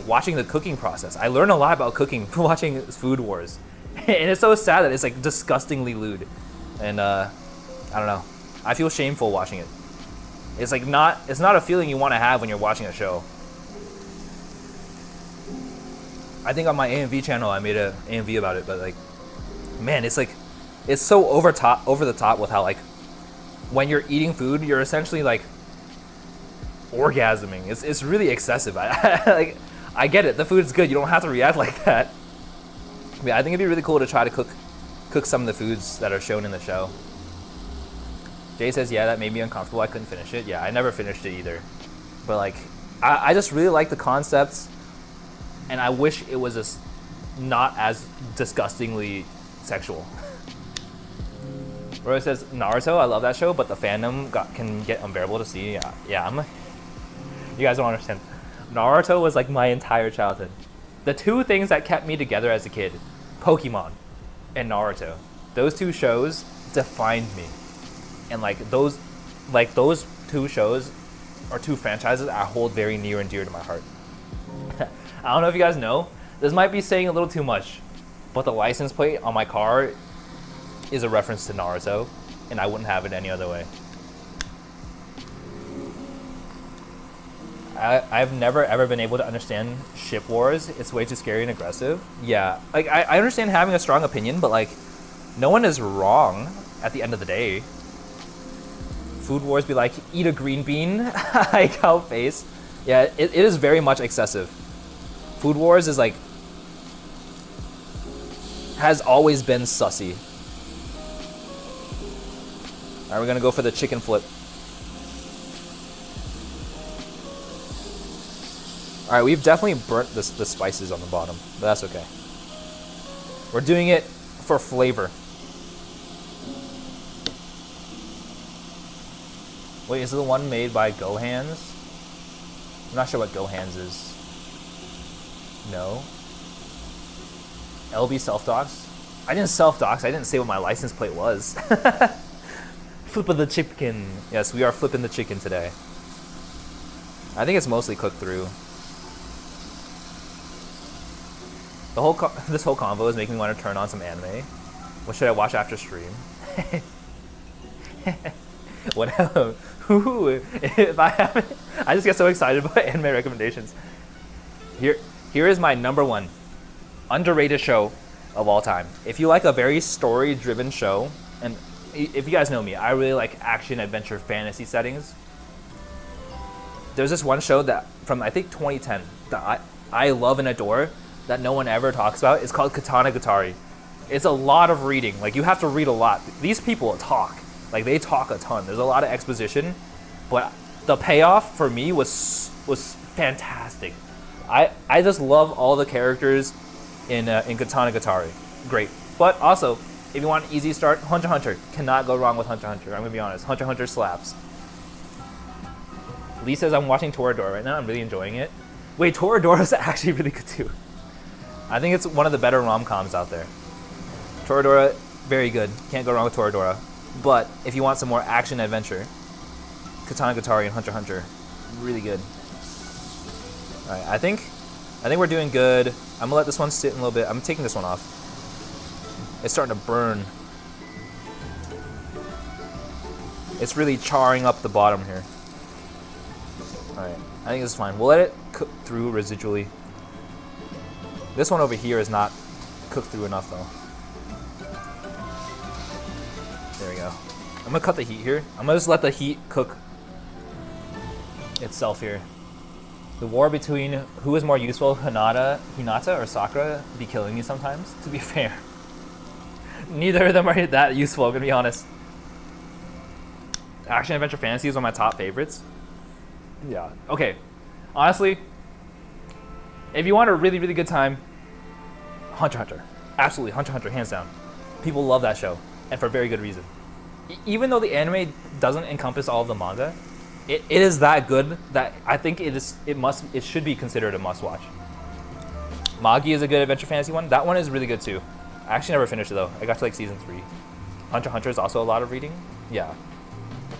watching the cooking process. I learn a lot about cooking watching Food Wars. And it's so sad that it's like disgustingly lewd. And I don't know. I feel shameful watching it. It's like it's not a feeling you want to have when you're watching a show. I think on my AMV channel I made a AMV about it, but like, man, it's like, it's so over the top with how like, when you're eating food, you're essentially like orgasming. It's really excessive. I get it. The food's good. You don't have to react like that. But yeah, I think it'd be really cool to try to cook some of the foods that are shown in the show. Jay says, yeah, that made me uncomfortable. I couldn't finish it. Yeah, I never finished it either. But like, I just really like the concepts, and I wish it was just not as disgustingly sexual. Roy says, Naruto, I love that show, but the fandom can get unbearable to see. Yeah, you guys don't understand. Naruto was like my entire childhood. The two things that kept me together as a kid, Pokemon and Naruto. Those two shows defined me. And like those two shows are two franchises I hold very near and dear to my heart. I don't know if you guys know, this might be saying a little too much, but the license plate on my car is a reference to Naruto, and I wouldn't have it any other way. I've never ever been able to understand ship wars. It's way too scary and aggressive. Yeah, like I understand having a strong opinion, but like, no one is wrong at the end of the day. Food Wars be like, eat a green bean, like how face. Yeah, it is very much excessive. Food Wars is like, has always been sussy. All right, we're gonna go for the chicken flip. All right, we've definitely burnt the spices on the bottom, but that's okay. We're doing it for flavor. Wait, is it the one made by Gohan's? I'm not sure what Gohan's is. No. LB self-docs? I didn't self-docs, I didn't say what my license plate was. Flip of the chicken. Yes, we are flipping the chicken today. I think it's mostly cooked through. This whole convo is making me want to turn on some anime. What should I watch after stream? Whatever. If I haven't, I just get so excited about anime recommendations. Here is my number one underrated show of all time. If you like a very story-driven show, and if you guys know me, I really like action, adventure, fantasy settings. There's this one show that from I think 2010 that I love and adore that no one ever talks about. It's called Katanagatari. It's a lot of reading. Like, you have to read a lot. These people talk. Like, they talk a ton. There's a lot of exposition, but the payoff for me was fantastic. I just love all the characters in Katanagatari. Great. But also, if you want an easy start, Hunter x Hunter. Cannot go wrong with Hunter x Hunter. I'm gonna be honest. Hunter x Hunter slaps. Lee says I'm watching Toradora right now. I'm really enjoying it. Wait, Toradora's actually really good too. I think it's one of the better rom-coms out there. Toradora, very good. Can't go wrong with Toradora. But if you want some more action adventure, Katana Gatari and Hunter x Hunter. Really good. All right, I think we're doing good. I'm gonna let this one sit in a little bit. I'm taking this one off. It's starting to burn. It's really charring up the bottom here. All right, I think this is fine. We'll let it cook through residually. This one over here is not cooked through enough though. There we go. I'm gonna cut the heat here. I'm gonna just let the heat cook itself here. The war between who is more useful, Hinata or Sakura, be killing me sometimes, to be fair. Neither of them are that useful, I'm gonna be honest. Action Adventure Fantasy is one of my top favorites. Yeah, okay. Honestly, if you want a really, really good time, Hunter x Hunter. Absolutely, Hunter x Hunter, hands down. People love that show, and for very good reason. Even though the anime doesn't encompass all of the manga, it is that good that I think it should be considered a must-watch. Magi is a good adventure fantasy one. That one is really good too. I actually never finished it though. I got to like season 3. Hunter x Hunter is also a lot of reading. Yeah,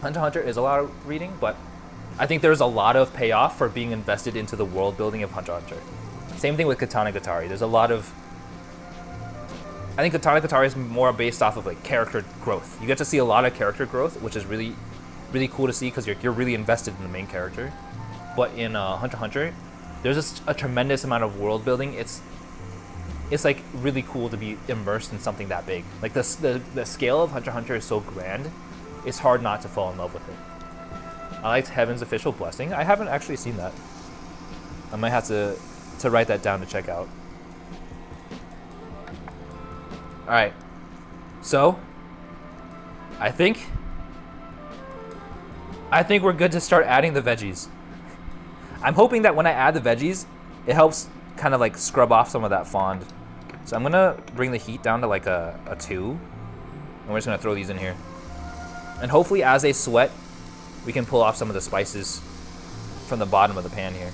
Hunter x Hunter is a lot of reading, but I think there's a lot of payoff for being invested into the world building of Hunter x Hunter. Same thing with Katana Gatari. There's a lot of... I think Katana Gatari is more based off of like character growth. You get to see a lot of character growth, which is really, really cool to see because you're really invested in the main character. But in Hunter x Hunter, there's just a tremendous amount of world building. It's like really cool to be immersed in something that big. Like the scale of Hunter x Hunter is so grand, it's hard not to fall in love with it. I liked Heaven's Official Blessing. I haven't actually seen that. I might have to write that down to check out. All right, so I think we're good to start adding the veggies. I'm hoping that when I add the veggies, it helps kind of like scrub off some of that fond. So I'm gonna bring the heat down to like a 2, and we're just gonna throw these in here. And hopefully as they sweat, we can pull off some of the spices from the bottom of the pan here.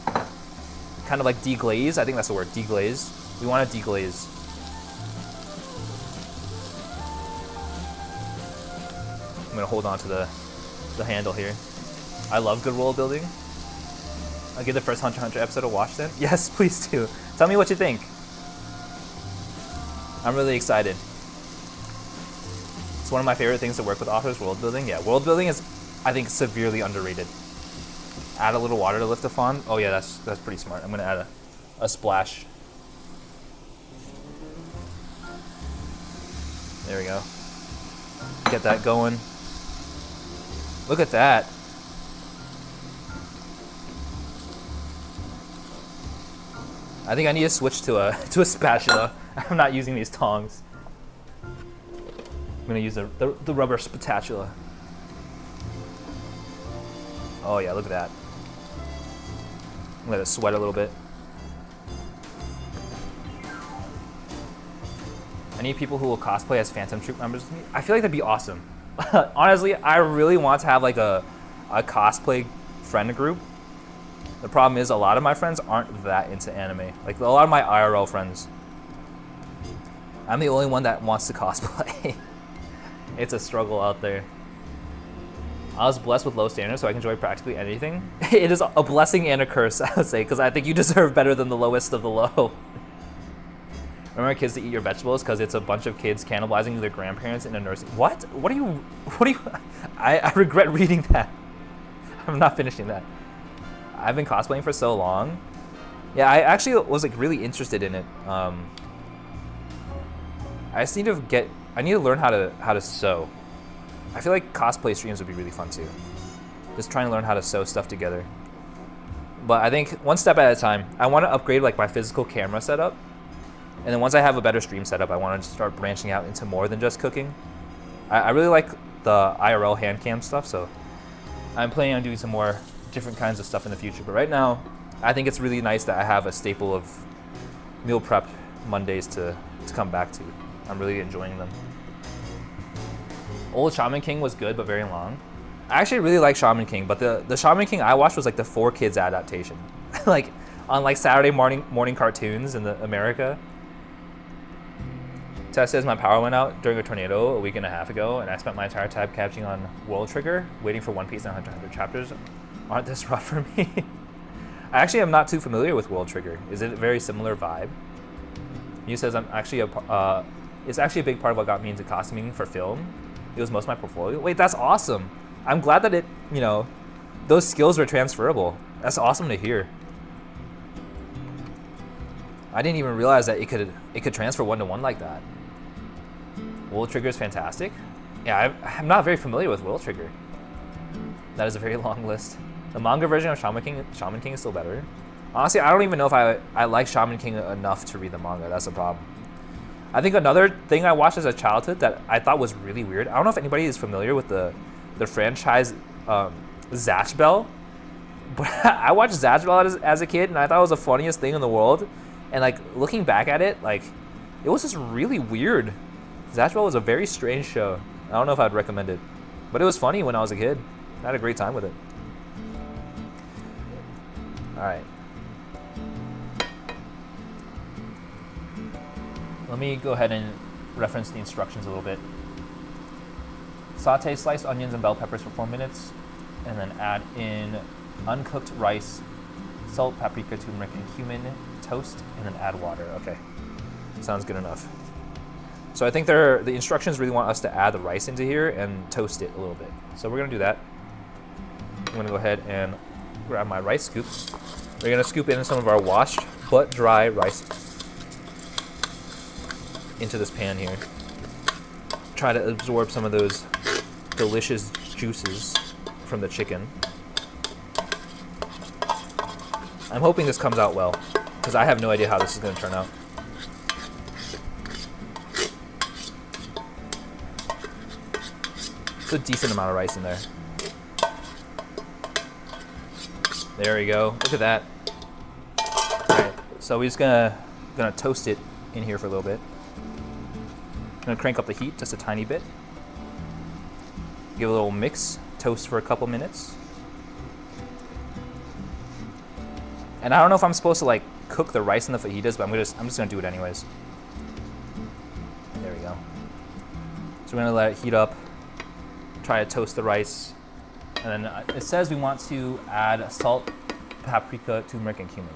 Kind of like deglaze, I think that's the word, deglaze. We want to deglaze. I'm gonna hold on to the handle here. I love good world building. I'll give the first Hunter x Hunter episode a watch then. Yes, please do. Tell me what you think. I'm really excited. It's one of my favorite things to work with authors, world building. Yeah, world building is, I think, severely underrated. Add a little water to lift the fond. Oh yeah, that's pretty smart. I'm gonna add a splash. There we go. Get that going. Look at that. I think I need to switch to a spatula. I'm not using these tongs. I'm gonna use the rubber spatula. Oh yeah, look at that. Let it sweat a little bit. I need people who will cosplay as Phantom Troop members with me. I feel like that'd be awesome. Honestly, I really want to have like a cosplay friend group. The problem is a lot of my friends aren't that into anime. Like a lot of my IRL friends. I'm the only one that wants to cosplay. It's a struggle out there. I was blessed with low standards, so I can enjoy practically anything. It is a blessing and a curse, I would say, because I think you deserve better than the lowest of the low. Remember kids to eat your vegetables because it's a bunch of kids cannibalizing their grandparents in a nursing. What? What are you? I regret reading that. I'm not finishing that. I've been cosplaying for so long. Yeah, I actually was like really interested in it. I just need to I need to learn how to sew. I feel like cosplay streams would be really fun too. Just trying to learn how to sew stuff together. But I think one step at a time. I want to upgrade like my physical camera setup. And then once I have a better stream setup, I want to start branching out into more than just cooking. I really like the IRL hand cam stuff, so I'm planning on doing some more different kinds of stuff in the future. But right now, I think it's really nice that I have a staple of meal prep Mondays to come back to. I'm really enjoying them. Old Shaman King was good, but very long. I actually really like Shaman King, but the Shaman King I watched was like the 4Kids adaptation. Like on like Saturday morning cartoons in America. Tess says my power went out during a tornado a week and a half ago, and I spent my entire time catching on World Trigger, waiting for One Piece and Hunter x Hunter chapters. Aren't this rough for me? I actually am not too familiar with World Trigger. Is it a very similar vibe? You says I'm actually it's actually a big part of what got me into costuming for film. It was most of my portfolio. Wait, that's awesome. I'm glad that those skills were transferable. That's awesome to hear. I didn't even realize that it could transfer one-to-one like that. World Trigger is fantastic. Yeah, I'm not very familiar with World Trigger. That is a very long list. The manga version of Shaman King is still better. Honestly, I don't even know if I like Shaman King enough to read the manga. That's the problem. I think another thing I watched as a childhood that I thought was really weird. I don't know if anybody is familiar with the franchise Zatch Bell, but I watched Zatch Bell as a kid, and I thought it was the funniest thing in the world. And like looking back at it, like it was just really weird. Zatch Bell was a very strange show. I don't know if I'd recommend it, but it was funny when I was a kid. I had a great time with it. All right. Let me go ahead and reference the instructions a little bit. Saute sliced onions and bell peppers for 4 minutes, and then add in uncooked rice, salt, paprika, turmeric, and cumin, toast, and then add water. Okay, sounds good enough. So I think the instructions really want us to add the rice into here and toast it a little bit. So we're gonna do that. I'm gonna go ahead and grab my rice scoop. We're gonna scoop in some of our washed but dry rice into this pan here. Try to absorb some of those delicious juices from the chicken. I'm hoping this comes out well, because I have no idea how this is going to turn out. It's a decent amount of rice in there. There we go. Look at that. Alright, so we're just gonna toast it in here for a little bit. I'm gonna crank up the heat just a tiny bit. Give a little mix, toast for a couple minutes. And I don't know if I'm supposed to like cook the rice in the fajitas, but I'm just gonna do it anyways. There we go. So we're gonna let it heat up. Try to toast the rice, and then it says we want to add salt, paprika, turmeric, and cumin.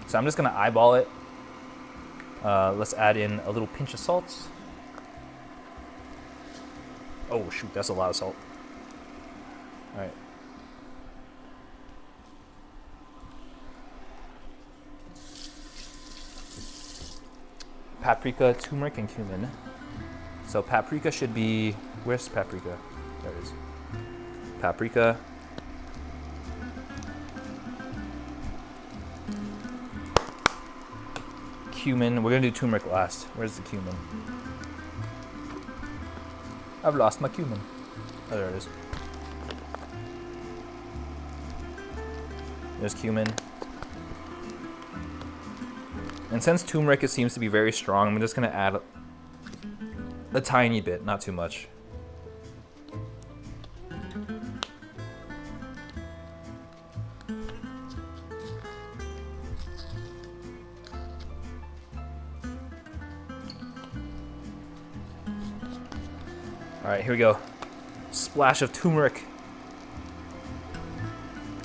So I'm just gonna eyeball it. Let's add in a little pinch of salt. Oh shoot, that's a lot of salt. All right. Paprika, turmeric, and cumin. So paprika should be, where's paprika? There it is. Paprika. Cumin. We're gonna do turmeric last. Where's the cumin? I've lost my cumin. Oh, there it is. There's cumin. And since turmeric seems to be very strong, I'm just gonna add a tiny bit, not too much. All right, here we go. Splash of turmeric.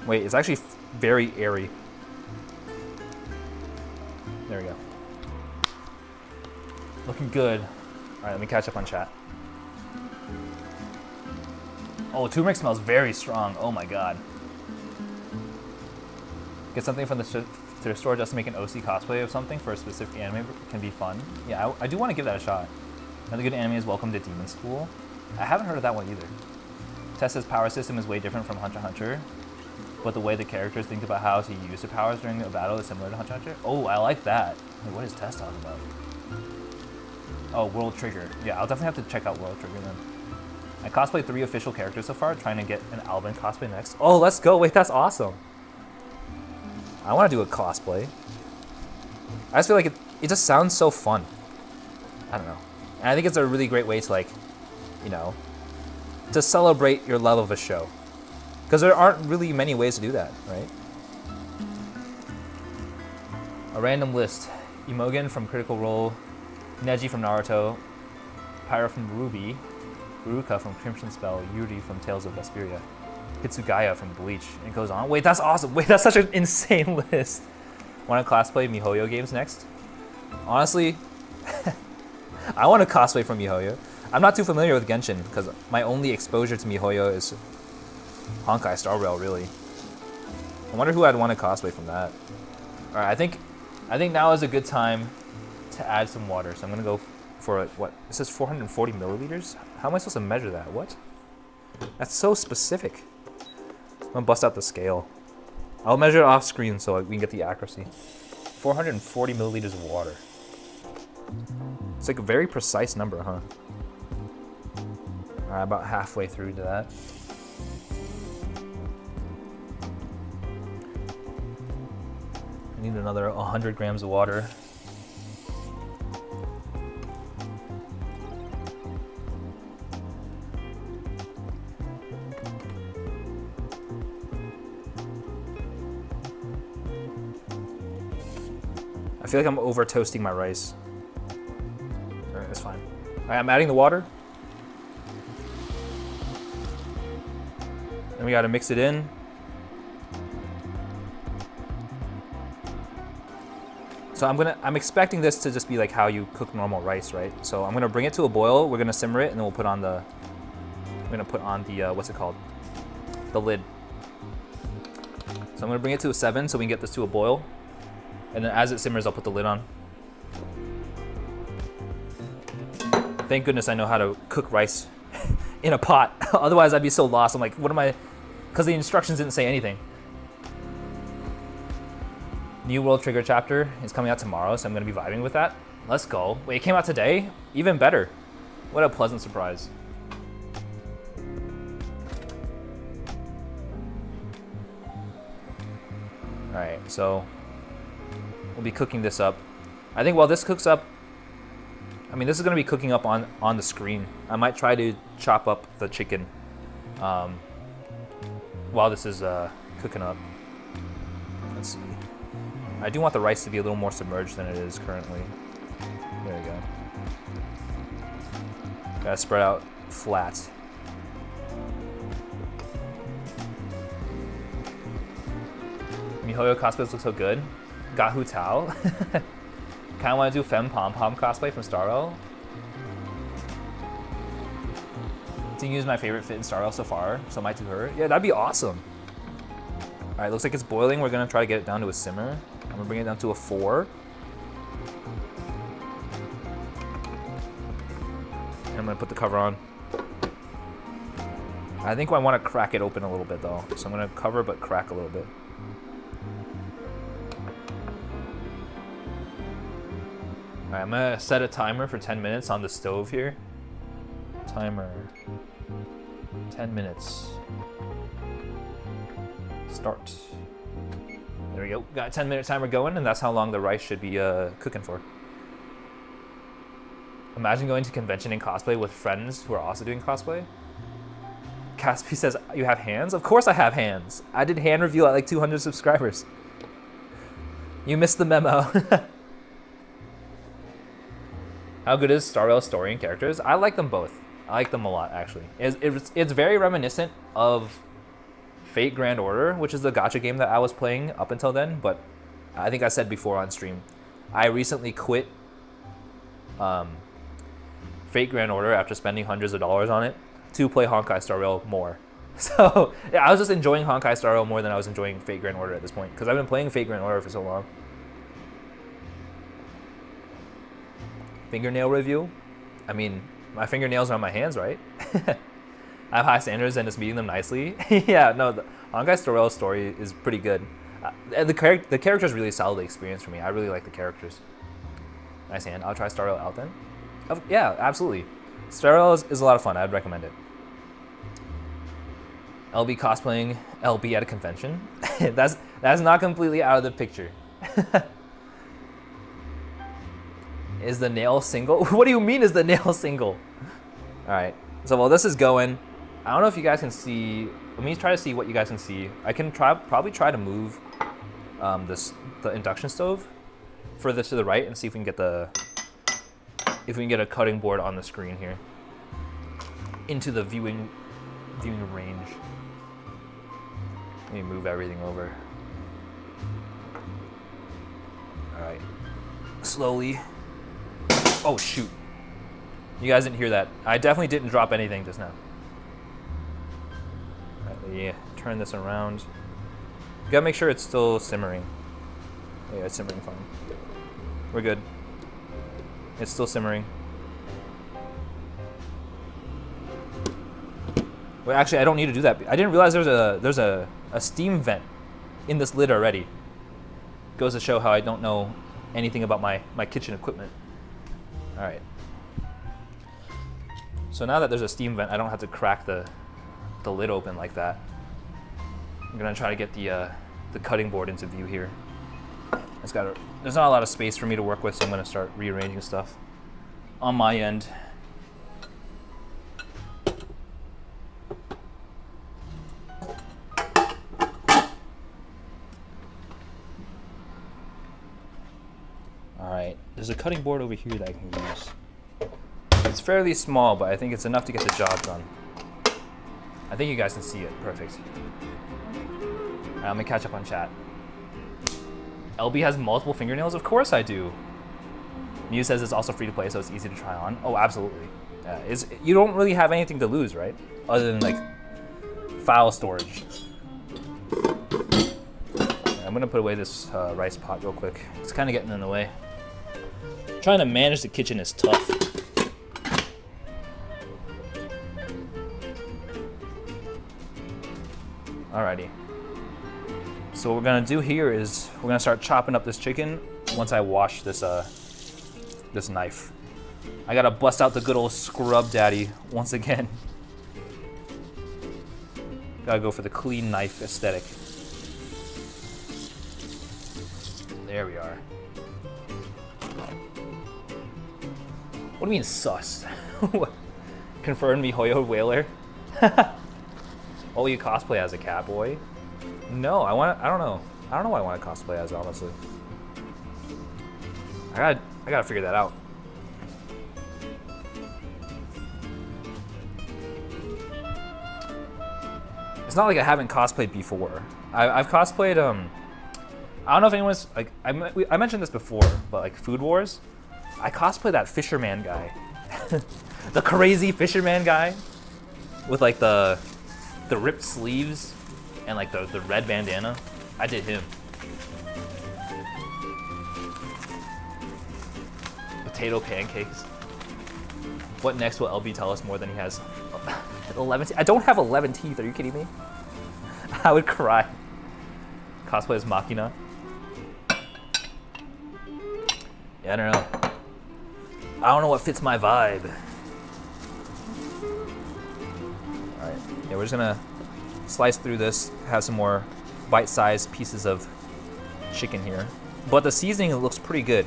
Wait, it's actually very airy. There we go. Looking good. All right, let me catch up on chat. Oh, turmeric smells very strong. Oh my god. Get something from the store just to make an OC cosplay of something for a specific anime can be fun. Yeah, I do want to give that a shot. Another good anime is Welcome to Demon School. I haven't heard of that one either. Tessa's power system is way different from Hunter x Hunter, but the way the characters think about how to use their powers during a battle is similar to Hunter x Hunter. Oh, I like that. Wait, what is Tess talking about? Oh, World Trigger. Yeah, I'll definitely have to check out World Trigger then. I cosplayed 3 official characters so far, trying to get an Alvin cosplay next. Oh, let's go. Wait, that's awesome. I want to do a cosplay. I just feel like it just sounds so fun. I don't know. And I think it's a really great way to like, you know, to celebrate your love of a show. Because there aren't really many ways to do that, right? A random list. Imogen from Critical Role Neji from Naruto, Pyra from Ruby, Uruka from Crimson Spell, Yuri from Tales of Vesperia, Hitsugaya from Bleach, and it goes on. Wait, that's awesome. Wait, that's such an insane list. Want to cosplay MiHoYo games next? Honestly, I want to cosplay from MiHoYo. I'm not too familiar with Genshin because my only exposure to MiHoYo is Honkai Star Rail, really. I wonder who I'd want to cosplay from that. All right, I think now is a good time to add some water. So I'm gonna go for what? It says 440 milliliters. How am I supposed to measure that? What? That's so specific. I'm gonna bust out the scale. I'll measure it off screen so we can get the accuracy. 440 milliliters of water. It's like a very precise number, huh? All right, about halfway through to that. I need another 100 grams of water. I feel like I'm over toasting my rice. All right, that's fine. All right, I'm adding the water. And we gotta mix it in. So I'm expecting this to just be like how you cook normal rice, right? So I'm gonna bring it to a boil. We're gonna simmer it, and then we'll put on the. We're gonna put on the what's it called? The lid. So I'm gonna bring it to a 7 so we can get this to a boil, and then as it simmers, I'll put the lid on. Thank goodness I know how to cook rice in a pot. Otherwise, I'd be so lost. I'm like, what am I? Because the instructions didn't say anything. New World Trigger chapter is coming out tomorrow, so I'm going to be vibing with that. Let's go. Wait, it came out today? Even better. What a pleasant surprise. All right, so we'll be cooking this up. I think while this cooks up, I mean, this is going to be cooking up on the screen. I might try to chop up the chicken while this is cooking up. Let's see. I do want the rice to be a little more submerged than it is currently. There we go. Gotta spread out flat. MiHoYo cosplays look so good. Gahu Tao. Kinda wanna do Femme Pom Pom cosplay from Star Rail. Dingyu's my favorite fit in Star Rail so far, so I might do her. Yeah, that'd be awesome. All right, looks like it's boiling. We're gonna try to get it down to a simmer. I'm gonna bring it down to a 4. And I'm gonna put the cover on. I think I wanna crack it open a little bit though. So I'm gonna cover but crack a little bit. All right, I'm gonna set a timer for 10 minutes on the stove here. Timer, 10 minutes. Start. There we go. Got a 10-minute timer going, and that's how long the rice should be cooking for. Imagine going to convention and cosplay with friends who are also doing cosplay. Caspi says, you have hands? Of course I have hands. I did hand review at like 200 subscribers. You missed the memo. How good is Star Rail's story and characters? I like them both. I like them a lot, actually. It's very reminiscent of Fate Grand Order, which is the gacha game that I was playing up until then, but I think I said before on stream, I recently quit Fate Grand Order after spending hundreds of dollars on it to play Honkai Star Rail more. So yeah, I was just enjoying Honkai Star Rail more than I was enjoying Fate Grand Order at this point, because I've been playing Fate Grand Order for so long. Fingernail review? I mean, my fingernails are on my hands, right? I have high standards and it's meeting them nicely. Yeah, no, the Honkai Star Rail story is pretty good. And the characters really solid experience for me. I really like the characters. Nice hand. I'll try Star Rail out then. Yeah, absolutely. Star Rail is a lot of fun. I'd recommend it. LB cosplaying LB at a convention. That's not completely out of the picture. Is the nail single? What do you mean is the nail single? All right. So while this is going, I don't know if you guys can see. Let me try to see what you guys can see. I can probably try to move the induction stove further to the right and see if we can get the if we can get a cutting board on the screen here into the viewing range. Let me move everything over. All right, slowly. Oh shoot! You guys didn't hear that. I definitely didn't drop anything just now. All right, yeah, turn this around. You gotta make sure it's still simmering. Yeah, it's simmering fine. We're good. It's still simmering. Wait, actually, I don't need to do that. I didn't realize there's a steam vent in this lid already. Goes to show how I don't know anything about my kitchen equipment. All right. So now that there's a steam vent, I don't have to crack the lid open like that. I'm gonna try to get the cutting board into view here. There's not a lot of space for me to work with, so I'm gonna start rearranging stuff on my end. All right, there's a cutting board over here that I can use. It's fairly small, but I think it's enough to get the job done. I think you guys can see it. Perfect. All right, I'm gonna catch up on chat. LB has multiple fingernails? Of course I do. Mew says it's also free to play, so it's easy to try on. Oh, absolutely. You don't really have anything to lose, right? Other than like file storage. Yeah, I'm gonna put away this rice pot real quick. It's kind of getting in the way. Trying to manage the kitchen is tough. Alrighty. So what we're gonna do here is we're gonna start chopping up this chicken once I wash this this knife. I gotta bust out the good old scrub daddy once again. Gotta go for the clean knife aesthetic. There we are. What do you mean sus? Confirm me Hoyo Whaler? Oh, you cosplay as a cat boy? No, I don't know. I don't know what I want to cosplay as, honestly. I gotta figure that out. It's not like I haven't cosplayed before. I've cosplayed, I don't know if anyone's, like, I mentioned this before, but like Food Wars, I cosplayed that fisherman guy. The crazy fisherman guy with like the ripped sleeves and like the red bandana. I did him. Potato pancakes. What next will LB tell us more than he has 11 teeth? I don't have 11 teeth, are you kidding me? I would cry. Cosplay as Machina. Yeah, I don't know. I don't know what fits my vibe. All right, yeah, we're just gonna slice through this, have some more bite-sized pieces of chicken here. But the seasoning looks pretty good.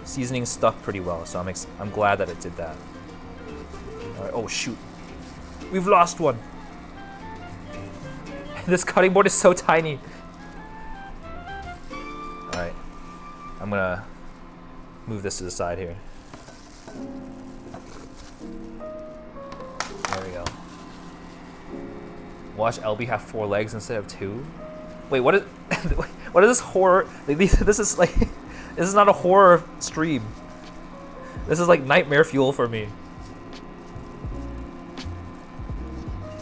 Seasoning stuck pretty well, so I'm glad that it did that. All right, oh shoot. We've lost one. This cutting board is so tiny. All right, I'm gonna move this to the side here. There we go. Watch LB have 4 legs instead of 2. Wait, what is what is this horror? This is like, this is not a horror stream. This is like nightmare fuel for me.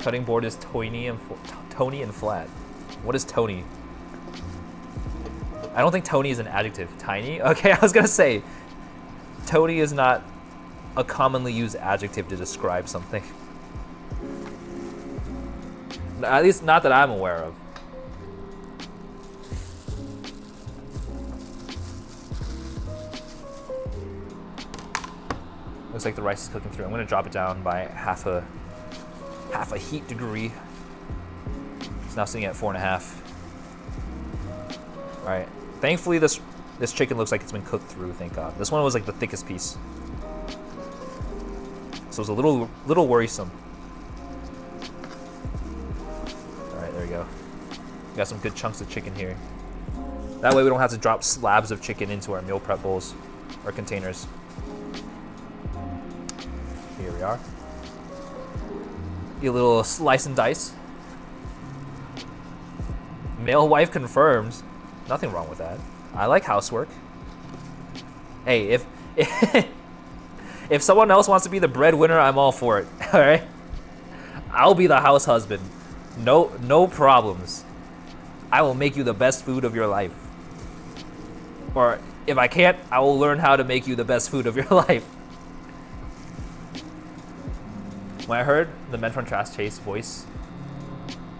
Cutting board is Tony and flat. What is Tony? I don't think Tony is an adjective. Tiny? Okay, I was gonna say, Tony is not a commonly used adjective to describe something. At least not that I'm aware of. Looks like the rice is cooking through. I'm gonna drop it down by half a heat degree. It's now sitting at 4.5. All right. Thankfully, this chicken looks like it's been cooked through. Thank God. This one was like the thickest piece, so it was a little worrisome. All right, there we go. We got some good chunks of chicken here. That way, we don't have to drop slabs of chicken into our meal prep bowls or containers. Here we are. Eat a little slice and dice. Male wife confirmed. Nothing wrong with that. I like housework. Hey, if someone else wants to be the breadwinner, I'm all for it. All right, I'll be the house husband. No problems. I will make you the best food of your life. Or if I can't, I will learn how to make you the best food of your life. When I heard the Men from Trash Taste voice,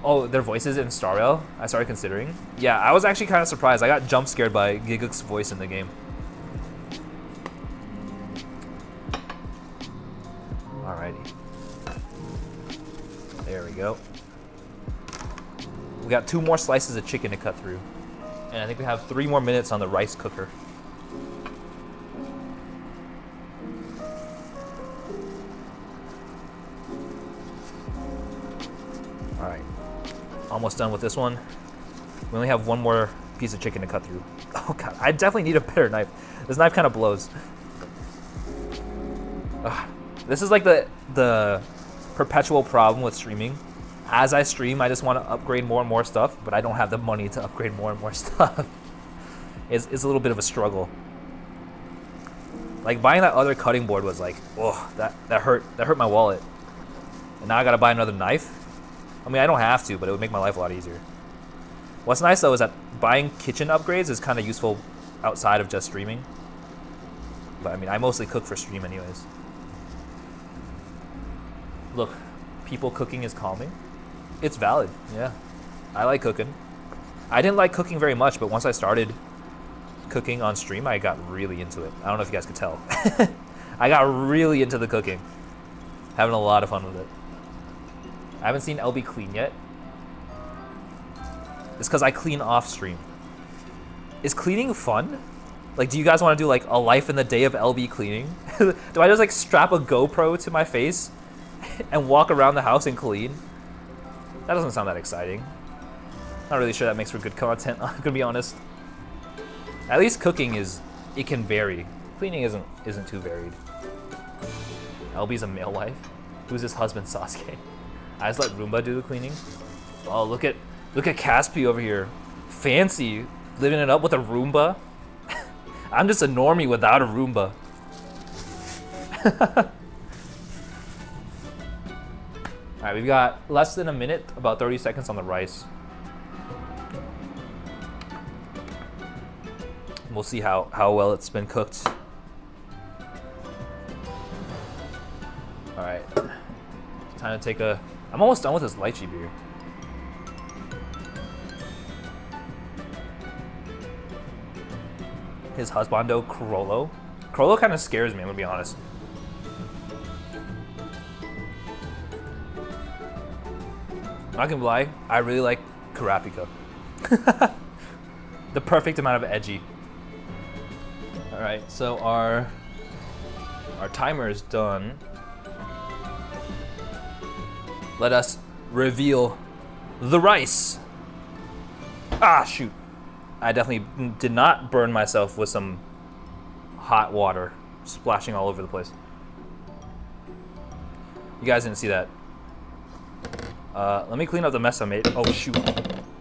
oh, their voices in Star Rail, I started considering. Yeah, I was actually kind of surprised. I got jump scared by Giguk's voice in the game. Alrighty. There we go. We got 2 more slices of chicken to cut through. And I think we have 3 more minutes on the rice cooker. Alright. Almost done with this one. We only have 1 more piece of chicken to cut through. Oh god, I definitely need a better knife. This knife kind of blows. Ugh. This is like the perpetual problem with streaming. As I stream, I just want to upgrade more and more stuff, but I don't have the money to upgrade more and more stuff. It's a little bit of a struggle. Like buying that other cutting board was like, oh, that hurt my wallet. And now I gotta buy another knife. I mean, I don't have to, but it would make my life a lot easier. What's nice though is that buying kitchen upgrades is kind of useful outside of just streaming. But I mean, I mostly cook for stream anyways. Look, people cooking is calming. It's valid, yeah. I like cooking. I didn't like cooking very much, but once I started cooking on stream, I got really into it. I don't know if you guys could tell. I got really into the cooking. Having a lot of fun with it. I haven't seen LB clean yet. It's because I clean off stream. Is cleaning fun? Like, do you guys want to do like a life in the day of LB cleaning? Do I just like strap a GoPro to my face and walk around the house and clean? That doesn't sound that exciting. Not really sure that makes for good content, I'm gonna be honest. At least cooking it can vary. Cleaning isn't too varied. LB's a male wife. Who's his husband, Sasuke? I just let Roomba do the cleaning. Oh, look at Caspi over here. Fancy, living it up with a Roomba. I'm just a normie without a Roomba. Alright, we've got less than a minute, about 30 seconds on the rice. We'll see how well it's been cooked. Alright, time to take a... I'm almost done with this lychee beer. His husbando, Crollo. Crollo kind of scares me, I'm gonna be honest. I'm not gonna lie, I really like Kurapika. The perfect amount of edgy. Alright, so our timer is done. Let us reveal the rice. Ah, shoot. I definitely did not burn myself with some hot water splashing all over the place. You guys didn't see that. Let me clean up the mess I made. Oh, shoot.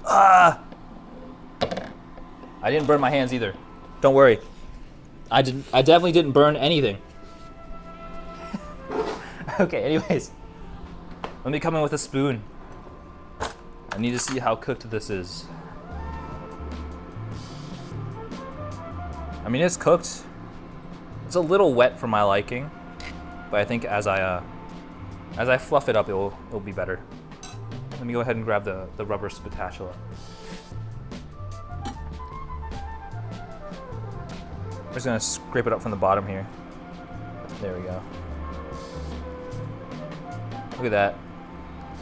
Ah! I didn't burn my hands either. Don't worry. I definitely didn't burn anything. Okay, anyways. Let me come in with a spoon. I need to see how cooked this is. I mean, it's cooked. It's a little wet for my liking, but I think as I fluff it up, it'll be better. Let me go ahead and grab the rubber spatula. I'm just gonna scrape it up from the bottom here. There we go. Look at that.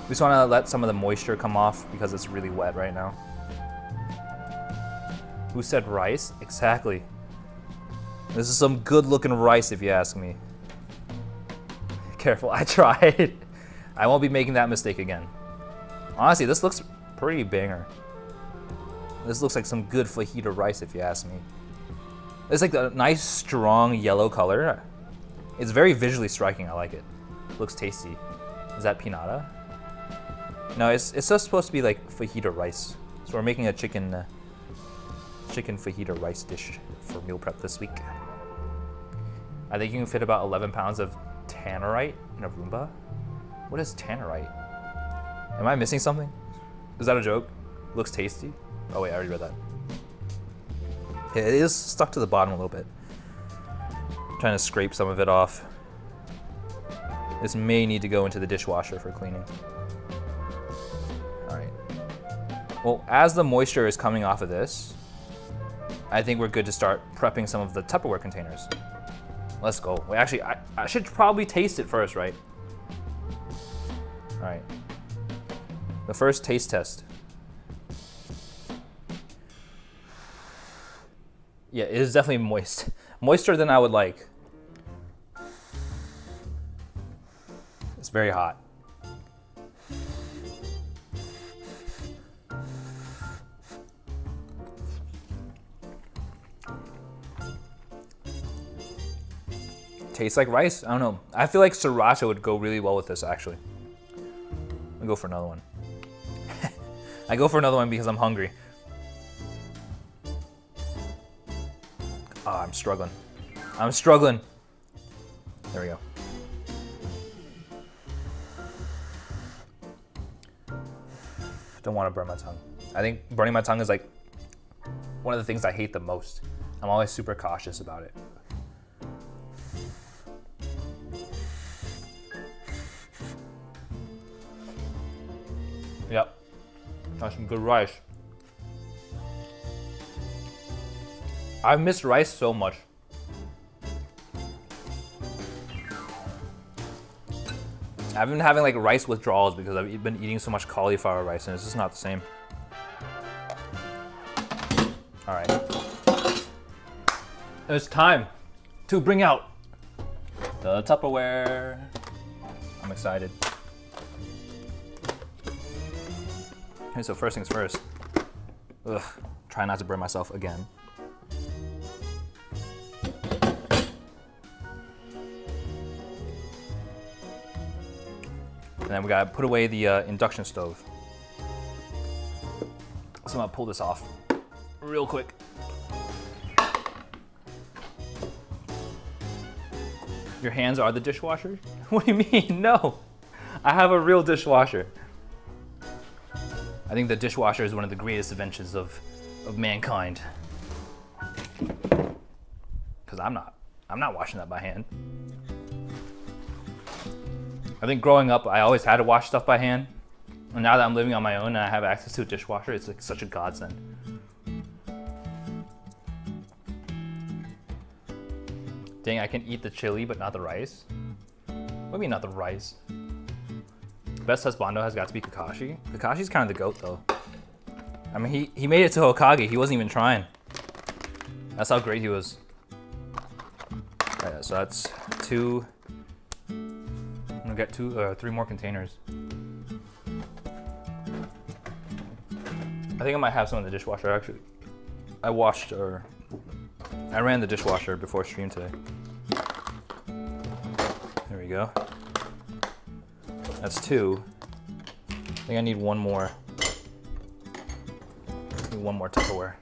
We just wanna let some of the moisture come off because it's really wet right now. Who said rice? Exactly. This is some good looking rice if you ask me. Careful, I tried. I won't be making that mistake again. Honestly, this looks pretty banger. This looks like some good fajita rice if you ask me. It's like a nice strong yellow color. It's very visually striking, I like it. Looks tasty. Is that pinata? No, it's just supposed to be like fajita rice. So we're making a chicken fajita rice dish for meal prep this week. I think you can fit about 11 pounds of tannerite in a Roomba. What is tannerite? Am I missing something? Is that a joke? Looks tasty. Oh wait, I already read that. It is stuck to the bottom a little bit. I'm trying to scrape some of it off. This may need to go into the dishwasher for cleaning. All right. Well, as the moisture is coming off of this, I think we're good to start prepping some of the Tupperware containers. Let's go. Wait, actually, I should probably taste it first, right? All right. The first taste test. Yeah, it is definitely moist. Moister than I would like. It's very hot. Tastes like rice. I don't know. I feel like sriracha would go really well with this, actually. I'll go for another one. I go for another one because I'm hungry. Oh, I'm struggling. I'm struggling. There we go. Don't want to burn my tongue. I think burning my tongue is like one of the things I hate the most. I'm always super cautious about it. Yep, that's some good rice. I've missed rice so much. I've been having like rice withdrawals because I've been eating so much cauliflower rice and it's just not the same. All right. It's time to bring out the Tupperware. I'm excited. Okay, so first things first. Ugh, try not to burn myself again. And then we gotta put away the induction stove. So I'm gonna pull this off real quick. Your hands are the dishwasher? What do you mean? No, I have a real dishwasher. I think the dishwasher is one of the greatest inventions of mankind. Because I'm not washing that by hand. I think growing up, I always had to wash stuff by hand. And now that I'm living on my own and I have access to a dishwasher, it's like such a godsend. Dang, I can eat the chili, but not the rice. What do you mean not the rice? Best husbando has got to be Kakashi. Kakashi's kind of the GOAT though. I mean, he made it to Hokage. He wasn't even trying. That's how great he was. All right, so that's two. I'm gonna get three more containers. I think I might have some in the dishwasher actually. I ran the dishwasher before stream today. There we go. That's two. I think I need one more. I need one more Tupperware.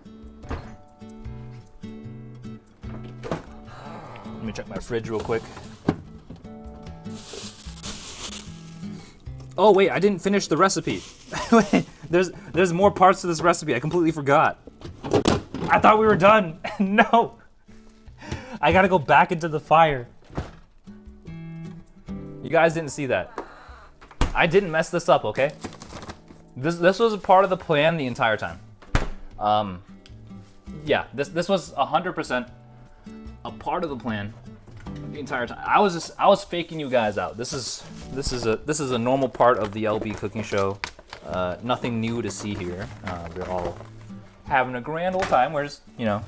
Let me check my fridge real quick. Oh wait, I didn't finish the recipe. Wait, there's more parts to this recipe. I completely forgot. I thought we were done. No. I gotta go back into the fire. You guys didn't see that. I didn't mess this up, okay? This was a part of the plan the entire time. Yeah, this was 100% a part of the plan the entire time. I was faking you guys out. This is a normal part of the LB cooking show. Nothing new to see here. We're all having a grand old time. We're just, you know,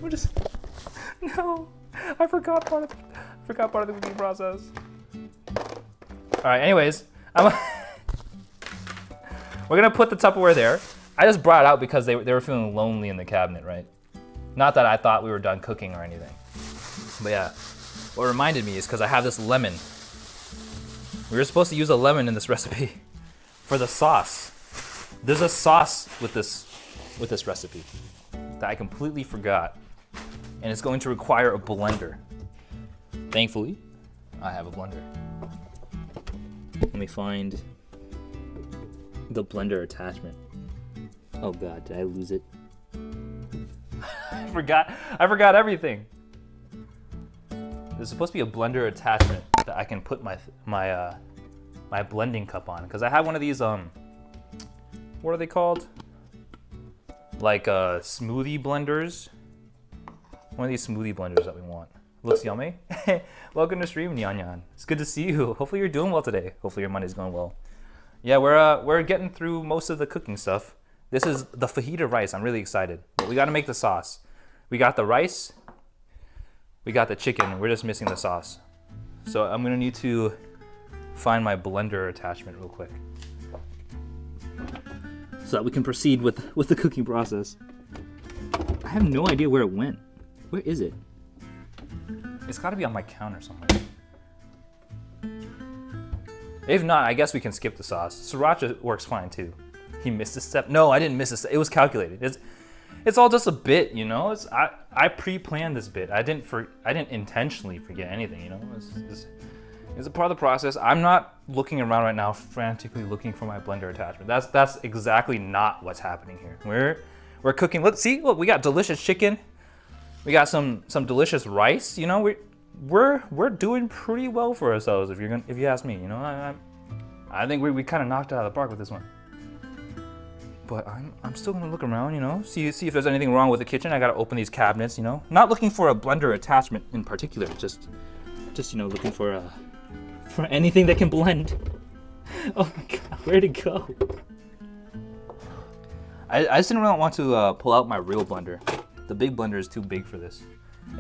we're just no. I forgot part of the cooking process. All right. Anyways, we're gonna put the Tupperware there. I just brought it out because they were feeling lonely in the cabinet, right? Not that I thought we were done cooking or anything. But yeah, What reminded me is because I have this lemon. We were supposed to use a lemon in this recipe for the sauce. There's a sauce with this recipe that I completely forgot, and it's going to require a blender. Thankfully, I have a blender. Let me find the blender attachment. Oh God, did I lose it? I forgot everything. There's supposed to be a blender attachment that I can put my blending cup on, because I have one of these what are they called? Like smoothie blenders. One of these smoothie blenders that we want. Looks yummy. Welcome to stream, Nyan Nyan. It's good to see you. Hopefully you're doing well today. Hopefully your Monday's going well. Yeah, we're getting through most of the cooking stuff. This is the fajita rice. I'm really excited. But we got to make the sauce. We got the rice. We got the chicken. We're just missing the sauce. So I'm gonna need to find my blender attachment real quick, so that we can proceed with the cooking process. I have no idea where it went. Where is it? It's got to be on my counter somewhere. If not, I guess we can skip the sauce. Sriracha works fine too. He missed a step. No, I didn't miss a step. It was calculated. It's all just a bit, you know. I pre-planned this bit. I didn't intentionally forget anything, you know. It's a part of the process. I'm not looking around right now frantically looking for my blender attachment. That's exactly not what's happening here. We're cooking. Look, we got delicious chicken. We got some delicious rice. You know, we're doing pretty well for ourselves, if you ask me. You know, I think we kind of knocked it out of the park with this one. But I'm still gonna look around, you know, see if there's anything wrong with the kitchen. I gotta open these cabinets, you know. Not looking for a blender attachment in particular, just you know, looking for anything that can blend. Oh my God, where'd it go? I just didn't really want to pull out my real blender. The big blender is too big for this.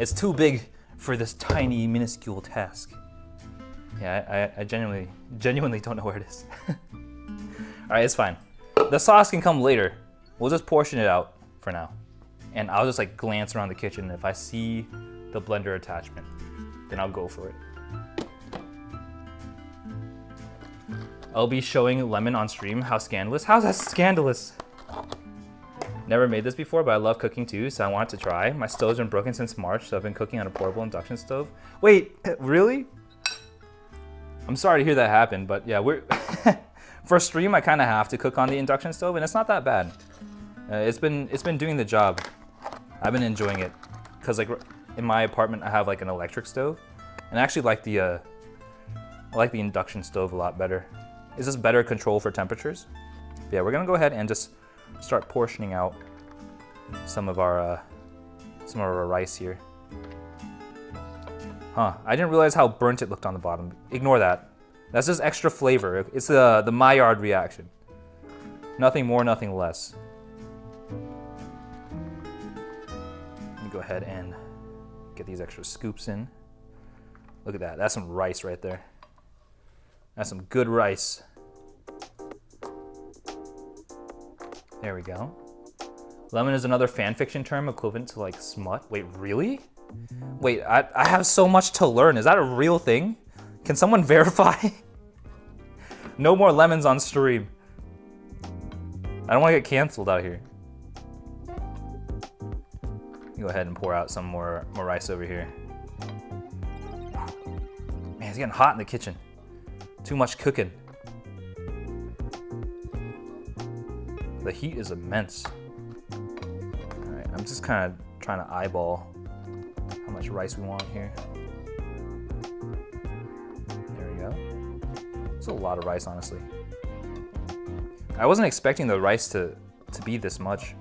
It's too big for this tiny, minuscule task. Yeah, I genuinely don't know where it is. All right, it's fine. The sauce can come later. We'll just portion it out for now. And I'll just like glance around the kitchen. If I see the blender attachment, then I'll go for it. I'll be showing lemon on stream. How scandalous? How's that scandalous? Never made this before, but I love cooking too, so I wanted to try. My stove's been broken since March, so I've been cooking on a portable induction stove. Wait, really? I'm sorry to hear that happen, but yeah, for stream, I kind of have to cook on the induction stove, and it's not that bad. It's been doing the job. I've been enjoying it, cause like in my apartment, I have like an electric stove, and I actually like I like the induction stove a lot better. It's just better control for temperatures. But yeah, we're gonna go ahead and just start portioning out some of our rice here. Huh, I didn't realize how burnt it looked on the bottom. Ignore that. That's just extra flavor. It's the Maillard reaction. Nothing more, nothing less. Let me go ahead and get these extra scoops in. Look at that, that's some rice right there. That's some good rice. There we go. Lemon is another fan fiction term equivalent to like smut. Wait, really? Wait, I have so much to learn. Is that a real thing? Can someone verify? No more lemons on stream. I don't want to get canceled out here. Go ahead and pour out some more rice over here. Man, it's getting hot in the kitchen. Too much cooking. The heat is immense. All right, I'm just kind of trying to eyeball how much rice we want here. There we go. It's a lot of rice, honestly. I wasn't expecting the rice to be this much.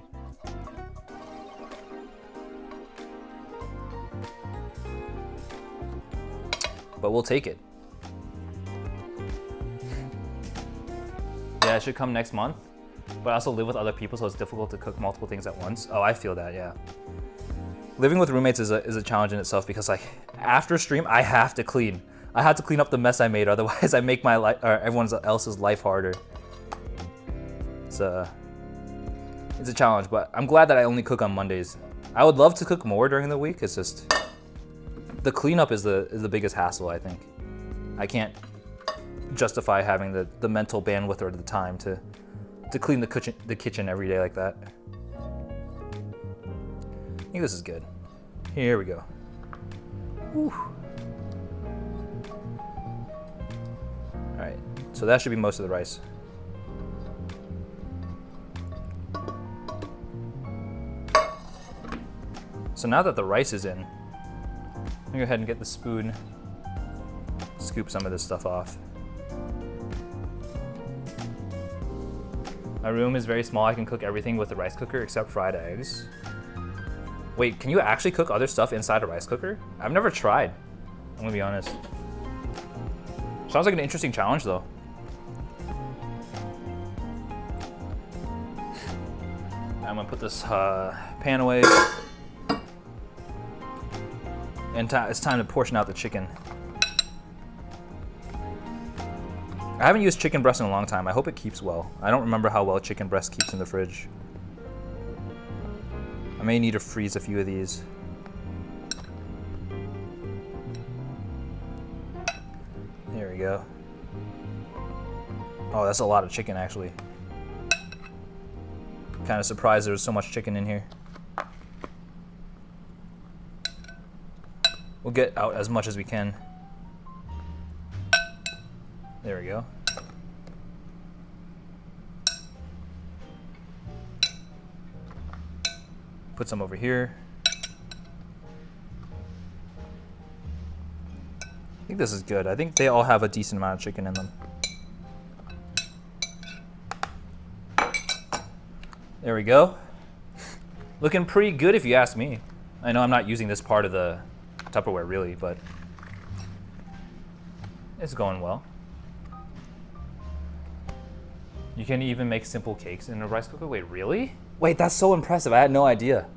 But we'll take it. Yeah, it should come next month. But I also live with other people, so it's difficult to cook multiple things at once. Oh, I feel that, yeah. Living with roommates is a challenge in itself, because like after stream, I have to clean. I have to clean up the mess I made, otherwise I make my life or everyone else's life harder. It's a challenge, but I'm glad that I only cook on Mondays. I would love to cook more during the week. It's just the cleanup is the biggest hassle, I think. I can't justify having the mental bandwidth or the time to clean the kitchen every day like that. I think this is good. Here we go. Whew. All right, so that should be most of the rice. So now that the rice is in, I'm gonna go ahead and get the spoon, scoop some of this stuff off. My room is very small. I can cook everything with the rice cooker except fried eggs. Wait, can you actually cook other stuff inside a rice cooker? I've never tried, I'm gonna be honest. Sounds like an interesting challenge though. I'm gonna put this pan away. And it's time to portion out the chicken. I haven't used chicken breast in a long time. I hope it keeps well. I don't remember how well chicken breast keeps in the fridge. I may need to freeze a few of these. There we go. Oh, that's a lot of chicken actually. Kind of surprised there was so much chicken in here. We'll get out as much as we can. There we go. Put some over here. I think this is good. I think they all have a decent amount of chicken in them. There we go. Looking pretty good if you ask me. I know I'm not using this part of the Tupperware really, but it's going well. You can even make simple cakes in a rice cooker. Wait, really? Wait, that's so impressive. I had no idea. Do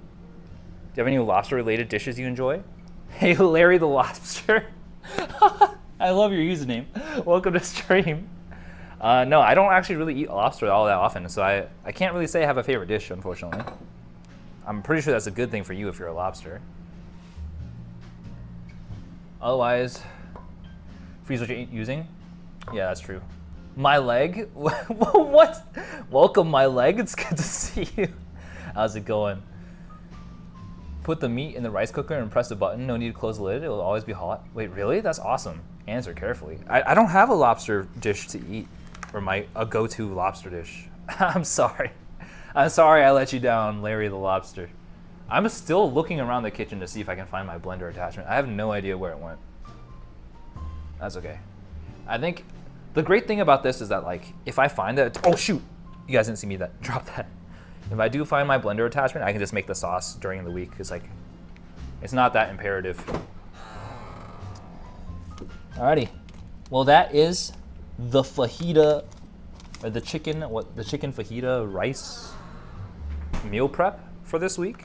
you have any lobster related dishes you enjoy? Hey, Larry the Lobster. I love your username. Welcome to stream. No, I don't actually really eat lobster all that often, so I can't really say I have a favorite dish, unfortunately. I'm pretty sure that's a good thing for you if you're a lobster. Otherwise, freeze what you're using? Yeah, that's true. My leg? What? Welcome, my leg. It's good to see you. How's it going? Put the meat in the rice cooker and press the button. No need to close the lid. It will always be hot. Wait, really? That's awesome. Answer carefully. I don't have a lobster dish to eat, or a go-to lobster dish. I'm sorry. I'm sorry I let you down, Larry the Lobster. I'm still looking around the kitchen to see if I can find my blender attachment. I have no idea where it went. That's okay. I think the great thing about this is that, like, if I find that, oh shoot, you guys didn't see me drop that. If I do find my blender attachment, I can just make the sauce during the week. It's like, it's not that imperative. Alrighty, well that is the fajita, or the chicken fajita rice meal prep for this week.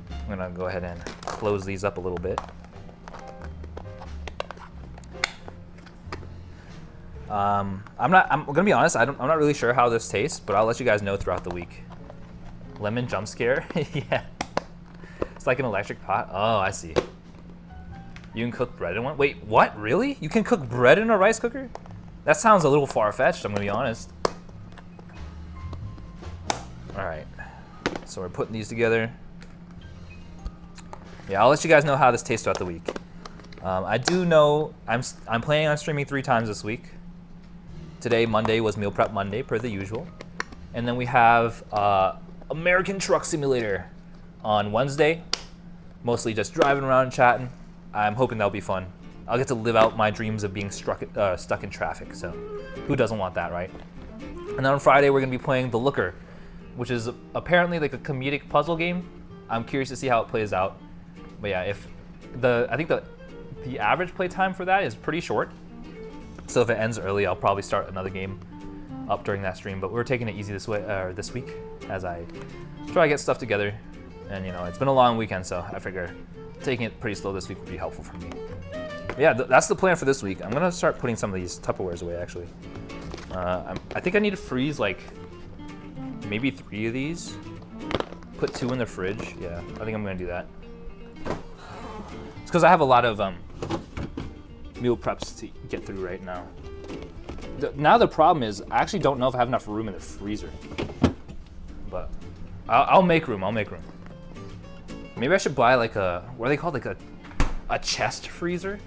I'm gonna go ahead and close these up a little bit. I'm gonna be honest, I'm not really sure how this tastes, but I'll let you guys know throughout the week. Lemon jump scare, yeah. It's like an electric pot. Oh, I see. You can cook bread in one? Wait, what, really? You can cook bread in a rice cooker? That sounds a little far-fetched, I'm gonna be honest. All right, so we're putting these together. Yeah, I'll let you guys know how this tastes throughout the week. I do know I'm planning on streaming 3 times this week. Today, Monday, was Meal Prep Monday, per the usual. And then we have American Truck Simulator on Wednesday. Mostly just driving around and chatting. I'm hoping that'll be fun. I'll get to live out my dreams of being stuck in traffic, so who doesn't want that, right? And then on Friday, we're gonna be playing The Looker, which is apparently like a comedic puzzle game. I'm curious to see how it plays out. But yeah, I think the average play time for that is pretty short. So if it ends early, I'll probably start another game up during that stream. But we're taking it easy this week as I try to get stuff together. And you know, it's been a long weekend, so I figure taking it pretty slow this week would be helpful for me. But yeah, that's the plan for this week. I'm gonna start putting some of these Tupperwares away actually. I think I need to freeze like maybe 3 of these. Put 2 in the fridge. Yeah, I think I'm gonna do that. It's because I have a lot of meal preps to get through right now. Now the problem is I actually don't know if I have enough room in the freezer. But I'll make room. I'll make room. Maybe I should buy like a, what are they called? Like a chest freezer?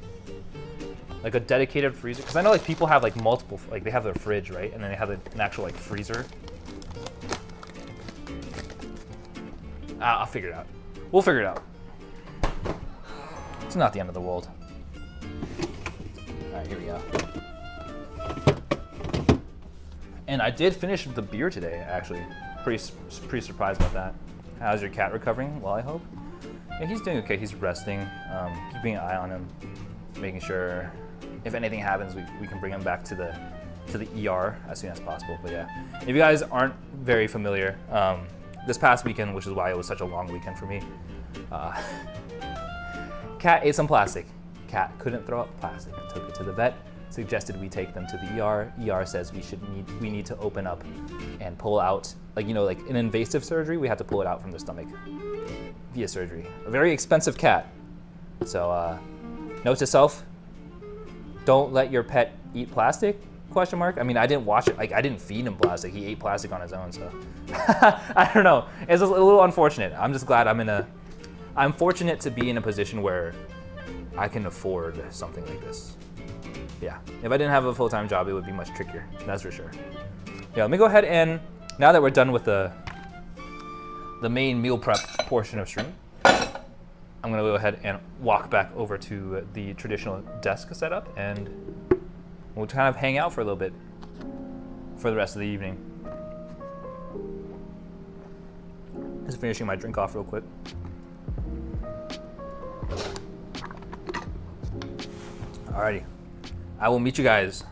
Like a dedicated freezer? Because I know like people have like multiple, like they have their fridge, right? And then they have an actual like freezer. I'll figure it out. We'll figure it out. It's not the end of the world. All right, here we go. And I did finish the beer today, actually. Pretty surprised about that. How's your cat recovering? Well, I hope. Yeah, he's doing okay. He's resting, keeping an eye on him, making sure if anything happens, we can bring him back to the ER as soon as possible. But yeah, if you guys aren't very familiar, this past weekend, which is why it was such a long weekend for me, Cat ate some plastic. Cat couldn't throw up plastic. Took it to the vet. Suggested we take them to the ER. ER says we need to open up and pull out, like, you know, like an invasive surgery. We have to pull it out from the stomach via surgery. A very expensive cat. So note to self: don't let your pet eat plastic? Question mark. I mean, I didn't watch it. Like, I didn't feed him plastic. He ate plastic on his own. So I don't know. It's a little unfortunate. I'm just glad I'm fortunate to be in a position where I can afford something like this. Yeah, if I didn't have a full-time job, it would be much trickier, that's for sure. Yeah, let me go ahead and, now that we're done with the main meal prep portion of stream, I'm gonna go ahead and walk back over to the traditional desk setup, and we'll kind of hang out for a little bit for the rest of the evening. Just finishing my drink off real quick. Alrighty. I will meet you guys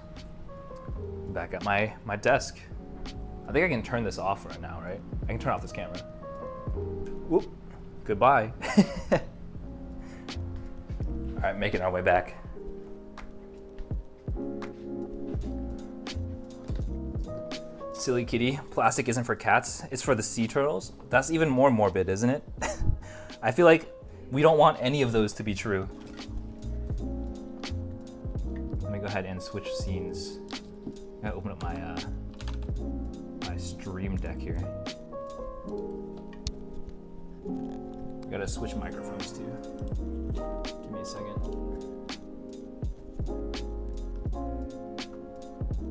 back at my desk. I think I can turn this off right now, right? I can turn off this camera. Whoop. Goodbye. All right, making our way back. Silly kitty, plastic isn't for cats, it's for the sea turtles. That's even more morbid, isn't it? I feel like we don't want any of those to be true. Go ahead and switch scenes. I'm gonna open up my stream deck here. Gotta switch microphones too. Give me a second.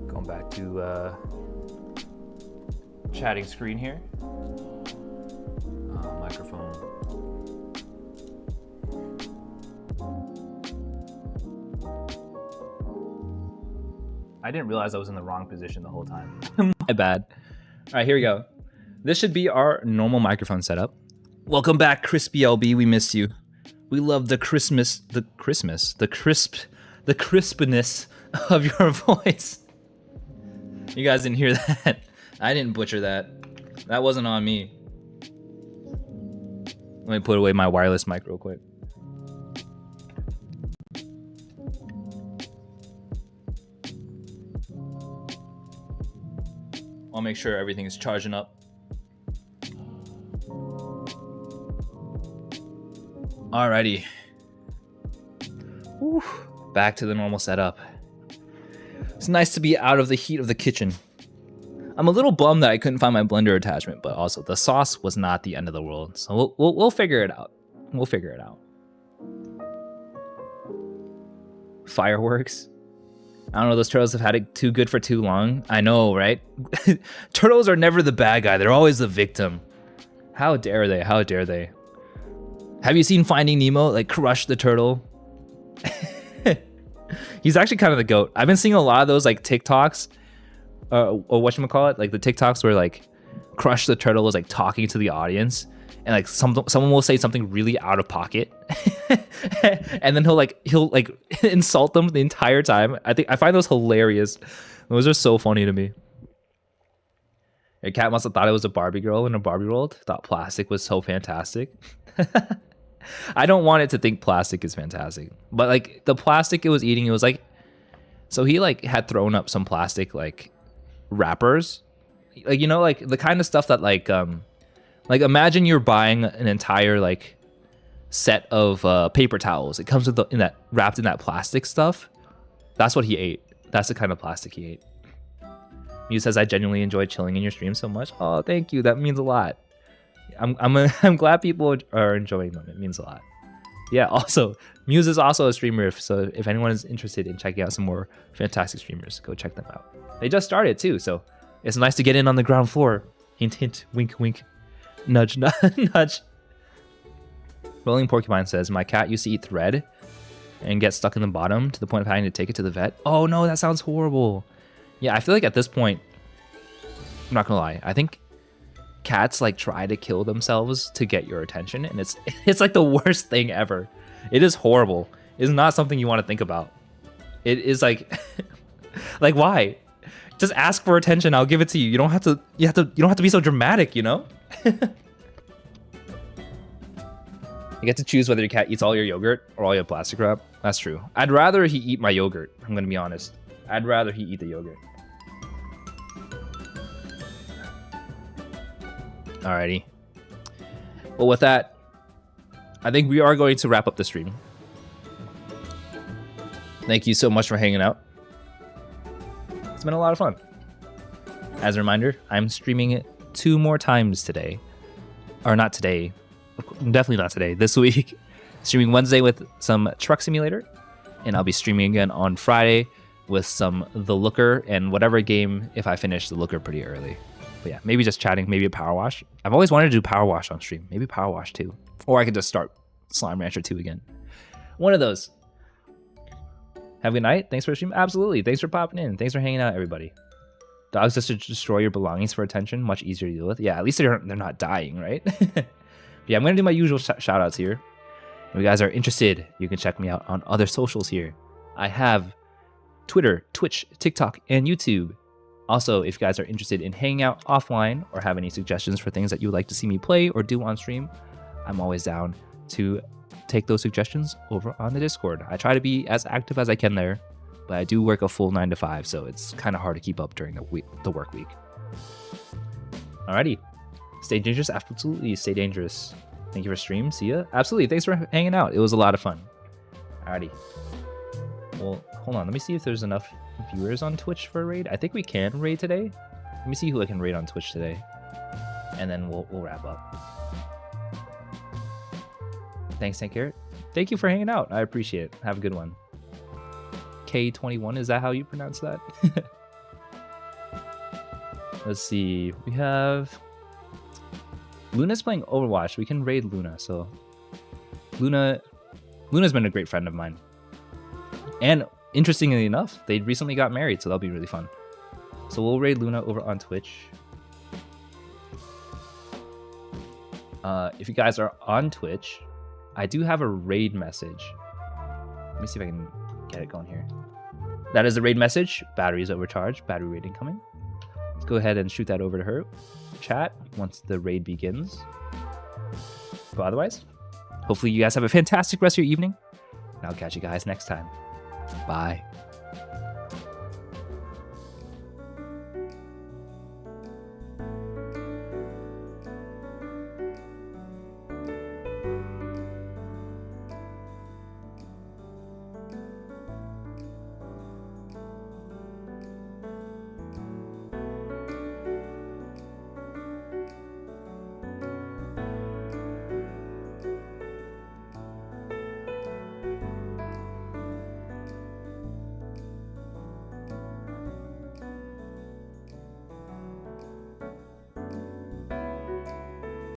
Going back to chatting screen here. Microphone. I didn't realize I was in the wrong position the whole time. My bad. All right, here we go. This should be our normal microphone setup. Welcome back, Crispy LB. We missed you. We love the crispness of your voice. You guys didn't hear that. I didn't butcher that. That wasn't on me. Let me put away my wireless mic real quick. I'll make sure everything is charging up. Alrighty. Whew. Back to the normal setup. It's nice to be out of the heat of the kitchen. I'm a little bummed that I couldn't find my blender attachment, but also the sauce was not the end of the world. So we'll figure it out. We'll figure it out. Fireworks. I don't know, those turtles have had it too good for too long. I know, right? Turtles are never the bad guy. They're always the victim. How dare they? How dare they? Have you seen Finding Nemo, like, crush the turtle? He's actually kind of the GOAT. I've been seeing a lot of those, like, TikToks, or whatchamacallit, like the TikToks where, like, Crush the Turtle is, like, talking to the audience, and, like, someone will say something really out of pocket, and then he'll insult them the entire time. I find those hilarious. Those are so funny to me. Your cat must have thought it was a Barbie girl in a Barbie world. Thought plastic was so fantastic. I don't want it to think plastic is fantastic, but like the plastic it was eating, it was like, so he like had thrown up some plastic like wrappers, like, you know, like the kind of stuff that like imagine you're buying an entire like set of paper towels. It comes with wrapped in that plastic stuff. That's what he ate. That's the kind of plastic he ate. Mew says, I genuinely enjoy chilling in your stream so much. Oh, thank you. That means a lot. I'm glad people are enjoying them. It means a lot. Yeah, also, Muse is also a streamer, so if anyone is interested in checking out some more fantastic streamers, go check them out. They just started too, so it's nice to get in on the ground floor. Hint, hint, wink, wink, nudge, nudge. Rolling Porcupine says, my cat used to eat thread and get stuck in the bottom to the point of having to take it to the vet. Oh no, that sounds horrible. Yeah, I feel like at this point, I'm not gonna lie, I think cats like try to kill themselves to get your attention, and it's like the worst thing ever. It is horrible. It's not something you want to think about. It is like like why? Just ask for attention, I'll give it to you. You don't have to be so dramatic, you know? You get to choose whether your cat eats all your yogurt or all your plastic wrap. That's true. I'd rather he eat my yogurt, I'm gonna be honest. I'd rather he eat the yogurt. Alrighty. Well, with that, I think we are going to wrap up the stream. Thank you so much for hanging out. It's been a lot of fun. As a reminder, I'm streaming it 2 more times today. Or not today. Definitely not today. This week. Streaming Wednesday with some Truck Simulator. And I'll be streaming again on Friday with some The Looker and whatever game if I finish The Looker pretty early. But yeah, maybe just chatting, maybe a Power Wash. I've always wanted to do Power Wash on stream. Maybe Power Wash 2. Or I could just start Slime Rancher 2 again. One of those. Have a good night. Thanks for the stream. Absolutely. Thanks for popping in. Thanks for hanging out, everybody. Dogs just to destroy your belongings for attention. Much easier to deal with. Yeah, at least they're not dying, right? Yeah, I'm going to do my usual shout outs here. If you guys are interested, you can check me out on other socials here. I have Twitter, Twitch, TikTok, and YouTube. Also, if you guys are interested in hanging out offline or have any suggestions for things that you would like to see me play or do on stream, I'm always down to take those suggestions over on the Discord. I try to be as active as I can there, but I do work a full 9 to 5, so it's kind of hard to keep up during the work week. Alrighty. Stay dangerous. Absolutely. Stay dangerous. Thank you for stream. See ya. Absolutely. Thanks for hanging out. It was a lot of fun. Alrighty. Well, hold on. Let me see if there's enough viewers on Twitch for a raid. I think we can raid today. Let me see who I can raid on Twitch today. And then we'll wrap up. Thanks, Tank Carrot. Thank you for hanging out. I appreciate it. Have a good one. K21, is that how you pronounce that? Let's see. We have Luna's playing Overwatch. We can raid Luna. So Luna's been a great friend of mine. And interestingly enough, they recently got married, so that'll be really fun. So we'll raid Luna over on Twitch. If you guys are on Twitch, I do have a raid message. Let me see if I can get it going here. That is the raid message. Batteries overcharged. Battery raid incoming. Let's go ahead and shoot that over to her. Chat once the raid begins. But otherwise, hopefully you guys have a fantastic rest of your evening. And I'll catch you guys next time. Bye.